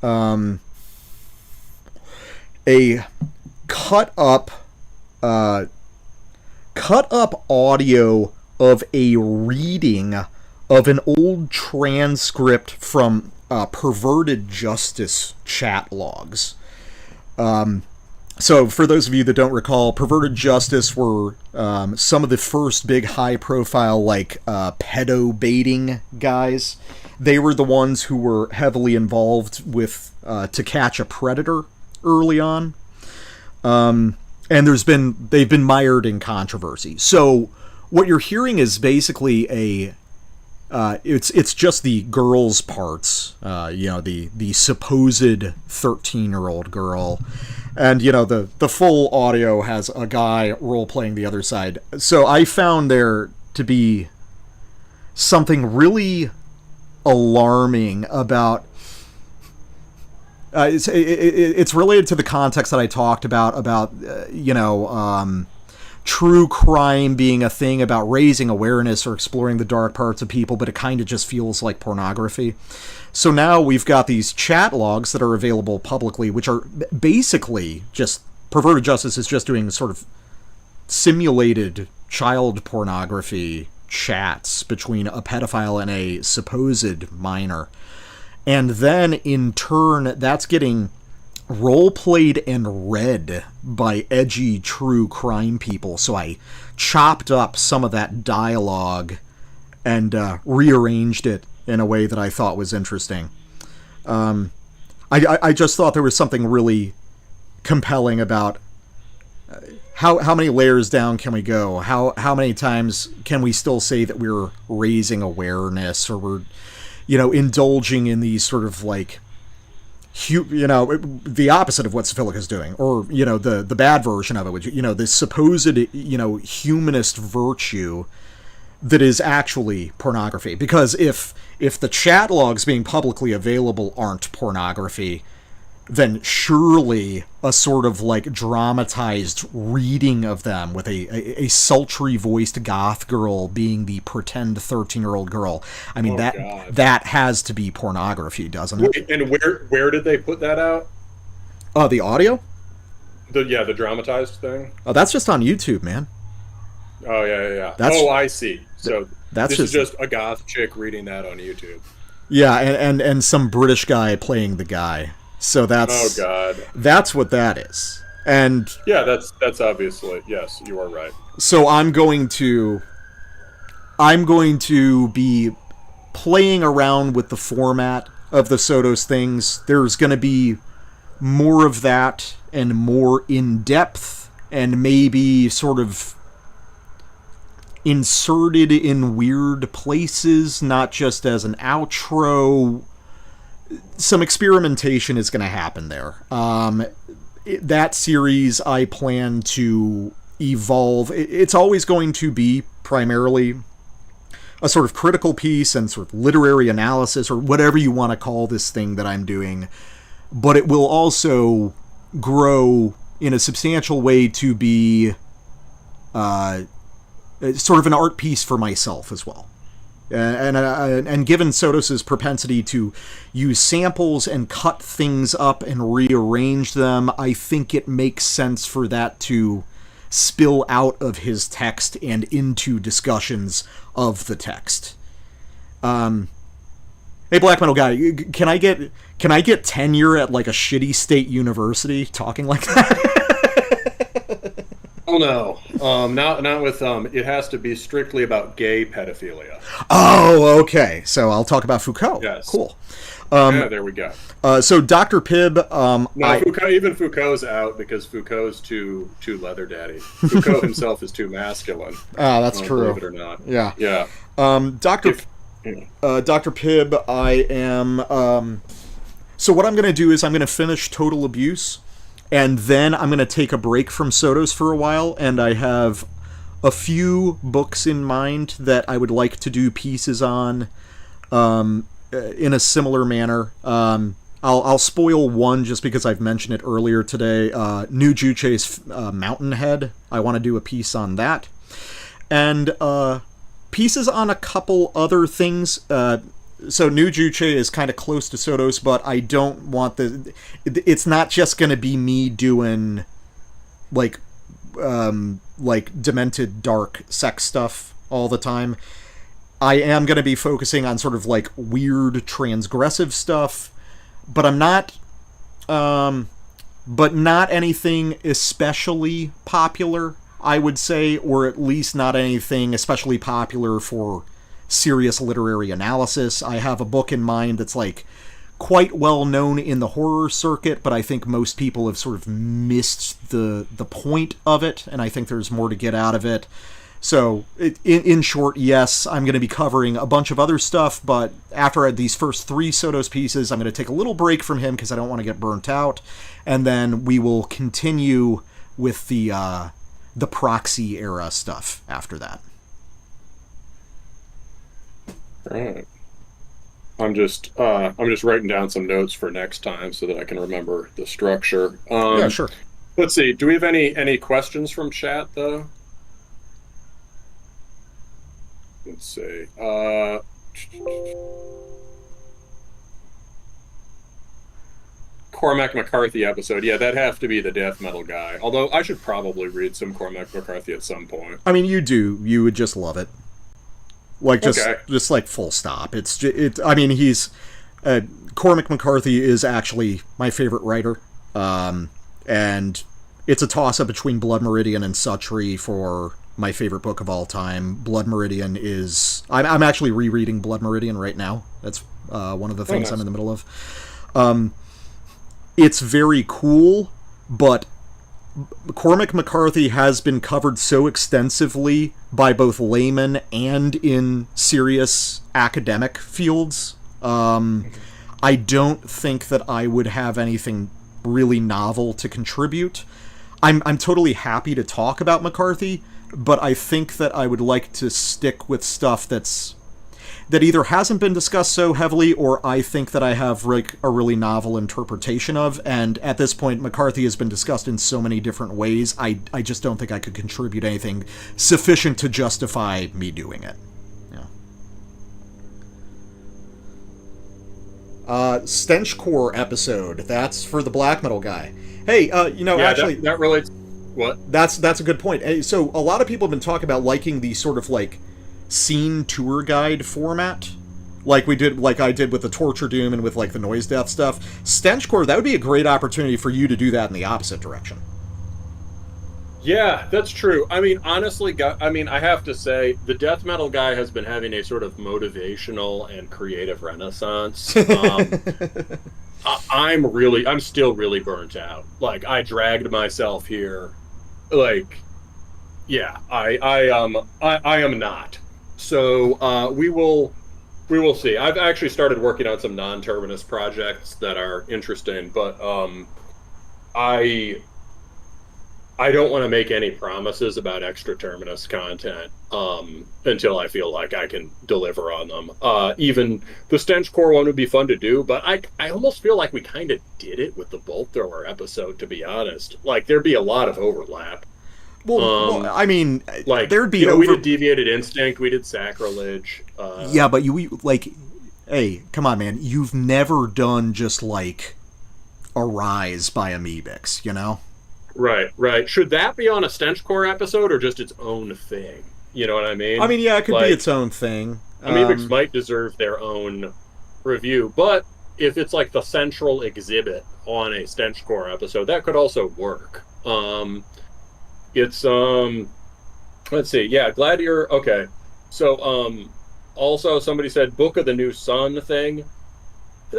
Speaker 2: a cut up audio of a reading of an old transcript from Perverted Justice chat logs. So, for those of you that don't recall, Perverted Justice were some of the first big high-profile, like, pedo-baiting guys. They were the ones who were heavily involved with To Catch a Predator early on. And they've been mired in controversy. So, what you're hearing is basically it's just the girl's parts, the supposed 13-year-old girl. And, the full audio has a guy role-playing the other side. So I found there to be something really alarming about... it's related to the context that I talked about true crime being a thing about raising awareness or exploring the dark parts of people, but it kind of just feels like pornography. So now we've got these chat logs that are available publicly, which are basically just... Perverted Justice is just doing sort of simulated child pornography chats between a pedophile and a supposed minor. And then, in turn, that's getting role-played and read by edgy true crime people. So I chopped up some of that dialogue and rearranged it in a way that I thought was interesting. I just thought there was something really compelling about how many layers down can we go? How many times can we still say that we're raising awareness, or we're, indulging in these sort of like, the opposite of what Cephalic is doing, or, the bad version of it, which, this supposed, humanist virtue that is actually pornography. Because if the chat logs being publicly available aren't pornography, then surely a sort of like dramatized reading of them with a sultry voiced goth girl being the pretend 13-year-old girl. I mean, that has to be pornography, doesn't it?
Speaker 1: Wait, and where did they put that out?
Speaker 2: The audio?
Speaker 1: The dramatized thing?
Speaker 2: Oh, that's just on YouTube, man.
Speaker 1: Oh, yeah. I see. So this is just a goth chick reading that on YouTube.
Speaker 2: Yeah, and some British guy playing the guy. So that's...
Speaker 1: Oh, God.
Speaker 2: That's what that is. And...
Speaker 1: Yeah, that's obviously... Yes, you are right.
Speaker 2: So I'm going to be playing around with the format of the Sotos things. There's going to be more of that and more in-depth and maybe sort of inserted in weird places, not just as an outro. Some experimentation is going to happen there. That series I plan to evolve. It's always going to be primarily a sort of critical piece and sort of literary analysis, or whatever you want to call this thing that I'm doing. But it will also grow in a substantial way to be sort of an art piece for myself as well. And given Sotos' propensity to use samples and cut things up and rearrange them, I think it makes sense for that to spill out of his text and into discussions of the text. Hey, Black Metal Guy, can I get tenure at like a shitty state university talking like that?
Speaker 1: Oh no, not with it has to be strictly about gay pedophilia.
Speaker 2: Oh, okay. So I'll talk about Foucault.
Speaker 1: Yes.
Speaker 2: Cool.
Speaker 1: Yeah, there we go.
Speaker 2: So Dr. Pibb,
Speaker 1: No, Foucault's out because Foucault's too leather daddy. Foucault himself is too masculine.
Speaker 2: That's true.
Speaker 1: Believe it or not.
Speaker 2: Yeah.
Speaker 1: Yeah.
Speaker 2: Dr. Dr. Pibb, I am. So what I'm going to do is I'm going to finish Total Abuse, and then I'm going to take a break from Sotos for a while, and I have a few books in mind that I would like to do pieces on in a similar manner. I'll spoil one just because I've mentioned it earlier today. New Juche's Mountainhead. I want to do a piece on that. And pieces on a couple other things. So New Juche is kind of close to Sotos, but I don't want it's not just going to be me doing like demented dark sex stuff all the time. I am going to be focusing on sort of like weird transgressive stuff, but I'm not but not anything especially popular, I would say, or at least not anything especially popular for serious literary analysis. I have a book in mind that's like quite well known in the horror circuit, but I think most people have sort of missed the point of it, and I think there's more to get out of it. So, in short, yes, I'm going to be covering a bunch of other stuff, but after these first 3 Sotos pieces, I'm going to take a little break from him because I don't want to get burnt out, and then we will continue with the proxy era stuff after that.
Speaker 1: All right. I'm just writing down some notes for next time so that I can remember the structure.
Speaker 2: Yeah, sure.
Speaker 1: Let's see. Do we have any questions from chat though? Let's see. Cormac McCarthy episode. Yeah, that'd have to be the death metal guy. Although I should probably read some Cormac McCarthy at some point.
Speaker 2: I mean, you do. You would just love it. Like, just like full stop. I mean, he's Cormac McCarthy is actually my favorite writer, and it's a toss-up between Blood Meridian and Suttree for my favorite book of all time. Blood Meridian is... I'm actually rereading Blood Meridian right now. That's one of the things I'm in the middle of. It's very cool, but Cormac McCarthy has been covered so extensively by both laymen and in serious academic fields. I don't think that I would have anything really novel to contribute. I'm totally happy to talk about McCarthy, but I think that I would like to stick with stuff that either hasn't been discussed so heavily, or I think that I have like a really novel interpretation of. And at this point, McCarthy has been discussed in so many different ways. I just don't think I could contribute anything sufficient to justify me doing it. Yeah. Stenchcore episode. That's for the black metal guy. Hey, actually,
Speaker 1: that relates. What?
Speaker 2: That's a good point. Hey, so a lot of people have been talking about liking the sort of like scene tour guide format, like I did with the Torture Doom and with like the Noise Death stuff. Stenchcore, that would be a great opportunity for you to do that in the opposite direction.
Speaker 1: Yeah, that's true. I mean, honestly, I have to say, the death metal guy has been having a sort of motivational and creative renaissance. I'm still really burnt out. Like, I dragged myself here. Like, yeah, I am not. So we will see. I've actually started working on some non-Terminus projects that are interesting, but I don't want to make any promises about extra Terminus content until I feel like I can deliver on them. Even the Stenchcore one would be fun to do, but I almost feel like we kind of did it with the Bolt Thrower episode, to be honest. Like, there'd be a lot of overlap.
Speaker 2: Well, I mean,
Speaker 1: like,
Speaker 2: there'd be
Speaker 1: we did Deviated Instinct, we did Sacrilege.
Speaker 2: Yeah, but hey, come on, man. You've never done just like Arise by Amoebics, you know?
Speaker 1: Right. Should that be on a Stenchcore episode or just its own thing? You know what I mean?
Speaker 2: I mean, yeah, it could be its own thing.
Speaker 1: Amoebics might deserve their own review, but if it's like the central exhibit on a Stenchcore episode, that could also work. It's let's see. Yeah, glad you're okay. So also somebody said Book of the New Sun thing.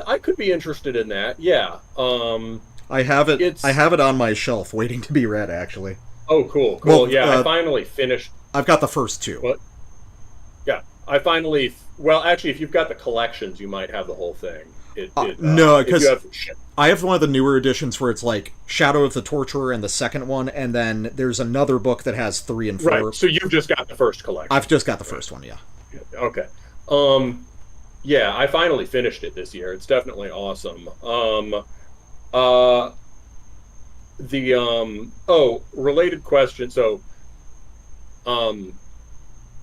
Speaker 1: I could be interested in that. Yeah.
Speaker 2: I have it. I
Speaker 1: It's
Speaker 2: have it on my shelf, waiting to be read. Actually,
Speaker 1: oh cool,
Speaker 2: well,
Speaker 1: cool. Yeah, I finally finished.
Speaker 2: I've got the first two.
Speaker 1: What? Yeah, I finally. Well, actually, if you've got the collections, you might have the whole thing.
Speaker 2: No,
Speaker 1: If you
Speaker 2: because
Speaker 1: have.
Speaker 2: I have one of the newer editions where it's like Shadow of the Torturer and the second one, and then there's another book that has 3 and 4.
Speaker 1: Right. So you've just got the first collection.
Speaker 2: I've just got the first one, yeah.
Speaker 1: Okay. Yeah, I finally finished it this year. It's definitely awesome. Uh related question. So um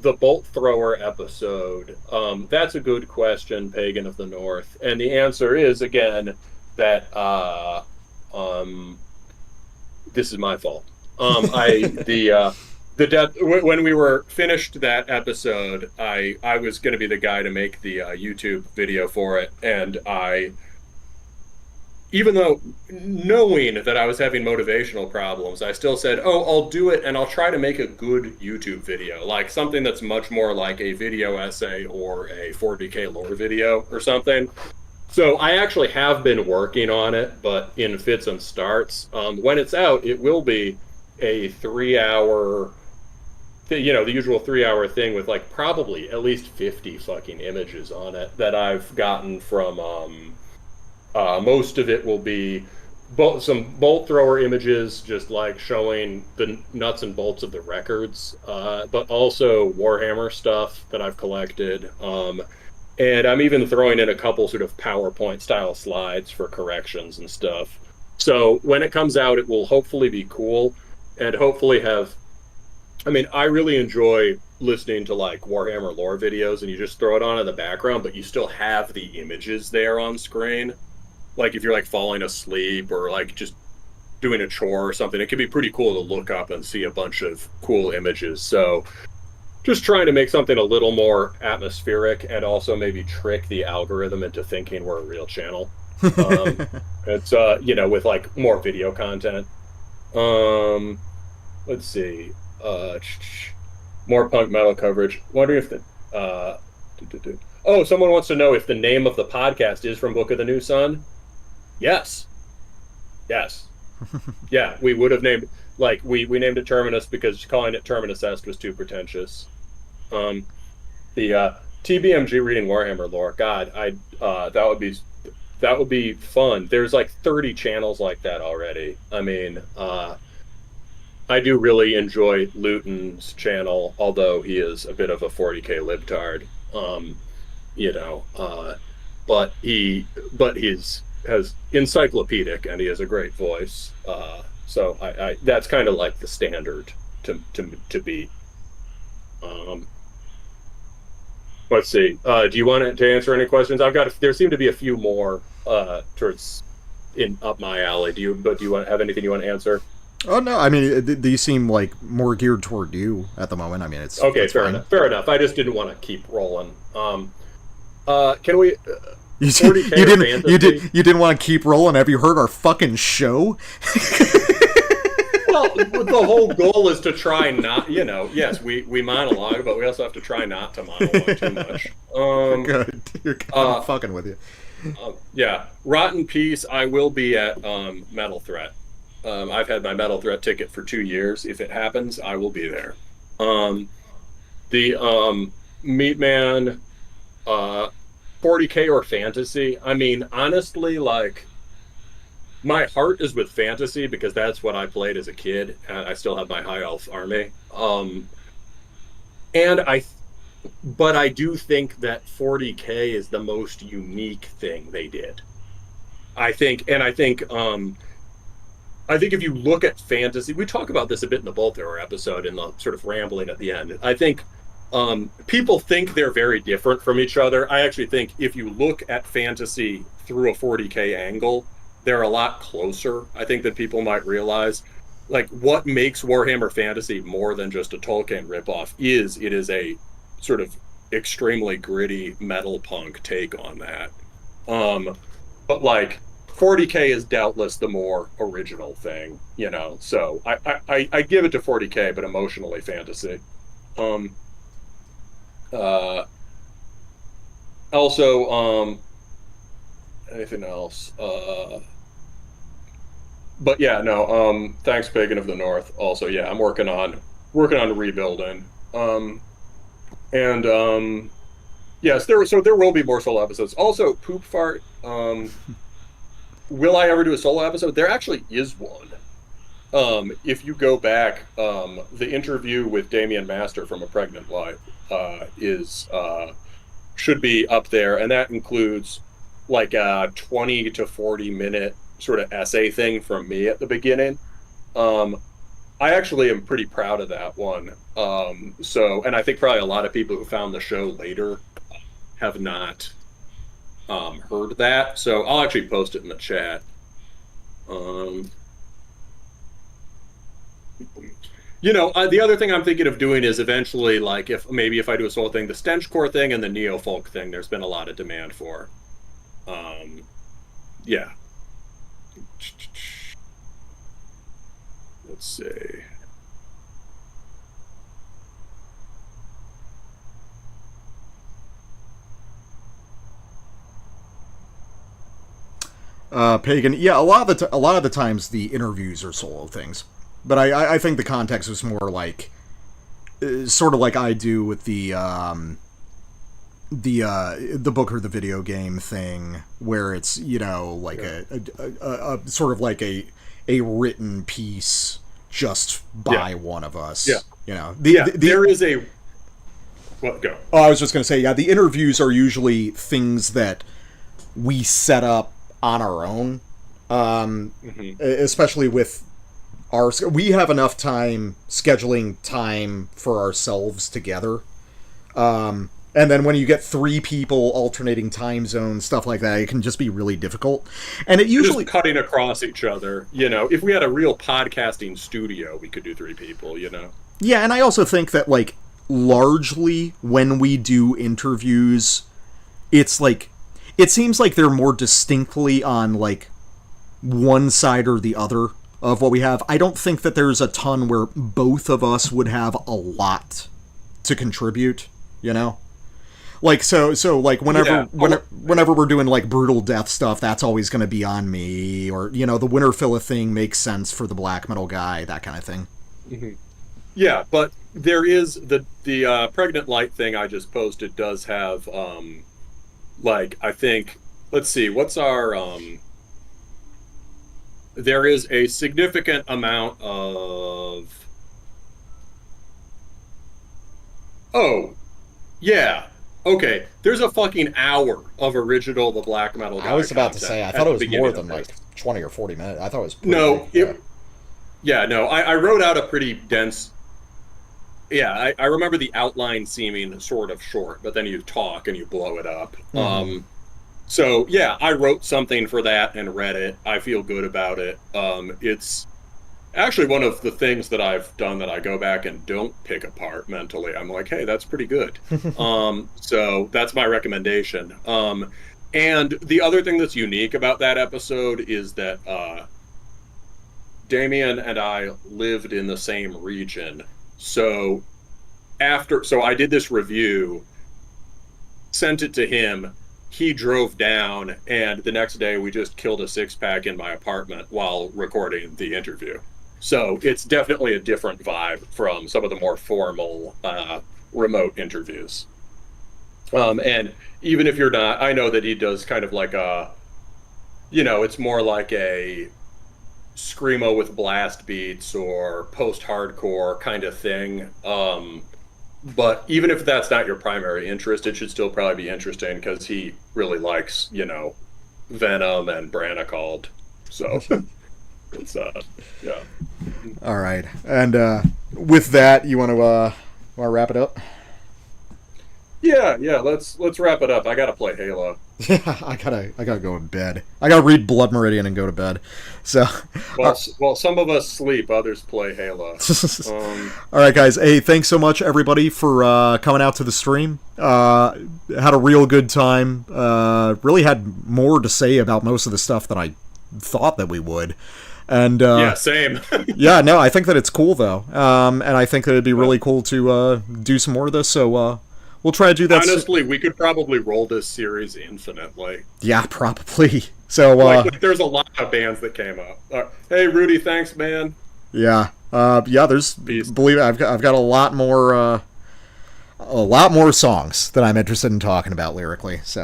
Speaker 1: the bolt thrower episode, that's a good question, Pagan of the North. And the answer is again that um this is my fault. I the death when we were finished that episode, I was going to be the guy to make the YouTube video for it, and I, even though knowing that I was having motivational problems, I still said, "Oh, I'll do it, and I'll try to make a good YouTube video, like something that's much more like a video essay or a 40K lore video or something." So I actually have been working on it, but in fits and starts. When it's out, it will be a 3 hour, the usual 3 hour thing with like probably at least 50 fucking images on it that I've gotten from. Most of it will be some bolt thrower images, just like showing the nuts and bolts of the records, but also Warhammer stuff that I've collected. And I'm even throwing in a couple sort of PowerPoint style slides for corrections and stuff. So when it comes out, it will hopefully be cool and hopefully have. I mean, I really enjoy listening to like Warhammer lore videos and you just throw it on in the background, but you still have the images there on screen. Like if you're like falling asleep or like just doing a chore or something, it can be pretty cool to look up and see a bunch of cool images. So just trying to make something a little more atmospheric and also maybe trick the algorithm into thinking we're a real channel. It's with like more video content. Let's see. More punk metal coverage. Wondering if oh, someone wants to know if the name of the podcast is from Book of the New Sun. Yes. Yeah, we would have named, like, we named it Terminus because calling it Terminus Est was too pretentious. The TBMG reading Warhammer lore. God, that would be fun. There's like 30 channels like that already. I mean, I do really enjoy Luton's channel, although he is a bit of a 40K libtard. But he's has encyclopedic and he has a great voice. So I that's kind of like the standard to beat. Let's see. Do you want to answer any questions? There seem to be a few more towards up my alley. Do you have anything you want to answer?
Speaker 2: Oh no, I mean these seem like more geared toward you at the moment. I mean it's
Speaker 1: okay.
Speaker 2: Fair
Speaker 1: enough. Fair enough. I just didn't want to keep rolling. Can we?
Speaker 2: You didn't want to keep rolling. Have you heard our fucking show?
Speaker 1: Well, the whole goal is to try not, yes, we monologue, but we also have to try not to monologue too much.
Speaker 2: Good. I'm fucking with you.
Speaker 1: Yeah. Rotten Peace, I will be at Metal Threat. I've had my Metal Threat ticket for 2 years. If it happens, I will be there. The Meat Man, 40K or fantasy. I mean, honestly, like, my heart is with fantasy because that's what I played as a kid, and I still have my high elf army. But I do think that 40K is the most unique thing they did. I think if you look at fantasy, we talk about this a bit in the Bolt Thrower episode in the sort of rambling at the end. I think people think they're very different from each other. I actually think if you look at fantasy through a 40K angle, they're a lot closer, I think, than people might realize. Like, what makes Warhammer Fantasy more than just a Tolkien ripoff is it is a sort of extremely gritty metal punk take on that. But like 40K is doubtless the more original thing, you know. So I give it to 40K, but emotionally fantasy. Um, uh, Also, anything else? But yeah, no. Thanks, Pagan of the North. Also, yeah, I'm working on rebuilding. And yes, there will be more solo episodes. Also, poop fart. Will I ever do a solo episode? There actually is one. If you go back, the interview with Damien Master from A Pregnant Life is should be up there, and that includes like a 20 to 40 minute sort of essay thing from me at the beginning. I actually am pretty proud of that one. And I think probably a lot of people who found the show later have not heard that. So I'll actually post it in the chat. The other thing I'm thinking of doing is eventually, like, if I do a solo thing, the Stenchcore thing and the Neofolk thing, there's been a lot of demand for. Yeah. Let's see.
Speaker 2: Pagan, yeah, a lot of the times the interviews are solo things, but I think the context was more like, sort of like I do with the book or the video game thing, where it's, like a sort of like a written piece just by one of us.
Speaker 1: Yeah. There is a. Well, go.
Speaker 2: Oh, I was just going to say, yeah, the interviews are usually things that we set up on our own, especially with we have enough time scheduling time for ourselves together. And then when you get 3 people alternating time zones, stuff like that, it can just be really difficult. And it usually
Speaker 1: just cutting across each other. If we had a real podcasting studio, we could do 3 people.
Speaker 2: Yeah, and I also think that, like, largely when we do interviews, it's like, it seems like they're more distinctly on, like, one side or the other of what we have. I don't think that there's a ton where both of us would have a lot to contribute, Like, so like, whenever we're doing, like, brutal death stuff, that's always going to be on me, or, the Winterfilla thing makes sense for the black metal guy, that kind of thing.
Speaker 1: Mm-hmm. Yeah, but there is the Pregnant Light thing I just posted does have, I think, let's see, what's our, there is a significant amount of, oh, yeah, okay, there's a fucking hour of original The Black Metal Guy.
Speaker 2: I was about to say, I thought it was more than, like, 20 or 40 minutes. I thought it was pretty
Speaker 1: big. I wrote out a pretty dense. Yeah, I remember the outline seeming sort of short, but then you talk and you blow it up. Mm-hmm. So, yeah, I wrote something for that and read it. I feel good about it. It's actually one of the things that I've done that I go back and don't pick apart mentally. I'm like, hey, that's pretty good. So that's my recommendation. And the other thing that's unique about that episode is that Damien and I lived in the same region. So I did this review, sent it to him, he drove down, and the next day we just killed a 6-pack in my apartment while recording the interview. So it's definitely a different vibe from some of the more formal remote interviews. And even if you're not, I know that he does kind of like it's more like a screamo with blast beats or post-hardcore kind of thing. But even if that's not your primary interest, it should still probably be interesting because he really likes, Venom and Branacald. So it's yeah.
Speaker 2: All right. And with that, you want to wrap it up?
Speaker 1: Yeah, let's wrap it up. I gotta play Halo.
Speaker 2: Yeah, I gotta go to bed. I gotta read Blood Meridian and go to bed. So,
Speaker 1: well, some of us sleep, others play Halo.
Speaker 2: All right, guys. Hey, thanks so much, everybody, for coming out to the stream. Had a real good time. Really had more to say about most of the stuff than I thought that we would. And
Speaker 1: yeah, same.
Speaker 2: yeah, no, I think that it's cool though, and I think that it'd be really cool to do some more of this. So we'll try to do that.
Speaker 1: Honestly, we could probably roll this series infinitely.
Speaker 2: Yeah, probably. So
Speaker 1: like, there's a lot of bands that came up. Hey, Rudy, thanks, man.
Speaker 2: Yeah, yeah. There's believe it, I've got a lot more songs that I'm interested in talking about lyrically. So.